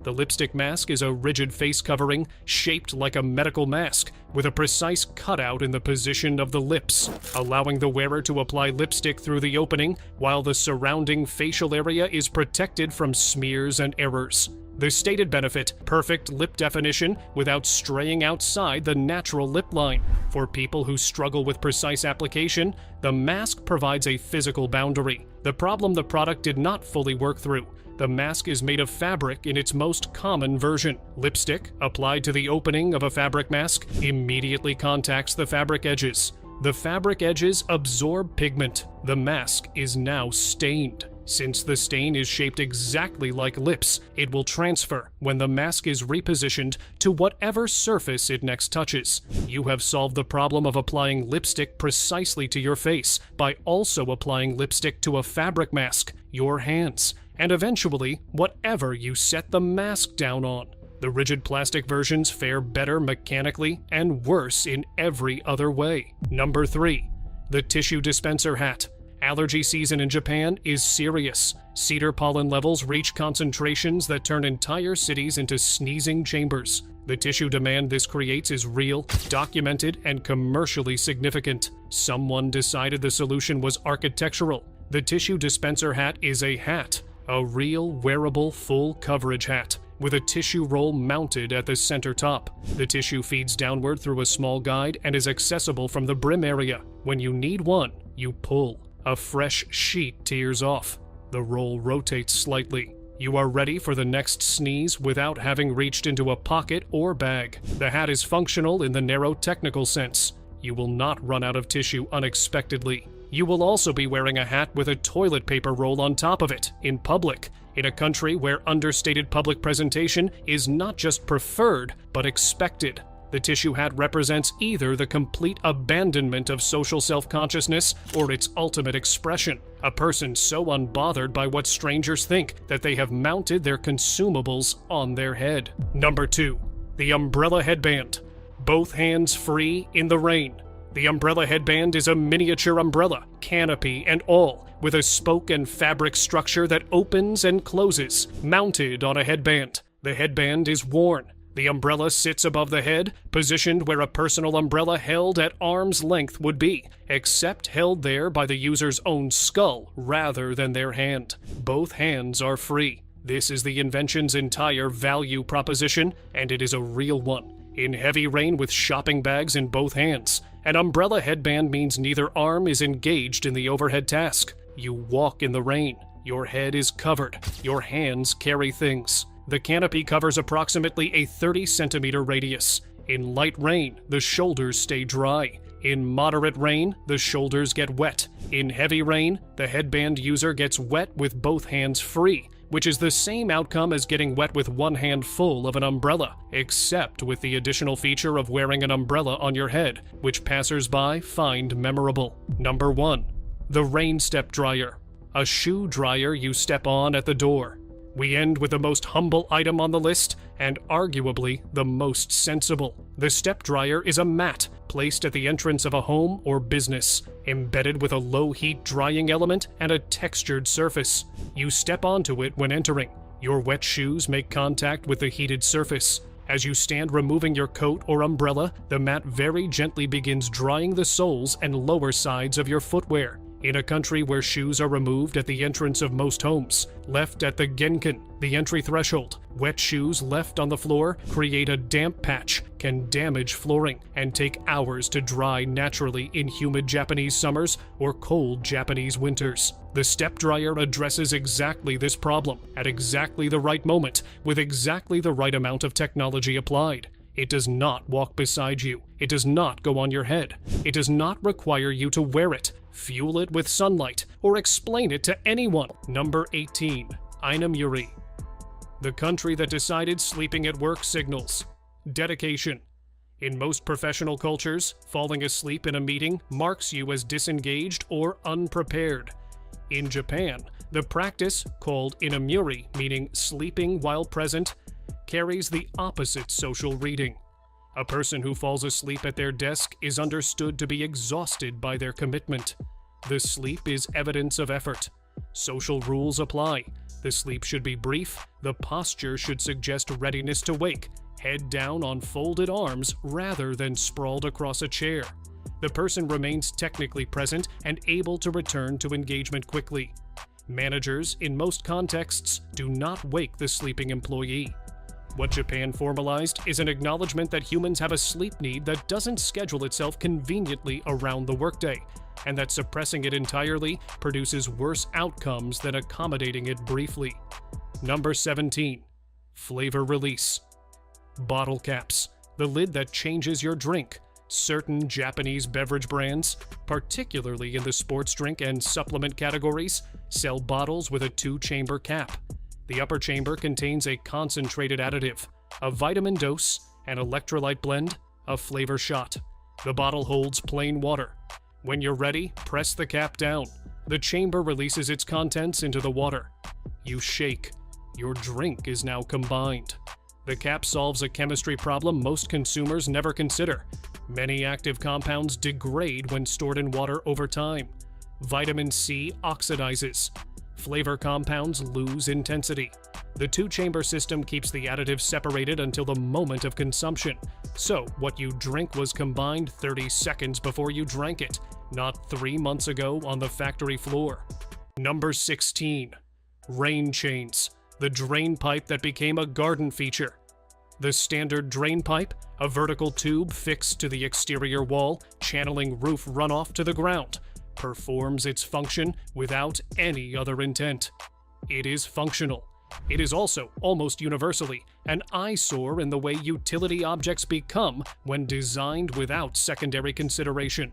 The lipstick mask is a rigid face covering shaped like a medical mask, with a precise cutout in the position of the lips, allowing the wearer to apply lipstick through the opening while the surrounding facial area is protected from smears and errors. The stated benefit: perfect lip definition without straying outside the natural lip line. For people who struggle with precise application, the mask provides a physical boundary. The problem: the product did not fully work through. The mask is made of fabric in its most common version. Lipstick, applied to the opening of a fabric mask, immediately contacts the fabric edges. The fabric edges absorb pigment. The mask is now stained. Since the stain is shaped exactly like lips, it will transfer when the mask is repositioned to whatever surface it next touches. You have solved the problem of applying lipstick precisely to your face by also applying lipstick to a fabric mask, your hands, and eventually whatever you set the mask down on. The rigid plastic versions fare better mechanically and worse in every other way. Number 3. The tissue dispenser hat. Allergy season in Japan is serious. Cedar pollen levels reach concentrations that turn entire cities into sneezing chambers. The tissue demand this creates is real, documented, and commercially significant. Someone decided the solution was architectural. The tissue dispenser hat is a hat, a real wearable full coverage hat, with a tissue roll mounted at the center top. The tissue feeds downward through a small guide and is accessible from the brim area. When you need one, you pull. A fresh sheet tears off. The roll rotates slightly. You are ready for the next sneeze without having reached into a pocket or bag. The hat is functional in the narrow technical sense. You will not run out of tissue unexpectedly. You will also be wearing a hat with a toilet paper roll on top of it, in public, in a country where understated public presentation is not just preferred, but expected. The tissue hat represents either the complete abandonment of social self-consciousness or its ultimate expression. A person so unbothered by what strangers think that they have mounted their consumables on their head. Number 2. The umbrella headband. Both hands free in the rain. The umbrella headband is a miniature umbrella, canopy and all, with a spoke and fabric structure that opens and closes, mounted on a headband. The headband is worn. The umbrella sits above the head, positioned where a personal umbrella held at arm's length would be, except held there by the user's own skull rather than their hand. Both hands are free. This is the invention's entire value proposition, and it is a real one. In heavy rain with shopping bags in both hands, an umbrella headband means neither arm is engaged in the overhead task. You walk in the rain. Your head is covered. Your hands carry things. The canopy covers approximately a 30-centimeter radius. In light rain, the shoulders stay dry. In moderate rain, the shoulders get wet. In heavy rain, the headband user gets wet with both hands free, which is the same outcome as getting wet with one hand full of an umbrella, except with the additional feature of wearing an umbrella on your head, which passers-by find memorable. Number 1. The rain step dryer. A shoe dryer you step on at the door. We end with the most humble item on the list, and arguably the most sensible. The step dryer is a mat placed at the entrance of a home or business, embedded with a low-heat drying element and a textured surface. You step onto it when entering. Your wet shoes make contact with the heated surface. As you stand removing your coat or umbrella, the mat very gently begins drying the soles and lower sides of your footwear. In a country where shoes are removed at the entrance of most homes, left at the genkan, the entry threshold, wet shoes left on the floor create a damp patch, can damage flooring, and take hours to dry naturally in humid Japanese summers or cold Japanese winters. The step dryer addresses exactly this problem at exactly the right moment, with exactly the right amount of technology applied. It does not walk beside you. It does not go on your head. It does not require you to wear it, fuel it with sunlight, or explain it to anyone. Number 18. Inamuri. The country that decided sleeping at work signals. Dedication. In most professional cultures, falling asleep in a meeting marks you as disengaged or unprepared. In Japan, the practice, called inamuri, meaning sleeping while present, carries the opposite social reading. A person who falls asleep at their desk is understood to be exhausted by their commitment. The sleep is evidence of effort. Social rules apply. The sleep should be brief, the posture should suggest readiness to wake, head down on folded arms rather than sprawled across a chair. The person remains technically present and able to return to engagement quickly. Managers, in most contexts, do not wake the sleeping employee. What Japan formalized is an acknowledgement that humans have a sleep need that doesn't schedule itself conveniently around the workday, and that suppressing it entirely produces worse outcomes than accommodating it briefly. Number 17. Flavor release. Bottle caps, the lid that changes your drink. Certain Japanese beverage brands, particularly in the sports drink and supplement categories, sell bottles with a 2-chamber cap. The upper chamber contains a concentrated additive, a vitamin dose, an electrolyte blend, a flavor shot. The bottle holds plain water. When you're ready, press the cap down. The chamber releases its contents into the water. You shake. Your drink is now combined. The cap solves a chemistry problem most consumers never consider. Many active compounds degrade when stored in water over time. Vitamin C oxidizes. Flavor compounds lose intensity. The 2-chamber system keeps the additive separated until the moment of consumption. So, what you drink was combined 30 seconds before you drank it, not 3 months ago on the factory floor. Number 16. Rain chains, the drain pipe that became a garden feature. The standard drain pipe, a vertical tube fixed to the exterior wall, channeling roof runoff to the ground, performs its function without any other intent. It is functional. It is also, almost universally, an eyesore in the way utility objects become when designed without secondary consideration.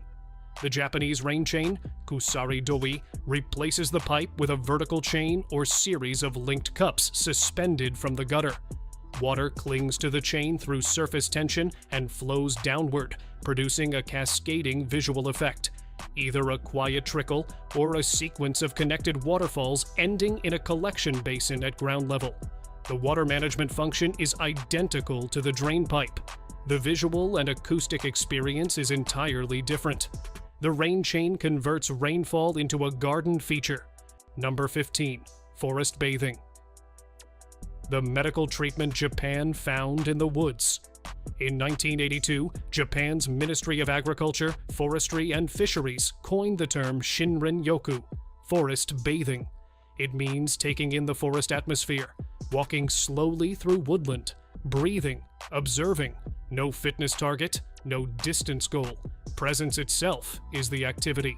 The Japanese rain chain, kusari doi, replaces the pipe with a vertical chain or series of linked cups suspended from the gutter. Water clings to the chain through surface tension and flows downward, producing a cascading visual effect, either a quiet trickle or a sequence of connected waterfalls ending in a collection basin at ground level. The water management function is identical to the drain pipe. The visual and acoustic experience is entirely different. The rain chain converts rainfall into a garden feature. Number 15. Forest bathing. The medical treatment Japan found in the woods. In 1982, Japan's Ministry of Agriculture, Forestry, and Fisheries coined the term Shinrin-yoku, forest bathing. It means taking in the forest atmosphere, walking slowly through woodland, breathing, observing. No fitness target, no distance goal. Presence itself is the activity.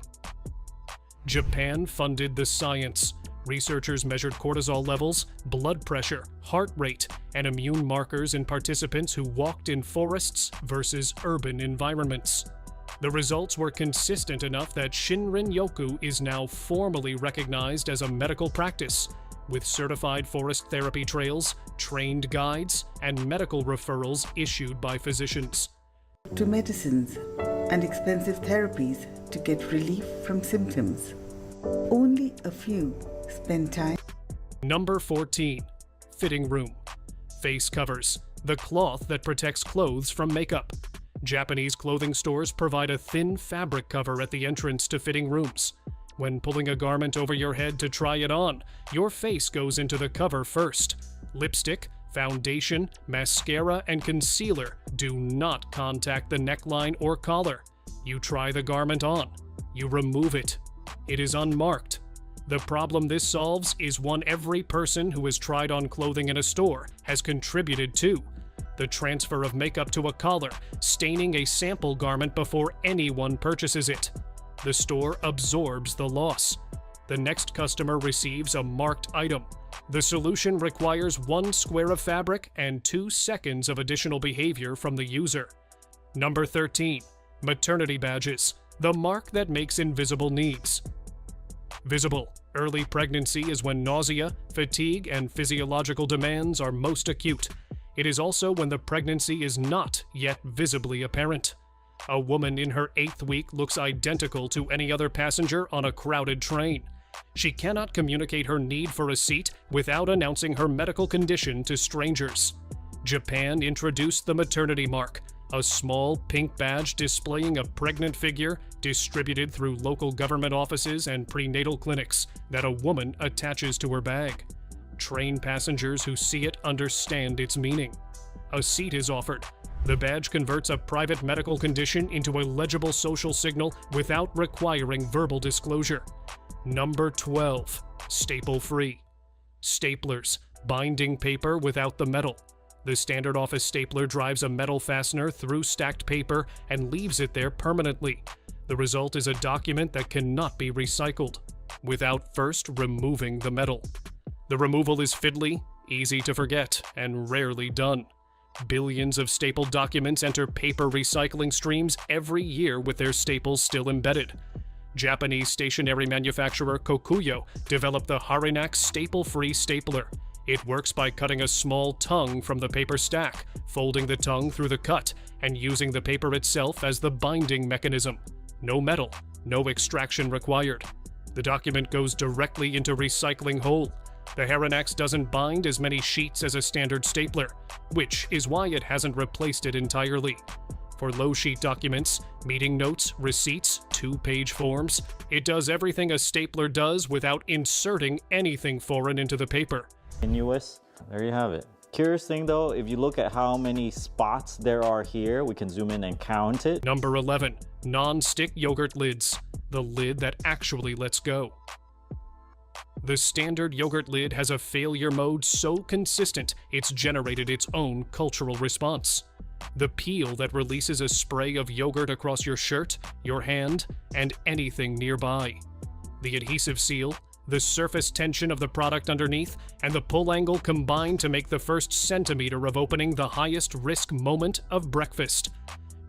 Japan funded the science. Researchers measured cortisol levels, blood pressure, heart rate, and immune markers in participants who walked in forests versus urban environments. The results were consistent enough that Shinrin-yoku is now formally recognized as a medical practice, with certified forest therapy trails, trained guides, and medical referrals issued by physicians. To medicines and expensive therapies to get relief from symptoms. Only a few spend time. Number 14. Fitting room. Face covers, the cloth that protects clothes from makeup. Japanese clothing stores provide a thin fabric cover at the entrance to fitting rooms. When pulling a garment over your head to try it on, your face goes into the cover first. Lipstick, foundation, mascara, and concealer do not contact the neckline or collar. You try the garment on. You remove it. It is unmarked. The problem this solves is one every person who has tried on clothing in a store has contributed to: the transfer of makeup to a collar, staining a sample garment before anyone purchases it. The store absorbs the loss. The next customer receives a marked item. The solution requires 1 square of fabric and 2 seconds of additional behavior from the user. Number 13. Maternity badges, the mark that makes invisible needs. Visible. Early pregnancy is when nausea, fatigue, and physiological demands are most acute. It is also when the pregnancy is not yet visibly apparent. A woman in her 8th week looks identical to any other passenger on a crowded train. She cannot communicate her need for a seat without announcing her medical condition to strangers. Japan introduced the maternity mark, a small pink badge displaying a pregnant figure distributed through local government offices and prenatal clinics that a woman attaches to her bag. Train passengers who see it understand its meaning. A seat is offered. The badge converts a private medical condition into a legible social signal without requiring verbal disclosure. Number 12. Staple-free. Staplers, binding paper without the metal. The standard office stapler drives a metal fastener through stacked paper and leaves it there permanently. The result is a document that cannot be recycled, without first removing the metal. The removal is fiddly, easy to forget, and rarely done. Billions of stapled documents enter paper recycling streams every year with their staples still embedded. Japanese stationery manufacturer Kokuyo developed the Harinax staple-free stapler. It works by cutting a small tongue from the paper stack, folding the tongue through the cut, and using the paper itself as the binding mechanism. No metal, no extraction required. The document goes directly into recycling hole. The Harinax doesn't bind as many sheets as a standard stapler, which is why it hasn't replaced it entirely. For low-sheet documents, meeting notes, receipts, 2-page forms, it does everything a stapler does without inserting anything foreign into the paper. Continuous, there you have it. Curious thing though, if you look at how many spots there are here, we can zoom in and count it. Number 11. Non-stick yogurt lids. The lid that actually lets go. The standard yogurt lid has a failure mode so consistent it's generated its own cultural response. The peel that releases a spray of yogurt across your shirt, your hand, and anything nearby. The adhesive seal, the surface tension of the product underneath, and the pull angle combine to make the first centimeter of opening the highest risk moment of breakfast.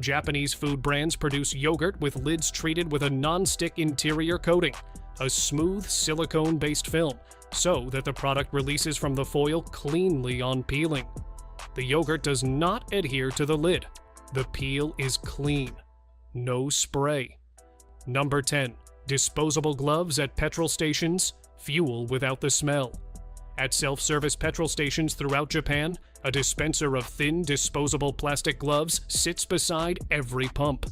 Japanese food brands produce yogurt with lids treated with a non-stick interior coating, a smooth silicone-based film, so that the product releases from the foil cleanly on peeling. The yogurt does not adhere to the lid. The peel is clean. No spray. Number 10. Disposable gloves at petrol stations, fuel without the smell. At self-service petrol stations throughout Japan, a dispenser of thin, disposable plastic gloves sits beside every pump.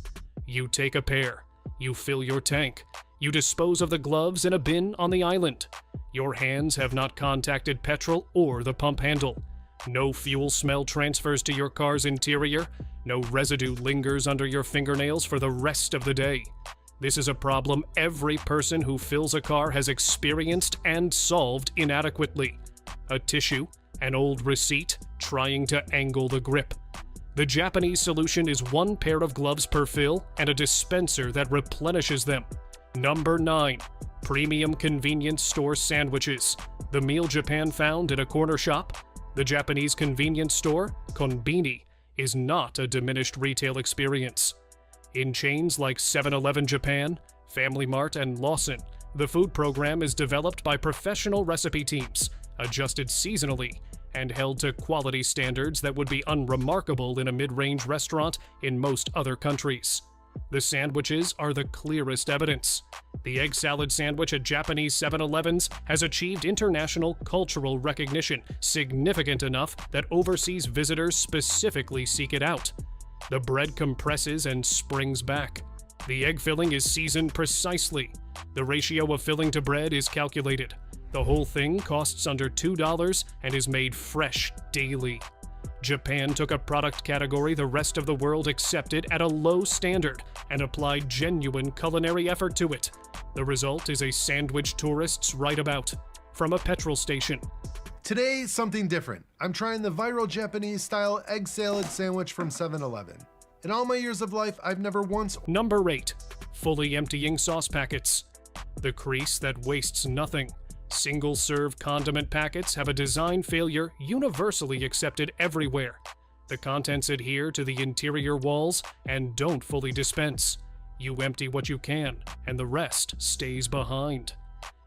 You take a pair. You fill your tank. You dispose of the gloves in a bin on the island. Your hands have not contacted petrol or the pump handle. No fuel smell transfers to your car's interior. No residue lingers under your fingernails for the rest of the day. This is a problem every person who fills a car has experienced and solved inadequately. A tissue, an old receipt, trying to angle the grip. The Japanese solution is one pair of gloves per fill and a dispenser that replenishes them. Number 9. Premium convenience store sandwiches. The meal Japan found in a corner shop. The Japanese convenience store, konbini, is not a diminished retail experience. In chains like 7-Eleven Japan, Family Mart, and Lawson, the food program is developed by professional recipe teams, adjusted seasonally, and held to quality standards that would be unremarkable in a mid-range restaurant in most other countries. The sandwiches are the clearest evidence. The egg salad sandwich at Japanese 7-Elevens has achieved international cultural recognition, significant enough that overseas visitors specifically seek it out. The bread compresses and springs back. The egg filling is seasoned precisely. The ratio of filling to bread is calculated. The whole thing costs under $2 and is made fresh daily. Japan took a product category the rest of the world accepted at a low standard and applied genuine culinary effort to it. The result is a sandwich tourists write about, from a petrol station. Today, something different. I'm trying the viral Japanese-style egg salad sandwich from 7-Eleven. In all my years of life, I've never once... Number 8. Fully emptying sauce packets. The crease that wastes nothing. Single-serve condiment packets have a design failure universally accepted everywhere. The contents adhere to the interior walls and don't fully dispense. You empty what you can, and the rest stays behind.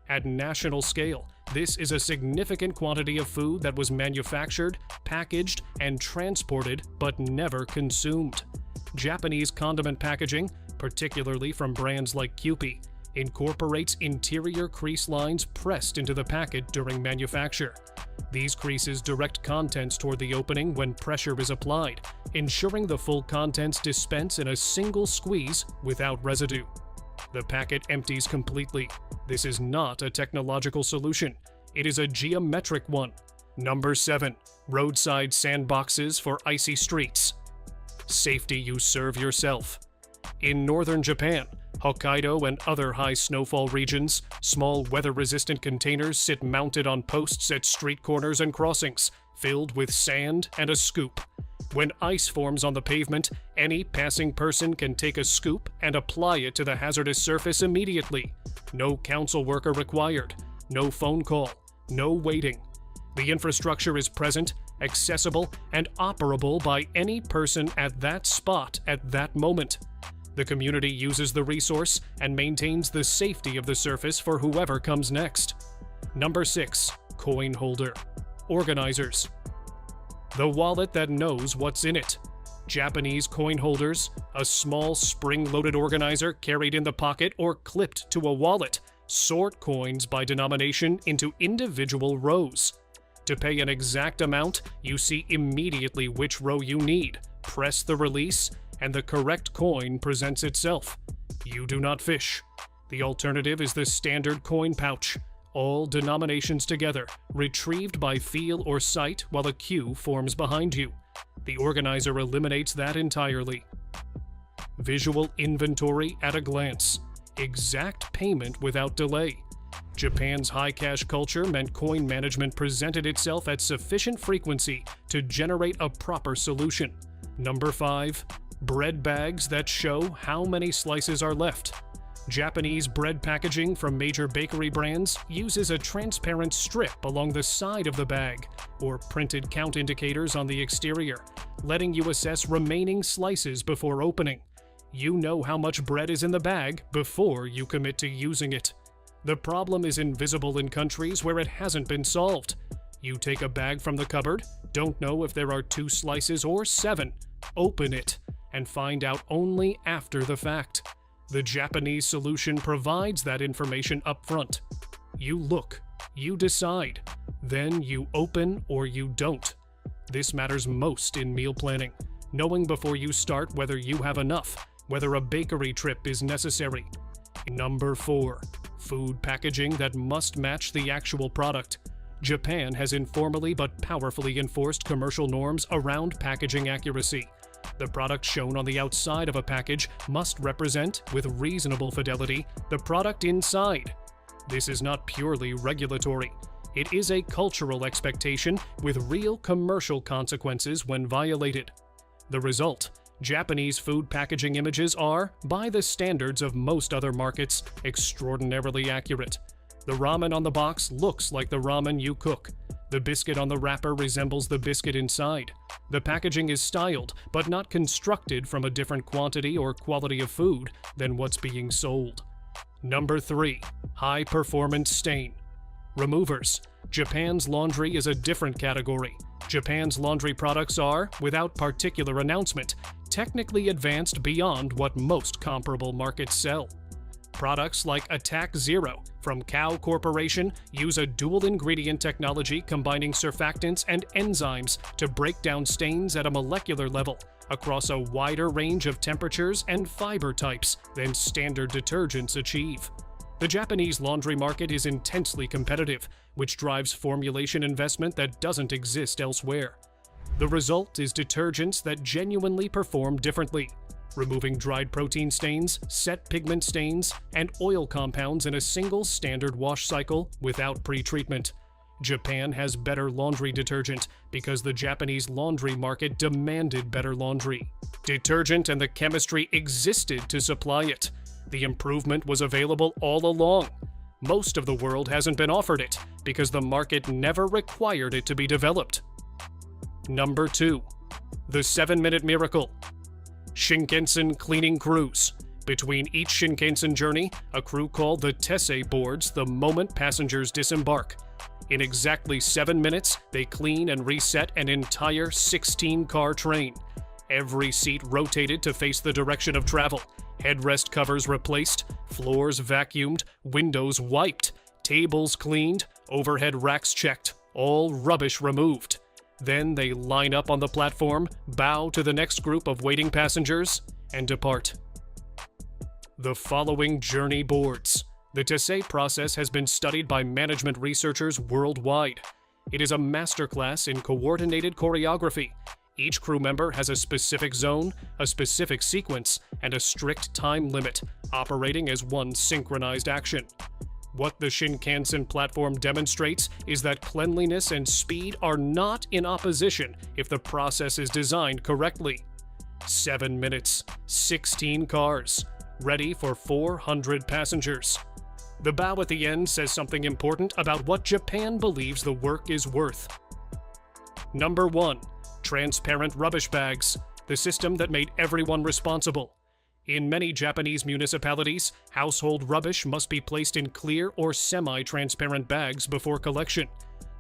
At national scale, this is a significant quantity of food that was manufactured, packaged, and transported but never consumed. Japanese condiment packaging, particularly from brands like Kewpie, incorporates interior crease lines pressed into the packet during manufacture. These creases direct contents toward the opening when pressure is applied, ensuring the full contents dispense in a single squeeze without residue. The packet empties completely. This is not a technological solution. It is a geometric one. Number 7. Roadside sandboxes for icy streets. Safety you serve yourself. In northern Japan, Hokkaido and other high snowfall regions, small weather-resistant containers sit mounted on posts at street corners and crossings, filled with sand and a scoop. When ice forms on the pavement, any passing person can take a scoop and apply it to the hazardous surface immediately. No council worker required, no phone call, no waiting. The infrastructure is present, accessible, and operable by any person at that spot at that moment. The community uses the resource and maintains the safety of the surface for whoever comes next. Number 6. Coin holder. Organizers. The wallet that knows what's in it. Japanese coin holders, a small spring-loaded organizer carried in the pocket or clipped to a wallet, sort coins by denomination into individual rows. To pay an exact amount, you see immediately which row you need, press the release, and the correct coin presents itself. You do not fish. The alternative is the standard coin pouch, all denominations together, retrieved by feel or sight while a queue forms behind you. The organizer eliminates that entirely. Visual inventory at a glance. Exact payment without delay. Japan's high cash culture meant coin management presented itself at sufficient frequency to generate a proper solution. Number 5. Bread bags that show how many slices are left. Japanese bread packaging from major bakery brands uses a transparent strip along the side of the bag, or printed count indicators on the exterior, letting you assess remaining slices before opening. You know how much bread is in the bag before you commit to using it. The problem is invisible in countries where it hasn't been solved. You take a bag from the cupboard, don't know if there are 2 slices or 7, open it, and find out only after the fact. The Japanese solution provides that information up front. You look, you decide, then you open or you don't. This matters most in meal planning, knowing before you start whether you have enough, whether a bakery trip is necessary. Number 4. Food packaging that must match the actual product. Japan has informally but powerfully enforced commercial norms around packaging accuracy. The product shown on the outside of a package must represent, with reasonable fidelity, the product inside. This is not purely regulatory. It is a cultural expectation with real commercial consequences when violated. The result: Japanese food packaging images are, by the standards of most other markets, extraordinarily accurate. The ramen on the box looks like the ramen you cook. The biscuit on the wrapper resembles the biscuit inside. The packaging is styled, but not constructed from a different quantity or quality of food than what's being sold. Number 3. High-performance stain. Removers. Japan's laundry is a different category. Japan's laundry products are, without particular announcement, technically advanced beyond what most comparable markets sell. Products like Attack Zero from Kao Corporation use a dual-ingredient technology combining surfactants and enzymes to break down stains at a molecular level across a wider range of temperatures and fiber types than standard detergents achieve. The Japanese laundry market is intensely competitive, which drives formulation investment that doesn't exist elsewhere. The result is detergents that genuinely perform differently, removing dried protein stains, set pigment stains, and oil compounds in a single standard wash cycle without pre-treatment. Japan has better laundry detergent because the Japanese laundry market demanded better laundry. Detergent and the chemistry existed to supply it. The improvement was available all along. Most of the world hasn't been offered it because the market never required it to be developed. Number 2. The 7-minute miracle. Shinkansen cleaning crews. Between each Shinkansen journey, a crew called the Tessei boards the moment passengers disembark. In exactly 7 minutes, they clean and reset an entire 16-car train. Every seat rotated to face the direction of travel. Headrest covers replaced, floors vacuumed, windows wiped, tables cleaned, overhead racks checked, all rubbish removed. Then they line up on the platform, bow to the next group of waiting passengers, and depart. The following journey boards. The Tessé process has been studied by management researchers worldwide. It is a masterclass in coordinated choreography. Each crew member has a specific zone, a specific sequence, and a strict time limit, operating as one synchronized action. What the Shinkansen platform demonstrates is that cleanliness and speed are not in opposition if the process is designed correctly. 7 minutes, 16 cars, ready for 400 passengers. The bow at the end says something important about what Japan believes the work is worth. Number 1. Transparent rubbish bags, the system that made everyone responsible. In many Japanese municipalities, household rubbish must be placed in clear or semi-transparent bags before collection.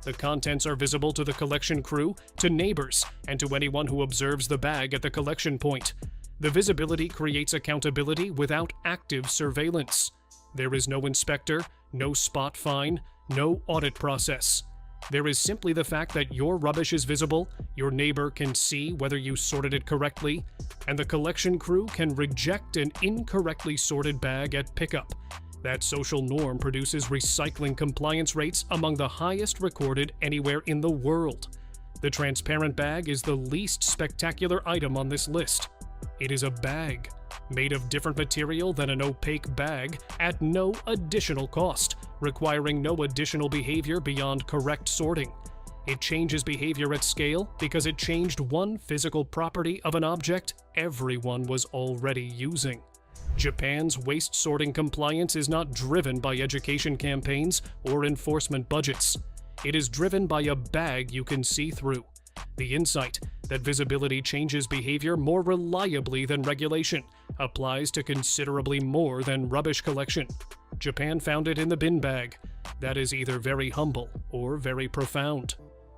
The contents are visible to the collection crew, to neighbors, and to anyone who observes the bag at the collection point. The visibility creates accountability without active surveillance. There is no inspector, no spot fine, no audit process. There is simply the fact that your rubbish is visible, your neighbor can see whether you sorted it correctly, and the collection crew can reject an incorrectly sorted bag at pickup. That social norm produces recycling compliance rates among the highest recorded anywhere in the world. The transparent bag is the least spectacular item on this list. It is a bag, made of different material than an opaque bag, at no additional cost, requiring no additional behavior beyond correct sorting. It changes behavior at scale because it changed one physical property of an object everyone was already using. Japan's waste sorting compliance is not driven by education campaigns or enforcement budgets. It is driven by a bag you can see through. The insight that visibility changes behavior more reliably than regulation applies to considerably more than rubbish collection. Japan found it in the bin bag. That is either very humble or very profound.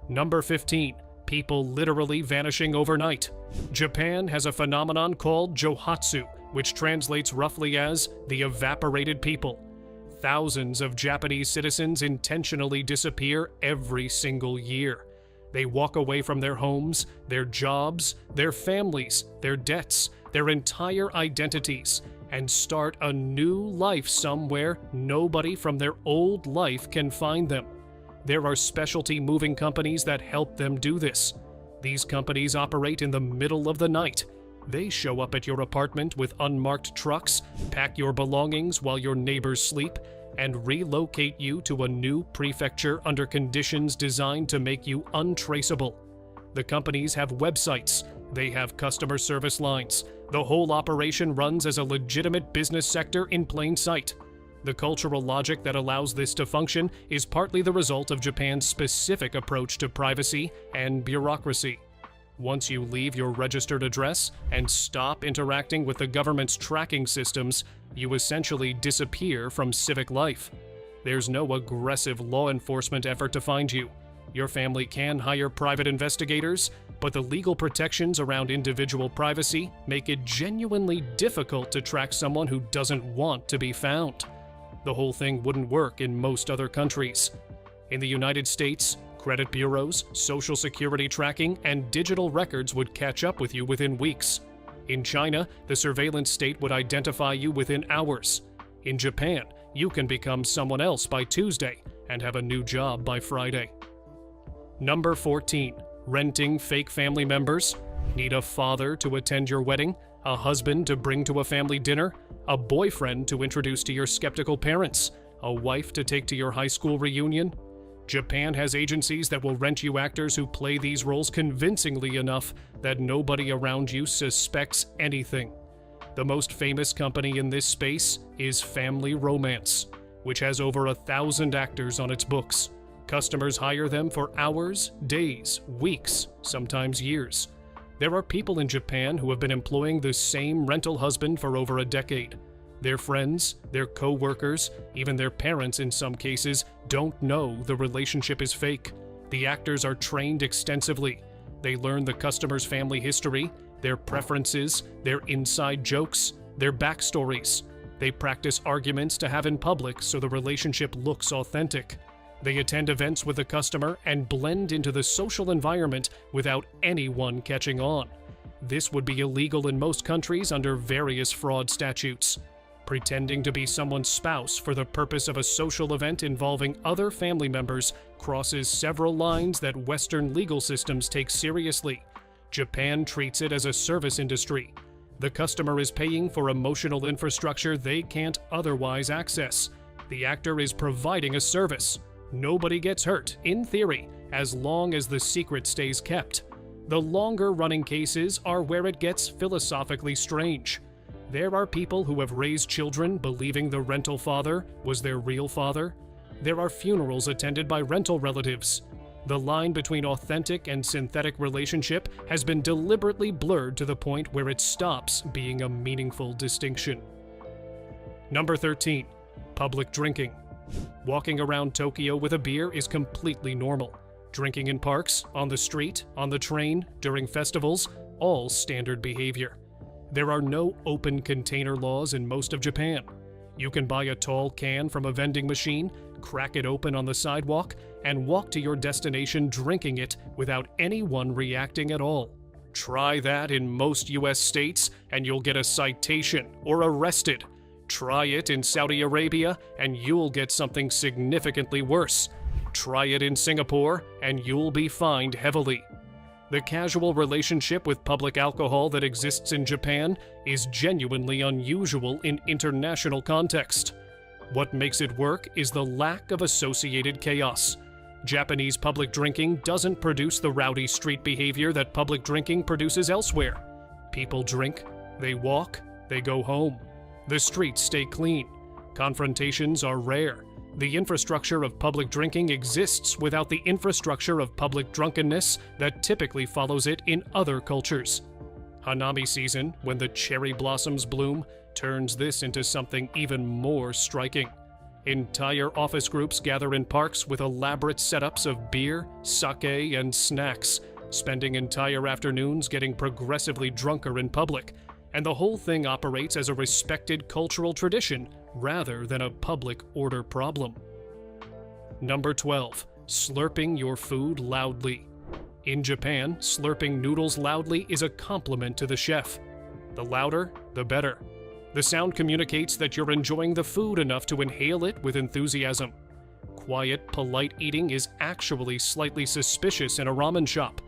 Number 15. People literally vanishing overnight. Japan has a phenomenon called Johatsu, which translates roughly as the evaporated people. Thousands of Japanese citizens intentionally disappear every single year. They walk away from their homes, their jobs, their families, their debts, their entire identities, and start a new life somewhere nobody from their old life can find them. There are specialty moving companies that help them do this. These companies operate in the middle of the night. They show up at your apartment with unmarked trucks, pack your belongings while your neighbors sleep, and relocate you to a new prefecture under conditions designed to make you untraceable. The companies have websites, they have customer service lines. The whole operation runs as a legitimate business sector in plain sight. The cultural logic that allows this to function is partly the result of Japan's specific approach to privacy and bureaucracy. Once you leave your registered address and stop interacting with the government's tracking systems, you essentially disappear from civic life. There's no aggressive law enforcement effort to find you. Your family can hire private investigators, but the legal protections around individual privacy make it genuinely difficult to track someone who doesn't want to be found. The whole thing wouldn't work in most other countries. In the United States, credit bureaus, social security tracking, and digital records would catch up with you within weeks. In China, the surveillance state would identify you within hours. In Japan, you can become someone else by Tuesday and have a new job by Friday. Number 14. Renting fake family members? Need a father to attend your wedding? A husband to bring to a family dinner? A boyfriend to introduce to your skeptical parents? A wife to take to your high school reunion? Japan has agencies that will rent you actors who play these roles convincingly enough that nobody around you suspects anything. The most famous company in this space is Family Romance, which has over 1,000 actors on its books. Customers hire them for hours, days, weeks, sometimes years. There are people in Japan who have been employing the same rental husband for over a decade. Their friends, their co-workers, even their parents in some cases, don't know the relationship is fake. The actors are trained extensively. They learn the customer's family history, their preferences, their inside jokes, their backstories. They practice arguments to have in public so the relationship looks authentic. They attend events with the customer and blend into the social environment without anyone catching on. This would be illegal in most countries under various fraud statutes. Pretending to be someone's spouse for the purpose of a social event involving other family members crosses several lines that Western legal systems take seriously. Japan treats it as a service industry. The customer is paying for emotional infrastructure they can't otherwise access. The actor is providing a service. Nobody gets hurt, in theory, as long as the secret stays kept. The longer-running cases are where it gets philosophically strange. There are people who have raised children believing the rental father was their real father. There are funerals attended by rental relatives. The line between authentic and synthetic relationship has been deliberately blurred to the point where it stops being a meaningful distinction. Number 13. Public drinking. Walking around Tokyo with a beer is completely normal. Drinking in parks, on the street, on the train, during festivals, all standard behavior. There are no open container laws in most of Japan. You can buy a tall can from a vending machine, crack it open on the sidewalk, and walk to your destination drinking it without anyone reacting at all. Try that in most US states and you'll get a citation or arrested. Try it in Saudi Arabia and you'll get something significantly worse. Try it in Singapore and you'll be fined heavily. The casual relationship with public alcohol that exists in Japan is genuinely unusual in international context. What makes it work is the lack of associated chaos. Japanese public drinking doesn't produce the rowdy street behavior that public drinking produces elsewhere. People drink, they walk, they go home. The streets stay clean. Confrontations are rare. The infrastructure of public drinking exists without the infrastructure of public drunkenness that typically follows it in other cultures. Hanami season, when the cherry blossoms bloom, turns this into something even more striking. Entire office groups gather in parks with elaborate setups of beer, sake, and snacks, spending entire afternoons getting progressively drunker in public, and the whole thing operates as a respected cultural tradition rather than a public order problem. Number 12. Slurping your food loudly. In Japan, slurping noodles loudly is a compliment to the chef. The louder, the better. The sound communicates that you're enjoying the food enough to inhale it with enthusiasm. Quiet, polite eating is actually slightly suspicious in a ramen shop.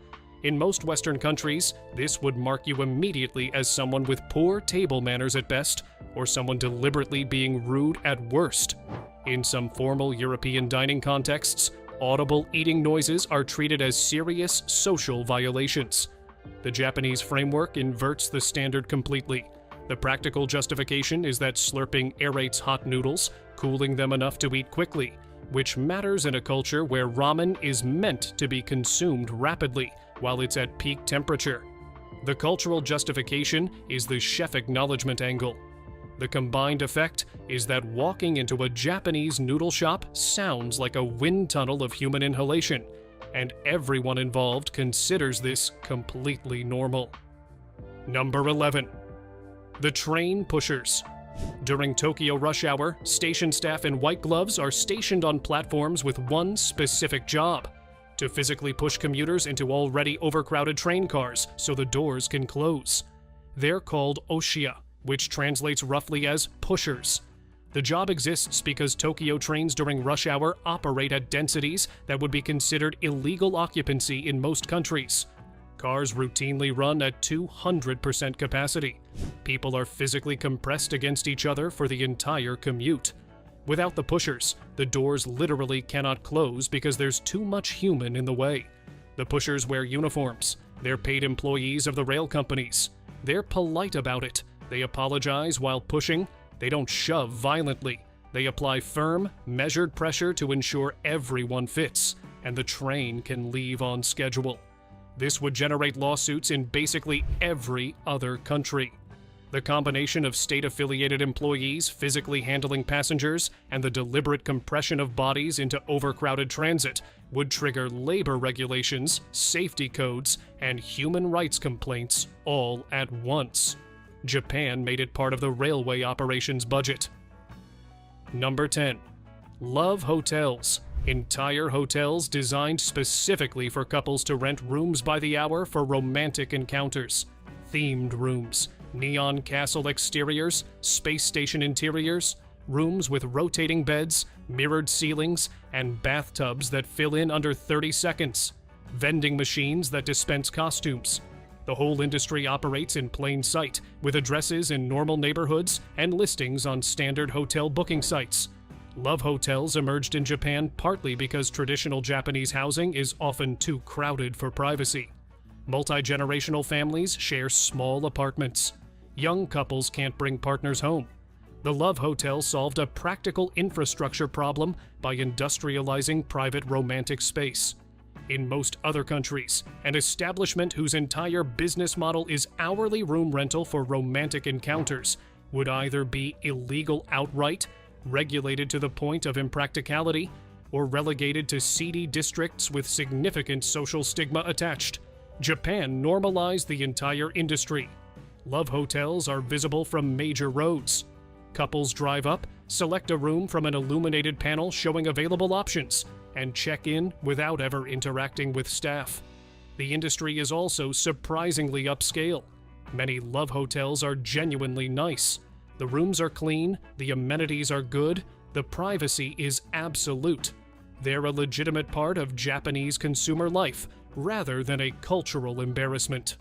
In most Western countries, this would mark you immediately as someone with poor table manners at best, or someone deliberately being rude at worst. In some formal European dining contexts, audible eating noises are treated as serious social violations. The Japanese framework inverts the standard completely. The practical justification is that slurping aerates hot noodles, cooling them enough to eat quickly, which matters in a culture where ramen is meant to be consumed rapidly while it's at peak temperature. The cultural justification is the chef acknowledgement angle. The combined effect is that walking into a Japanese noodle shop sounds like a wind tunnel of human inhalation, and everyone involved considers this completely normal. Number 11. The train pushers. During Tokyo rush hour, station staff in white gloves are stationed on platforms with one specific job: to physically push commuters into already overcrowded train cars so the doors can close. They're called oshiya, which translates roughly as pushers. The job exists because Tokyo trains during rush hour operate at densities that would be considered illegal occupancy in most countries. Cars routinely run at 200% capacity. People are physically compressed against each other for the entire commute. Without the pushers, the doors literally cannot close because there's too much human in the way. The pushers wear uniforms. They're paid employees of the rail companies. They're polite about it. They apologize while pushing. They don't shove violently. They apply firm, measured pressure to ensure everyone fits, and the train can leave on schedule. This would generate lawsuits in basically every other country. The combination of state-affiliated employees physically handling passengers and the deliberate compression of bodies into overcrowded transit would trigger labor regulations, safety codes, and human rights complaints all at once. Japan made it part of the railway operations budget. Number 10. Love hotels. Entire hotels designed specifically for couples to rent rooms by the hour for romantic encounters. Themed rooms. neon castle exteriors, space station interiors, rooms with rotating beds, mirrored ceilings, and bathtubs that fill in under 30 seconds, vending machines that dispense costumes. The whole industry operates in plain sight, with addresses in normal neighborhoods and listings on standard hotel booking sites. Love hotels emerged in Japan partly because traditional Japanese housing is often too crowded for privacy. Multi-generational families share small apartments. Young couples can't bring partners home. The Love Hotel solved a practical infrastructure problem by industrializing private romantic space. In most other countries, an establishment whose entire business model is hourly room rental for romantic encounters would either be illegal outright, regulated to the point of impracticality, or relegated to seedy districts with significant social stigma attached. Japan normalized the entire industry. Love hotels are visible from major roads. Couples drive up, select a room from an illuminated panel showing available options, and check in without ever interacting with staff. The industry is also surprisingly upscale. Many love hotels are genuinely nice. The rooms are clean, the amenities are good, the privacy is absolute. They're a legitimate part of Japanese consumer life, rather than a cultural embarrassment.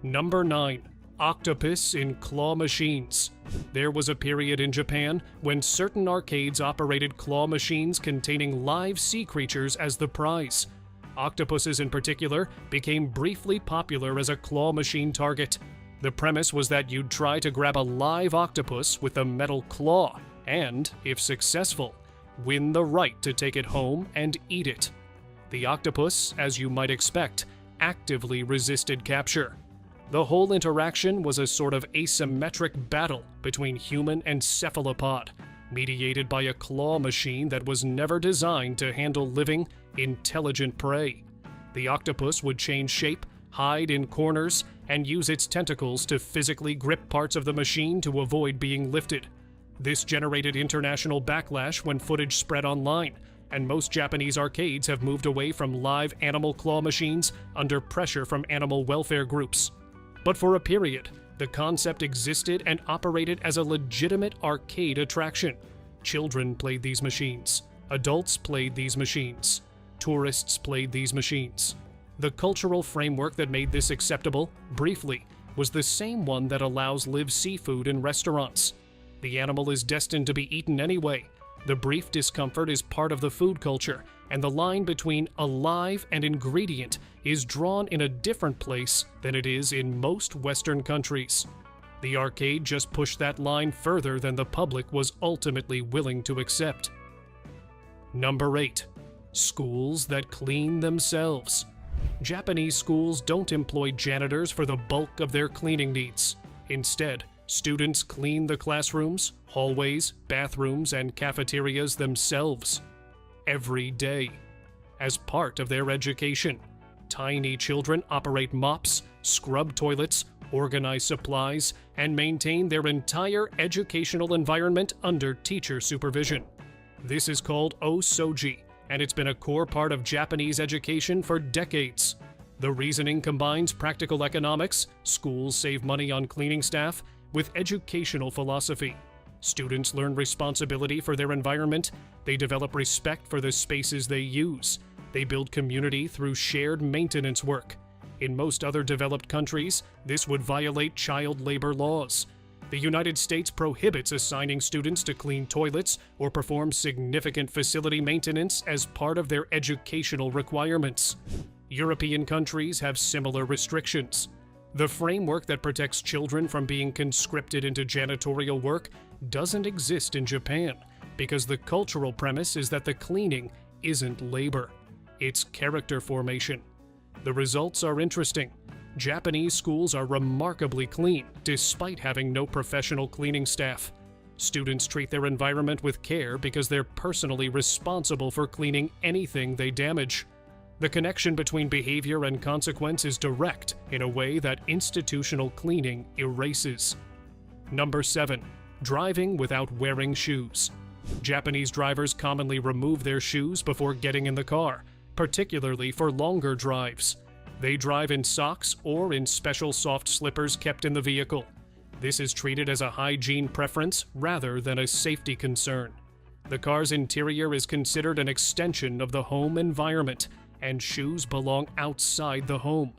Number 9. Octopus in claw machines. There was a period in Japan when certain arcades operated claw machines containing live sea creatures as the prize. Octopuses in particular became briefly popular as a claw machine target. The premise was that you'd try to grab a live octopus with a metal claw and, if successful, win the right to take it home and eat it. The octopus, as you might expect, actively resisted capture. The whole interaction was a sort of asymmetric battle between human and cephalopod, mediated by a claw machine that was never designed to handle living, intelligent prey. The octopus would change shape, hide in corners, and use its tentacles to physically grip parts of the machine to avoid being lifted. This generated international backlash when footage spread online, and most Japanese arcades have moved away from live animal claw machines under pressure from animal welfare groups. But for a period, the concept existed and operated as a legitimate arcade attraction. Children played these machines. Adults played these machines. Tourists played these machines. The cultural framework that made this acceptable, briefly, was the same one that allows live seafood in restaurants. The animal is destined to be eaten anyway. The brief discomfort is part of the food culture, and the line between alive and ingredient is drawn in a different place than it is in most Western countries. The arcade just pushed that line further than the public was ultimately willing to accept. Number 8. Schools that clean themselves. Japanese schools don't employ janitors for the bulk of their cleaning needs. Instead, students clean the classrooms, hallways, bathrooms, and cafeterias themselves. Every day. As part of their education, tiny children operate mops, scrub toilets, organize supplies, and maintain their entire educational environment under teacher supervision. This is called osoji, and it's been a core part of Japanese education for decades. The reasoning combines practical economics, schools save money on cleaning staff, with educational philosophy. Students learn responsibility for their environment, they develop respect for the spaces they use, they build community through shared maintenance work. In most other developed countries, this would violate child labor laws. The United States prohibits assigning students to clean toilets or perform significant facility maintenance as part of their educational requirements. European countries have similar restrictions. The framework that protects children from being conscripted into janitorial work doesn't exist in Japan, because the cultural premise is that the cleaning isn't labor, it's character formation. The results are interesting. Japanese schools are remarkably clean, despite having no professional cleaning staff. Students treat their environment with care because they're personally responsible for cleaning anything they damage. The connection between behavior and consequence is direct in a way that institutional cleaning erases. Number 7. Driving without wearing shoes. Japanese drivers commonly remove their shoes before getting in the car, particularly for longer drives. They drive in socks or in special soft slippers kept in the vehicle. This is treated as a hygiene preference rather than a safety concern. The car's interior is considered an extension of the home environment, and shoes belong outside the home.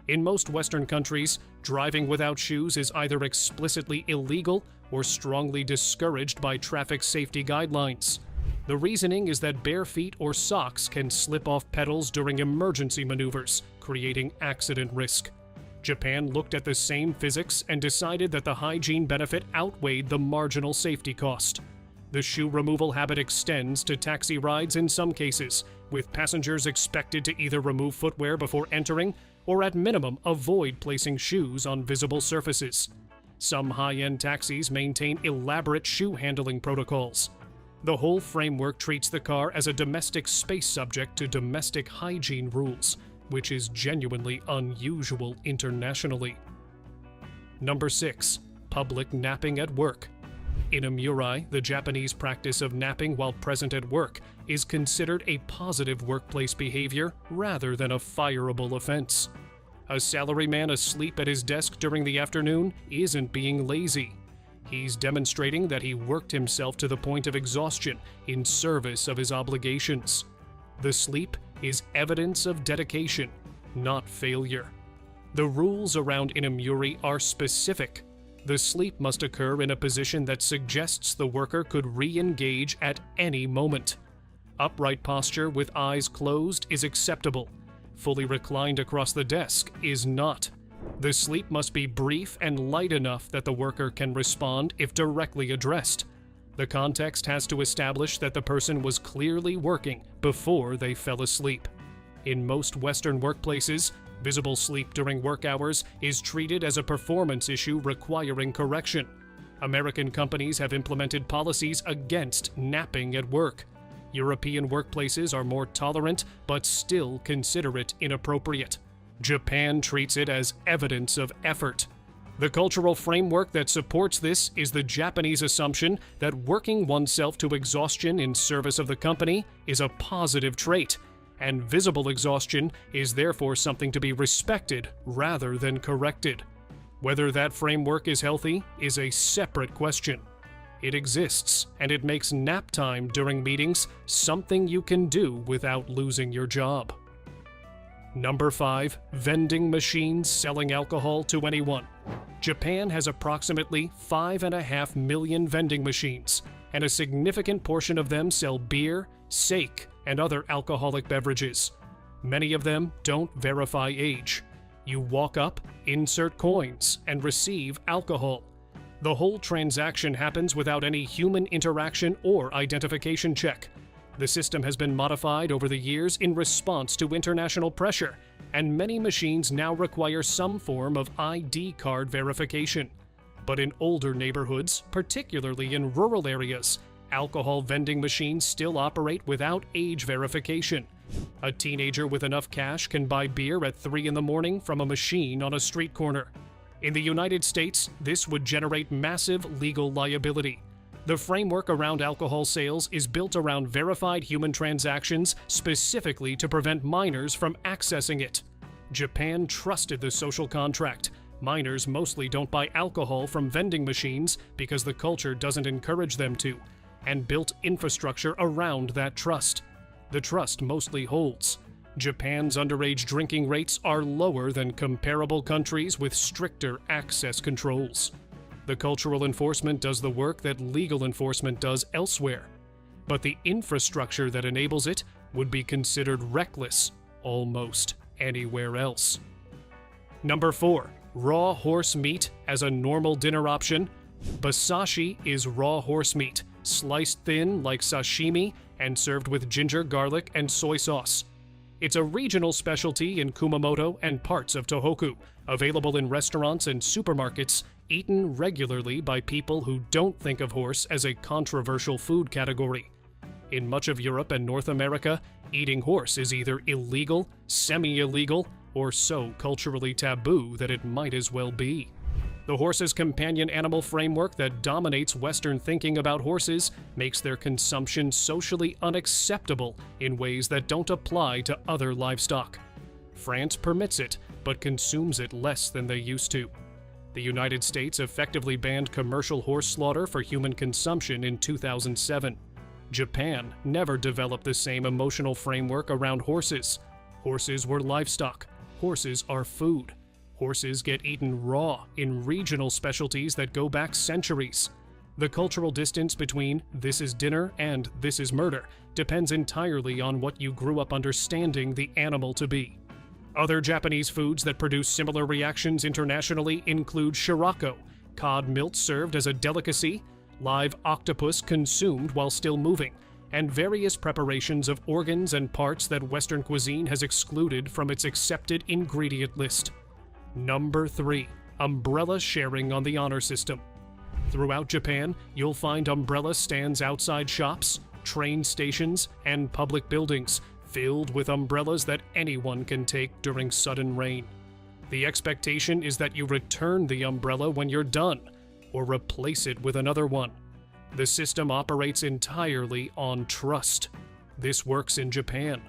In most Western countries, driving without shoes is either explicitly illegal or strongly discouraged by traffic safety guidelines. The reasoning is that bare feet or socks can slip off pedals during emergency maneuvers, creating accident risk. Japan looked at the same physics and decided that the hygiene benefit outweighed the marginal safety cost. The shoe removal habit extends to taxi rides in some cases, with passengers expected to either remove footwear before entering or at minimum avoid placing shoes on visible surfaces. Some high-end taxis maintain elaborate shoe handling protocols. The whole framework treats the car as a domestic space subject to domestic hygiene rules, which is genuinely unusual internationally. Number 6. Public napping at work. In Inamuri, the Japanese practice of napping while present at work is considered a positive workplace behavior rather than a fireable offense. A salaryman asleep at his desk during the afternoon isn't being lazy. He's demonstrating that he worked himself to the point of exhaustion in service of his obligations. The sleep is evidence of dedication, not failure. The rules around Inamuri are specific. The sleep must occur in a position that suggests the worker could re-engage at any moment. Upright posture with eyes closed is acceptable. Fully reclined across the desk is not. The sleep must be brief and light enough that the worker can respond if directly addressed. The context has to establish that the person was clearly working before they fell asleep. In most Western workplaces, visible sleep during work hours is treated as a performance issue requiring correction. American companies have implemented policies against napping at work. European workplaces are more tolerant but still consider it inappropriate. Japan treats it as evidence of effort. The cultural framework that supports this is the Japanese assumption that working oneself to exhaustion in service of the company is a positive trait, and visible exhaustion is therefore something to be respected rather than corrected. Whether that framework is healthy is a separate question. It exists, and it makes nap time during meetings something you can do without losing your job. Number 5. Vending machines selling alcohol to anyone. Japan has approximately 5.5 million vending machines, and a significant portion of them sell beer, sake, and other alcoholic beverages. Many of them don't verify age. You walk up, insert coins, and receive alcohol. The whole transaction happens without any human interaction or identification check. The system has been modified over the years in response to international pressure, and many machines now require some form of ID card verification. But in older neighborhoods, particularly in rural areas, alcohol vending machines still operate without age verification. A teenager with enough cash can buy beer at 3 in the morning from a machine on a street corner. In the United States, this would generate massive legal liability. The framework around alcohol sales is built around verified human transactions specifically to prevent minors from accessing it. Japan trusted the social contract. Minors mostly don't buy alcohol from vending machines because the culture doesn't encourage them to, and built infrastructure around that trust. The trust mostly holds. Japan's underage drinking rates are lower than comparable countries with stricter access controls. The cultural enforcement does the work that legal enforcement does elsewhere, but the infrastructure that enables it would be considered reckless almost anywhere else. Number 4. Raw horse meat as a normal dinner option. Basashi is raw horse meat, sliced thin like sashimi and served with ginger, garlic, and soy sauce. It's a regional specialty in Kumamoto and parts of Tohoku, available in restaurants and supermarkets, eaten regularly by people who don't think of horse as a controversial food category. In much of Europe and North America, eating horse is either illegal, semi-illegal, or so culturally taboo that it might as well be. The horse's companion animal framework that dominates Western thinking about horses makes their consumption socially unacceptable in ways that don't apply to other livestock. France permits it, but consumes it less than they used to. The United States effectively banned commercial horse slaughter for human consumption in 2007. Japan never developed the same emotional framework around horses. Horses were livestock. Horses are food. Horses get eaten raw in regional specialties that go back centuries. The cultural distance between this is dinner and this is murder depends entirely on what you grew up understanding the animal to be. Other Japanese foods that produce similar reactions internationally include shirako, cod milt served as a delicacy, live octopus consumed while still moving, and various preparations of organs and parts that Western cuisine has excluded from its accepted ingredient list. Number 3. Umbrella sharing on the honor system. Throughout Japan, you'll find umbrella stands outside shops, train stations, and public buildings, filled with umbrellas that anyone can take during sudden rain. The expectation is that you return the umbrella when you're done, or replace it with another one. The system operates entirely on trust. This works in Japan.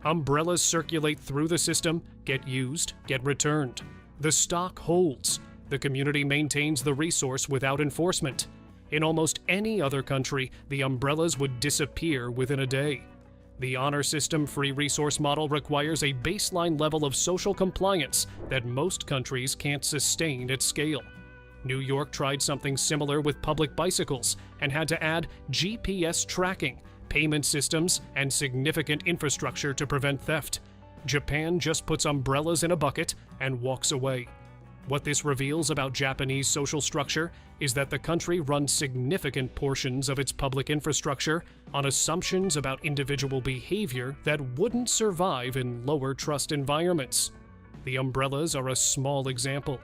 Umbrellas circulate through the system, get used, get returned. The stock holds. The community maintains the resource without enforcement. In almost any other country, the umbrellas would disappear within a day. The honor system free resource model requires a baseline level of social compliance that most countries can't sustain at scale. New York tried something similar with public bicycles and had to add GPS tracking, payment systems, and significant infrastructure to prevent theft. Japan just puts umbrellas in a bucket and walks away. What this reveals about Japanese social structure is that the country runs significant portions of its public infrastructure on assumptions about individual behavior that wouldn't survive in lower trust environments. The umbrellas are a small example.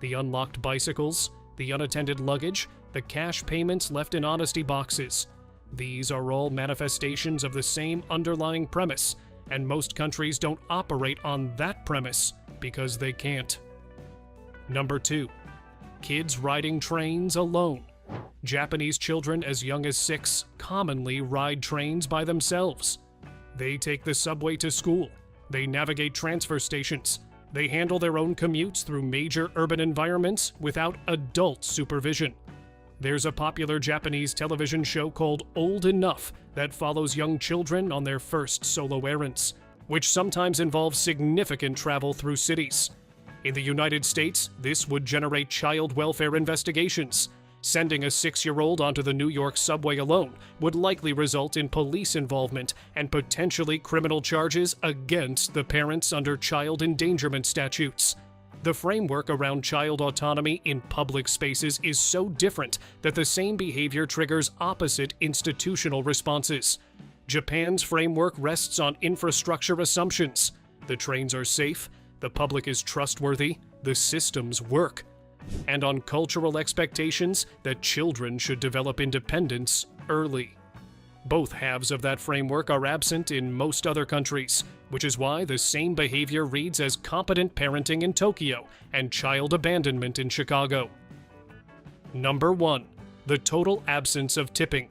The unlocked bicycles, the unattended luggage, the cash payments left in honesty boxes. These are all manifestations of the same underlying premise, and most countries don't operate on that premise because they can't. Number 2. Kids riding trains alone. Japanese children as young as 6 commonly ride trains by themselves. They take the subway to school. They navigate transfer stations. They handle their own commutes through major urban environments without adult supervision. There's a popular Japanese television show called Old Enough that follows young children on their first solo errands, which sometimes involves significant travel through cities. In the United States, this would generate child welfare investigations. Sending a 6-year-old onto the New York subway alone would likely result in police involvement and potentially criminal charges against the parents under child endangerment statutes. The framework around child autonomy in public spaces is so different that the same behavior triggers opposite institutional responses. Japan's framework rests on infrastructure assumptions. The trains are safe, the public is trustworthy, the systems work, and on cultural expectations that children should develop independence early. Both halves of that framework are absent in most other countries, which is why the same behavior reads as competent parenting in Tokyo and child abandonment in Chicago. Number 1. The total absence of tipping.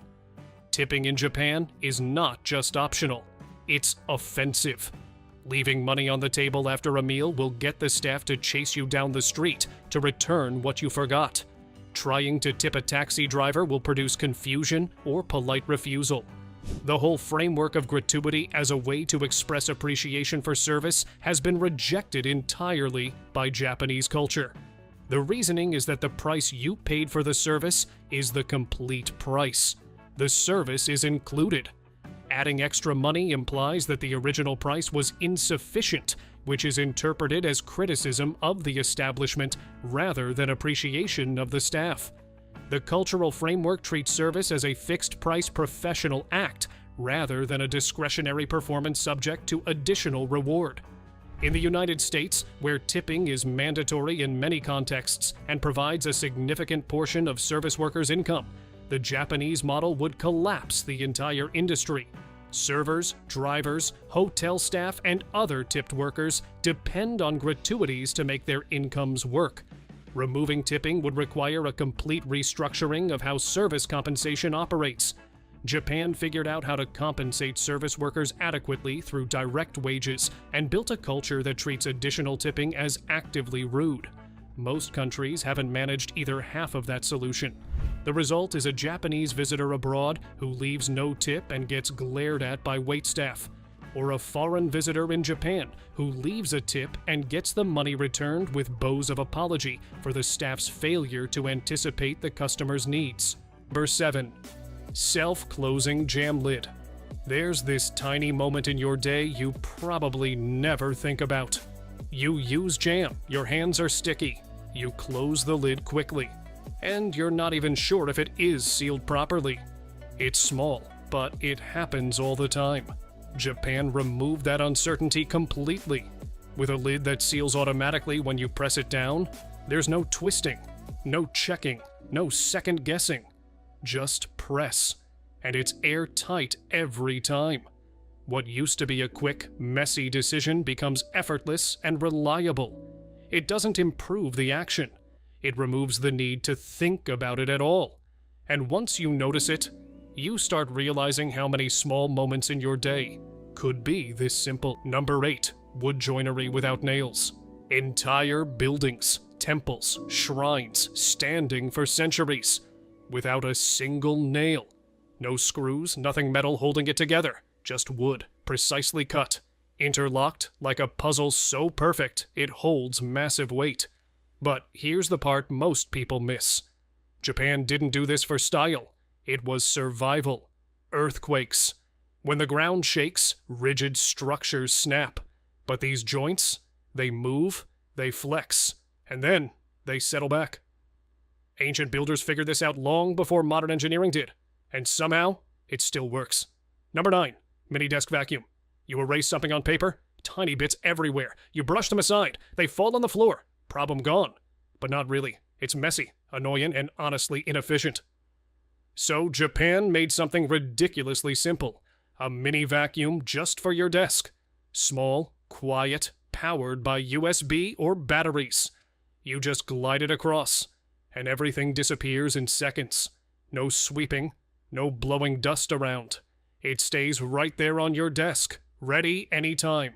Tipping in Japan is not just optional, it's offensive. Leaving money on the table after a meal will get the staff to chase you down the street to return what you forgot. Trying to tip a taxi driver will produce confusion or polite refusal. The whole framework of gratuity as a way to express appreciation for service has been rejected entirely by Japanese culture. The reasoning is that the price you paid for the service is the complete price. The service is included. Adding extra money implies that the original price was insufficient, which is interpreted as criticism of the establishment rather than appreciation of the staff. The cultural framework treats service as a fixed-price professional act rather than a discretionary performance subject to additional reward. In the United States, where tipping is mandatory in many contexts and provides a significant portion of service workers' income, the Japanese model would collapse the entire industry. Servers, drivers, hotel staff, and other tipped workers depend on gratuities to make their incomes work. Removing tipping would require a complete restructuring of how service compensation operates. Japan figured out how to compensate service workers adequately through direct wages and built a culture that treats additional tipping as actively rude. Most countries haven't managed either half of that solution. The result is a Japanese visitor abroad who leaves no tip and gets glared at by waitstaff, or a foreign visitor in Japan who leaves a tip and gets the money returned with bows of apology for the staff's failure to anticipate the customer's needs. Number 7. Self-closing jam lid. There's this tiny moment in your day you probably never think about. You use jam, your hands are sticky, you close the lid quickly, and you're not even sure if it is sealed properly. It's small, but it happens all the time. Japan removed that uncertainty completely. With a lid that seals automatically when you press it down, there's no twisting, no checking, no second guessing. Just press, and it's airtight every time. What used to be a quick, messy decision becomes effortless and reliable. It doesn't improve the action. It removes the need to think about it at all. And once you notice it, you start realizing how many small moments in your day could be this simple. Number 8. Wood joinery without nails. Entire buildings, temples, shrines, standing for centuries, without a single nail. No screws, nothing metal holding it together, just wood, precisely cut, interlocked like a puzzle so perfect it holds massive weight. But here's the part most people miss. Japan didn't do this for style. It was survival. Earthquakes. When the ground shakes, rigid structures snap. But these joints, they move, they flex, and then they settle back. Ancient builders figured this out long before modern engineering did, and somehow it still works. Number 9. Mini desk vacuum. You erase something on paper, tiny bits everywhere. You brush them aside, they fall on the floor. Problem gone. But not really. It's messy, annoying, and honestly inefficient. So Japan made something ridiculously simple. A mini vacuum just for your desk. Small, quiet, powered by USB or batteries. You just glide it across, and everything disappears in seconds. No sweeping, no blowing dust around. It stays right there on your desk, ready anytime.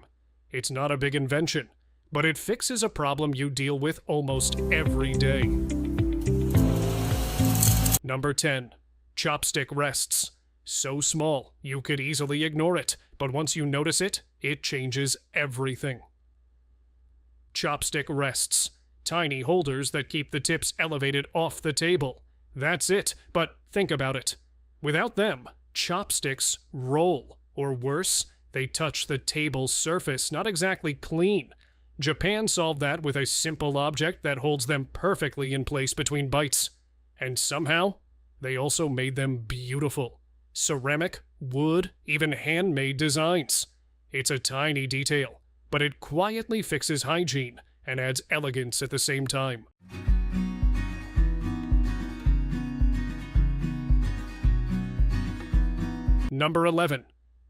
It's not a big invention, but it fixes a problem you deal with almost every day. Number 10. Chopstick rests. So small, you could easily ignore it, but once you notice it, it changes everything. Chopstick rests. Tiny holders that keep the tips elevated off the table. That's it, but think about it. Without them, chopsticks roll, or worse, they touch the table surface, not exactly clean. Japan solved that with a simple object that holds them perfectly in place between bites. And somehow, they also made them beautiful. Ceramic, wood, even handmade designs. It's a tiny detail, but it quietly fixes hygiene and adds elegance at the same time. Number 11.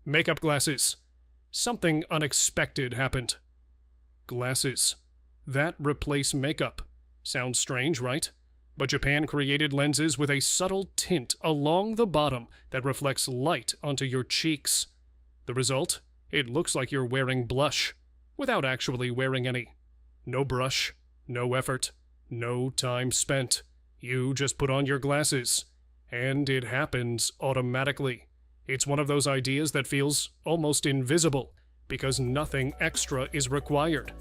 Makeup glasses. Something unexpected happened. Glasses that replace makeup. Sounds strange, right? But Japan created lenses with a subtle tint along the bottom that reflects light onto your cheeks. The result? It looks like you're wearing blush, without actually wearing any. No brush, no effort, no time spent. You just put on your glasses, and it happens automatically. It's one of those ideas that feels almost invisible, because nothing extra is required.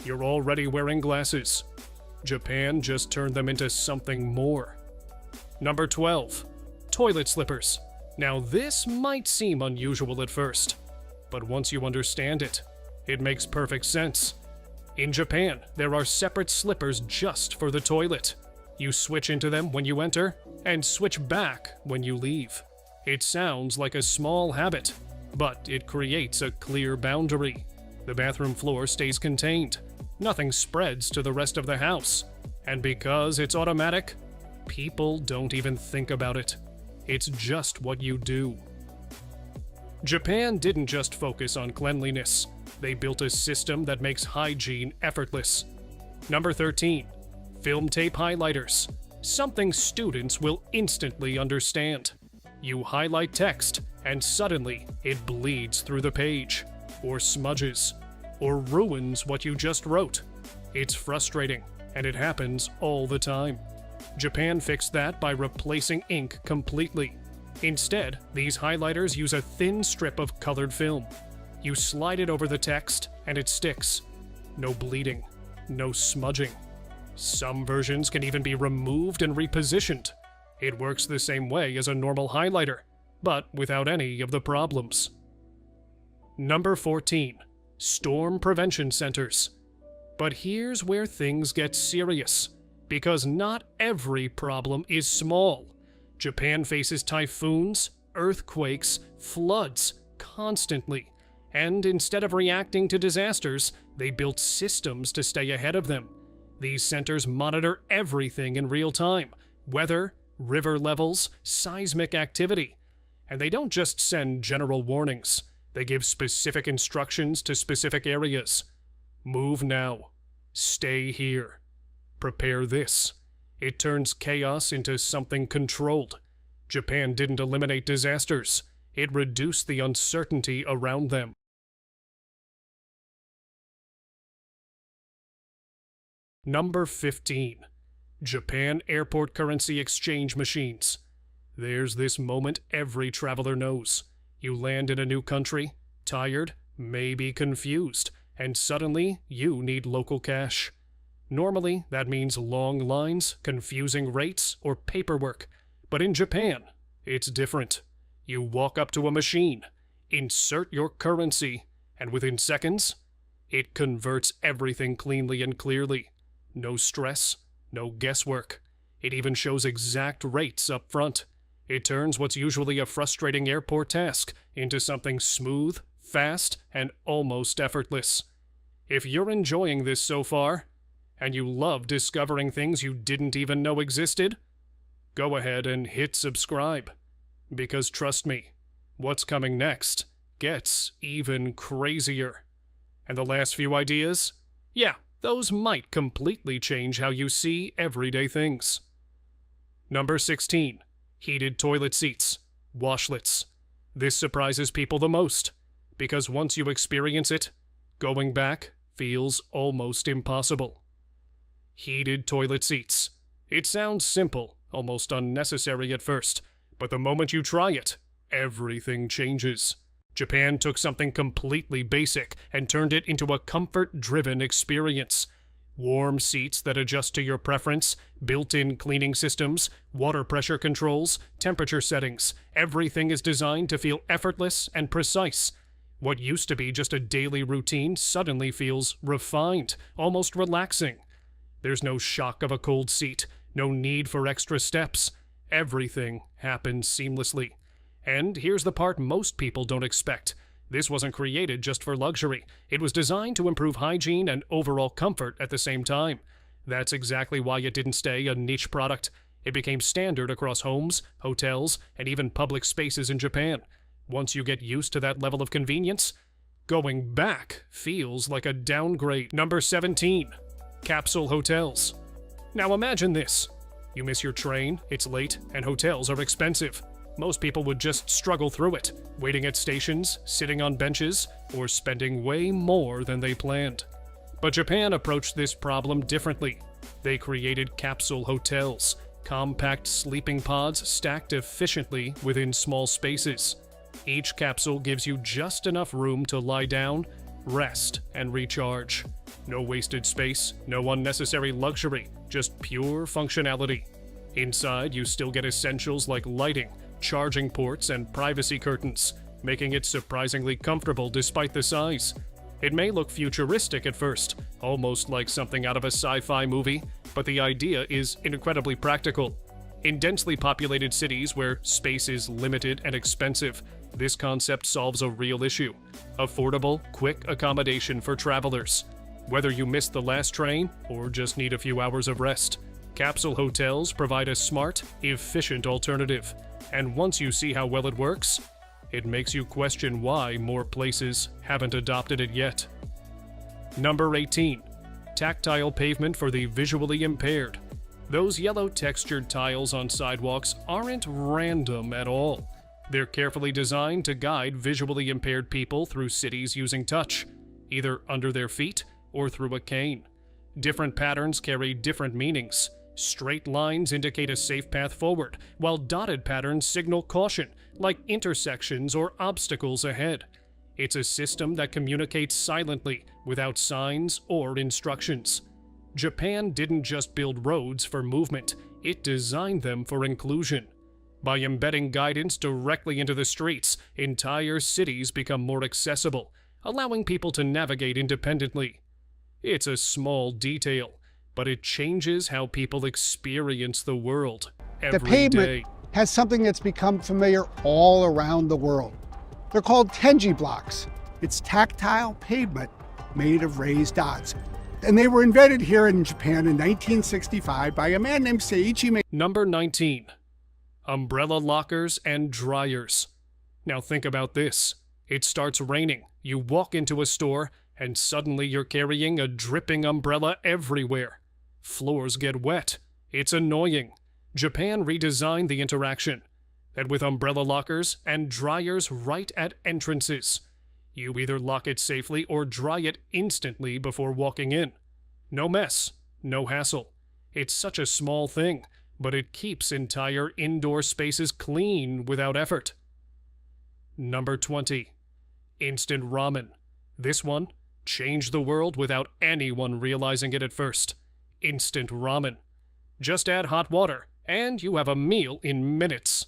You're already wearing glasses. Japan just turned them into something more. Number 12. Toilet slippers. Now this might seem unusual at first, but once you understand it, it makes perfect sense. In Japan, there are separate slippers just for the toilet. You switch into them when you enter, and switch back when you leave. It sounds like a small habit, but it creates a clear boundary. The bathroom floor stays contained. Nothing spreads to the rest of the house. And because it's automatic, people don't even think about it. It's just what you do. Japan didn't just focus on cleanliness. They built a system that makes hygiene effortless. Number 13. Film tape highlighters. Something students will instantly understand. You highlight text, and suddenly it bleeds through the page, or smudges, or ruins what you just wrote. It's frustrating, and it happens all the time. Japan fixed that by replacing ink completely. Instead, these highlighters use a thin strip of colored film. You slide it over the text, and it sticks. No bleeding, no smudging. Some versions can even be removed and repositioned. It works the same way as a normal highlighter, but without any of the problems. Number 14. Storm Prevention Centers. But here's where things get serious, because not every problem is small. Japan faces typhoons, earthquakes, floods constantly, and instead of reacting to disasters, they built systems to stay ahead of them. These centers monitor everything in real time: weather, river levels, seismic activity. And they don't just send general warnings, they give specific instructions to specific areas. Move now. Stay here. Prepare this. It turns chaos into something controlled. Japan didn't eliminate disasters, it reduced the uncertainty around them. Number 15. Japan Airport Currency Exchange Machines. There's this moment every traveler knows. You land in a new country, tired, maybe confused, and suddenly you need local cash. Normally, that means long lines, confusing rates, or paperwork. But in Japan, it's different. You walk up to a machine, insert your currency, and within seconds, it converts everything cleanly and clearly. No stress, no guesswork. It even shows exact rates up front. It turns what's usually a frustrating airport task into something smooth, fast, and almost effortless. If you're enjoying this so far, and you love discovering things you didn't even know existed, go ahead and hit subscribe. Because trust me, what's coming next gets even crazier. And the last few ideas? Yeah, those might completely change how you see everyday things. Number 16. Heated toilet seats. Washlets. This surprises people the most, because once you experience it, going back feels almost impossible. Heated toilet seats. It sounds simple, almost unnecessary at first, but the moment you try it, everything changes. Japan took something completely basic and turned it into a comfort-driven experience. Warm seats that adjust to your preference, built-in cleaning systems, water pressure controls, temperature settings. Everything is designed to feel effortless and precise. What used to be just a daily routine suddenly feels refined, almost relaxing. There's no shock of a cold seat, no need for extra steps. Everything happens seamlessly. And here's the part most people don't expect. This wasn't created just for luxury. It was designed to improve hygiene and overall comfort at the same time. That's exactly why it didn't stay a niche product. It became standard across homes, hotels, and even public spaces in Japan. Once you get used to that level of convenience, going back feels like a downgrade. Number 17. Capsule hotels. Now imagine this. You miss your train, it's late, and hotels are expensive. Most people would just struggle through it, waiting at stations, sitting on benches, or spending way more than they planned. But Japan approached this problem differently. They created capsule hotels, compact sleeping pods stacked efficiently within small spaces. Each capsule gives you just enough room to lie down, rest, and recharge. No wasted space, no unnecessary luxury, just pure functionality. Inside, you still get essentials like lighting, charging ports, and privacy curtains, making it surprisingly comfortable despite the size. It may look futuristic at first, almost like something out of a sci-fi movie, but the idea is incredibly practical. In densely populated cities where space is limited and expensive, this concept solves a real issue: affordable, quick accommodation for travelers. Whether you missed the last train or just need a few hours of rest, capsule hotels provide a smart, efficient alternative. And once you see how well it works, it makes you question why more places haven't adopted it yet. Number 18. Tactile pavement for the visually impaired. Those yellow textured tiles on sidewalks aren't random at all. They're carefully designed to guide visually impaired people through cities using touch, either under their feet or through a cane. Different patterns carry different meanings. Straight lines indicate a safe path forward, while dotted patterns signal caution, like intersections or obstacles ahead. It's a system that communicates silently, without signs or instructions. Japan didn't just build roads for movement, it designed them for inclusion. By embedding guidance directly into the streets, entire cities become more accessible, allowing people to navigate independently. It's a small detail, but it changes how people experience the world every day. The pavement has something that's become familiar all around the world. They're called Tenji blocks. It's tactile pavement made of raised dots. And they were invented here in Japan in 1965 by a man named Seiichi. Number 19. Umbrella lockers and dryers. Now think about this. It starts raining, you walk into a store, and suddenly you're carrying a dripping umbrella everywhere. Floors get wet. It's annoying. Japan redesigned the interaction, and with umbrella lockers and dryers right at entrances. You either lock it safely or dry it instantly before walking in. No mess, no hassle. It's such a small thing, but it keeps entire indoor spaces clean without effort. Number 20. Instant ramen. This one changed the world without anyone realizing it at first. Instant ramen. Just add hot water, and you have a meal in minutes.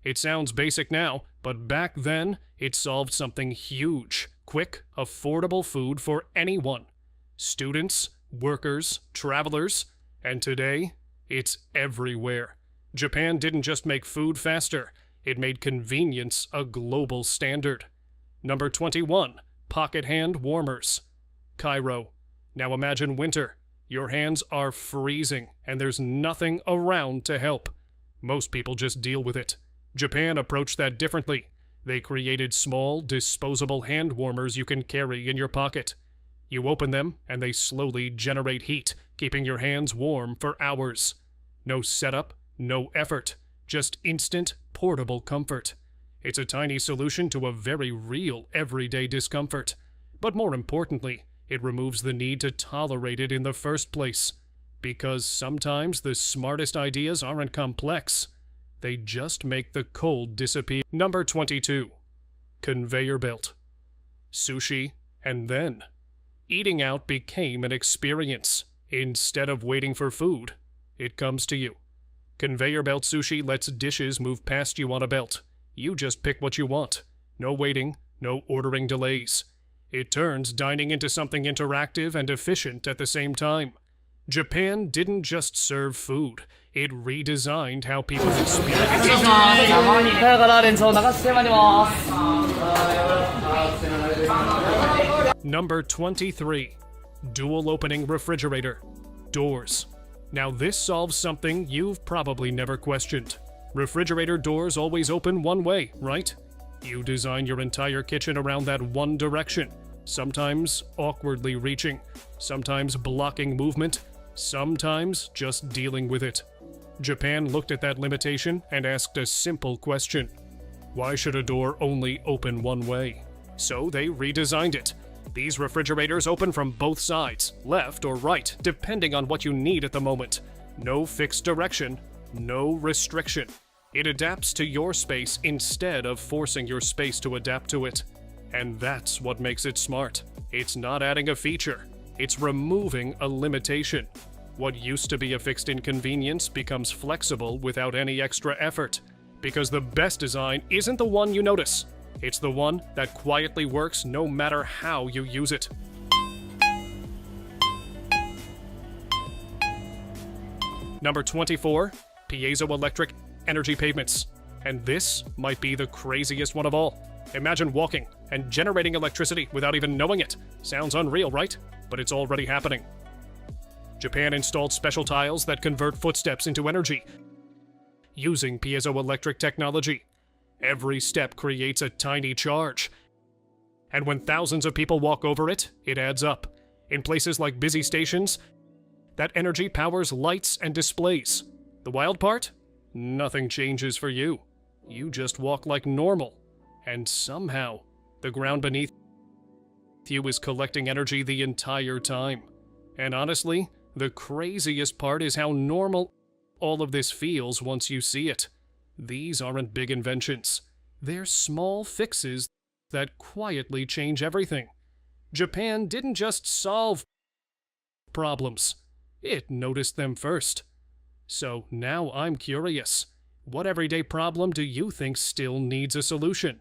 It sounds basic now, but back then, it solved something huge. Quick, affordable food for anyone. Students, workers, travelers, and today, it's everywhere. Japan didn't just make food faster, it made convenience a global standard. Number 21, pocket hand warmers. Cairo. Now imagine winter. Your hands are freezing, and there's nothing around to help. Most people just deal with it. Japan approached that differently. They created small, disposable hand warmers you can carry in your pocket. You open them, and they slowly generate heat, keeping your hands warm for hours. No setup, no effort, just instant, portable comfort. It's a tiny solution to a very real, everyday discomfort. But more importantly, it removes the need to tolerate it in the first place. Because sometimes the smartest ideas aren't complex. They just make the cold disappear. Number 22. Conveyor belt. Sushi, and then. Eating out became an experience. Instead of waiting for food, it comes to you. Conveyor belt sushi lets dishes move past you on a belt. You just pick what you want. No waiting, no ordering delays. It turns dining into something interactive and efficient at the same time. Japan didn't just serve food, it redesigned how people experience it. Number 23. Dual opening refrigerator. Doors. Now this solves something you've probably never questioned. Refrigerator doors always open one way, right? You design your entire kitchen around that one direction, sometimes awkwardly reaching, sometimes blocking movement, sometimes just dealing with it. Japan looked at that limitation and asked a simple question. Why should a door only open one way? So they redesigned it. These refrigerators open from both sides, left or right, depending on what you need at the moment. No fixed direction, no restriction. It adapts to your space instead of forcing your space to adapt to it. And that's what makes it smart. It's not adding a feature, it's removing a limitation. What used to be a fixed inconvenience becomes flexible without any extra effort. Because the best design isn't the one you notice. It's the one that quietly works no matter how you use it. Number 24, piezoelectric energy pavements. And this might be the craziest one of all. Imagine walking and generating electricity without even knowing it. Sounds unreal, right? But it's already happening. Japan installed special tiles that convert footsteps into energy using piezoelectric technology. Every step creates a tiny charge. And when thousands of people walk over it, it adds up. In places like busy stations, That energy powers lights and displays. The wild part? Nothing changes for you. You just walk like normal. And somehow, the ground beneath you is collecting energy the entire time. And honestly, the craziest part is how normal all of this feels once you see it. These aren't big inventions. They're small fixes that quietly change everything. Japan didn't just solve problems. It noticed them first. So now I'm curious. What everyday problem do you think still needs a solution?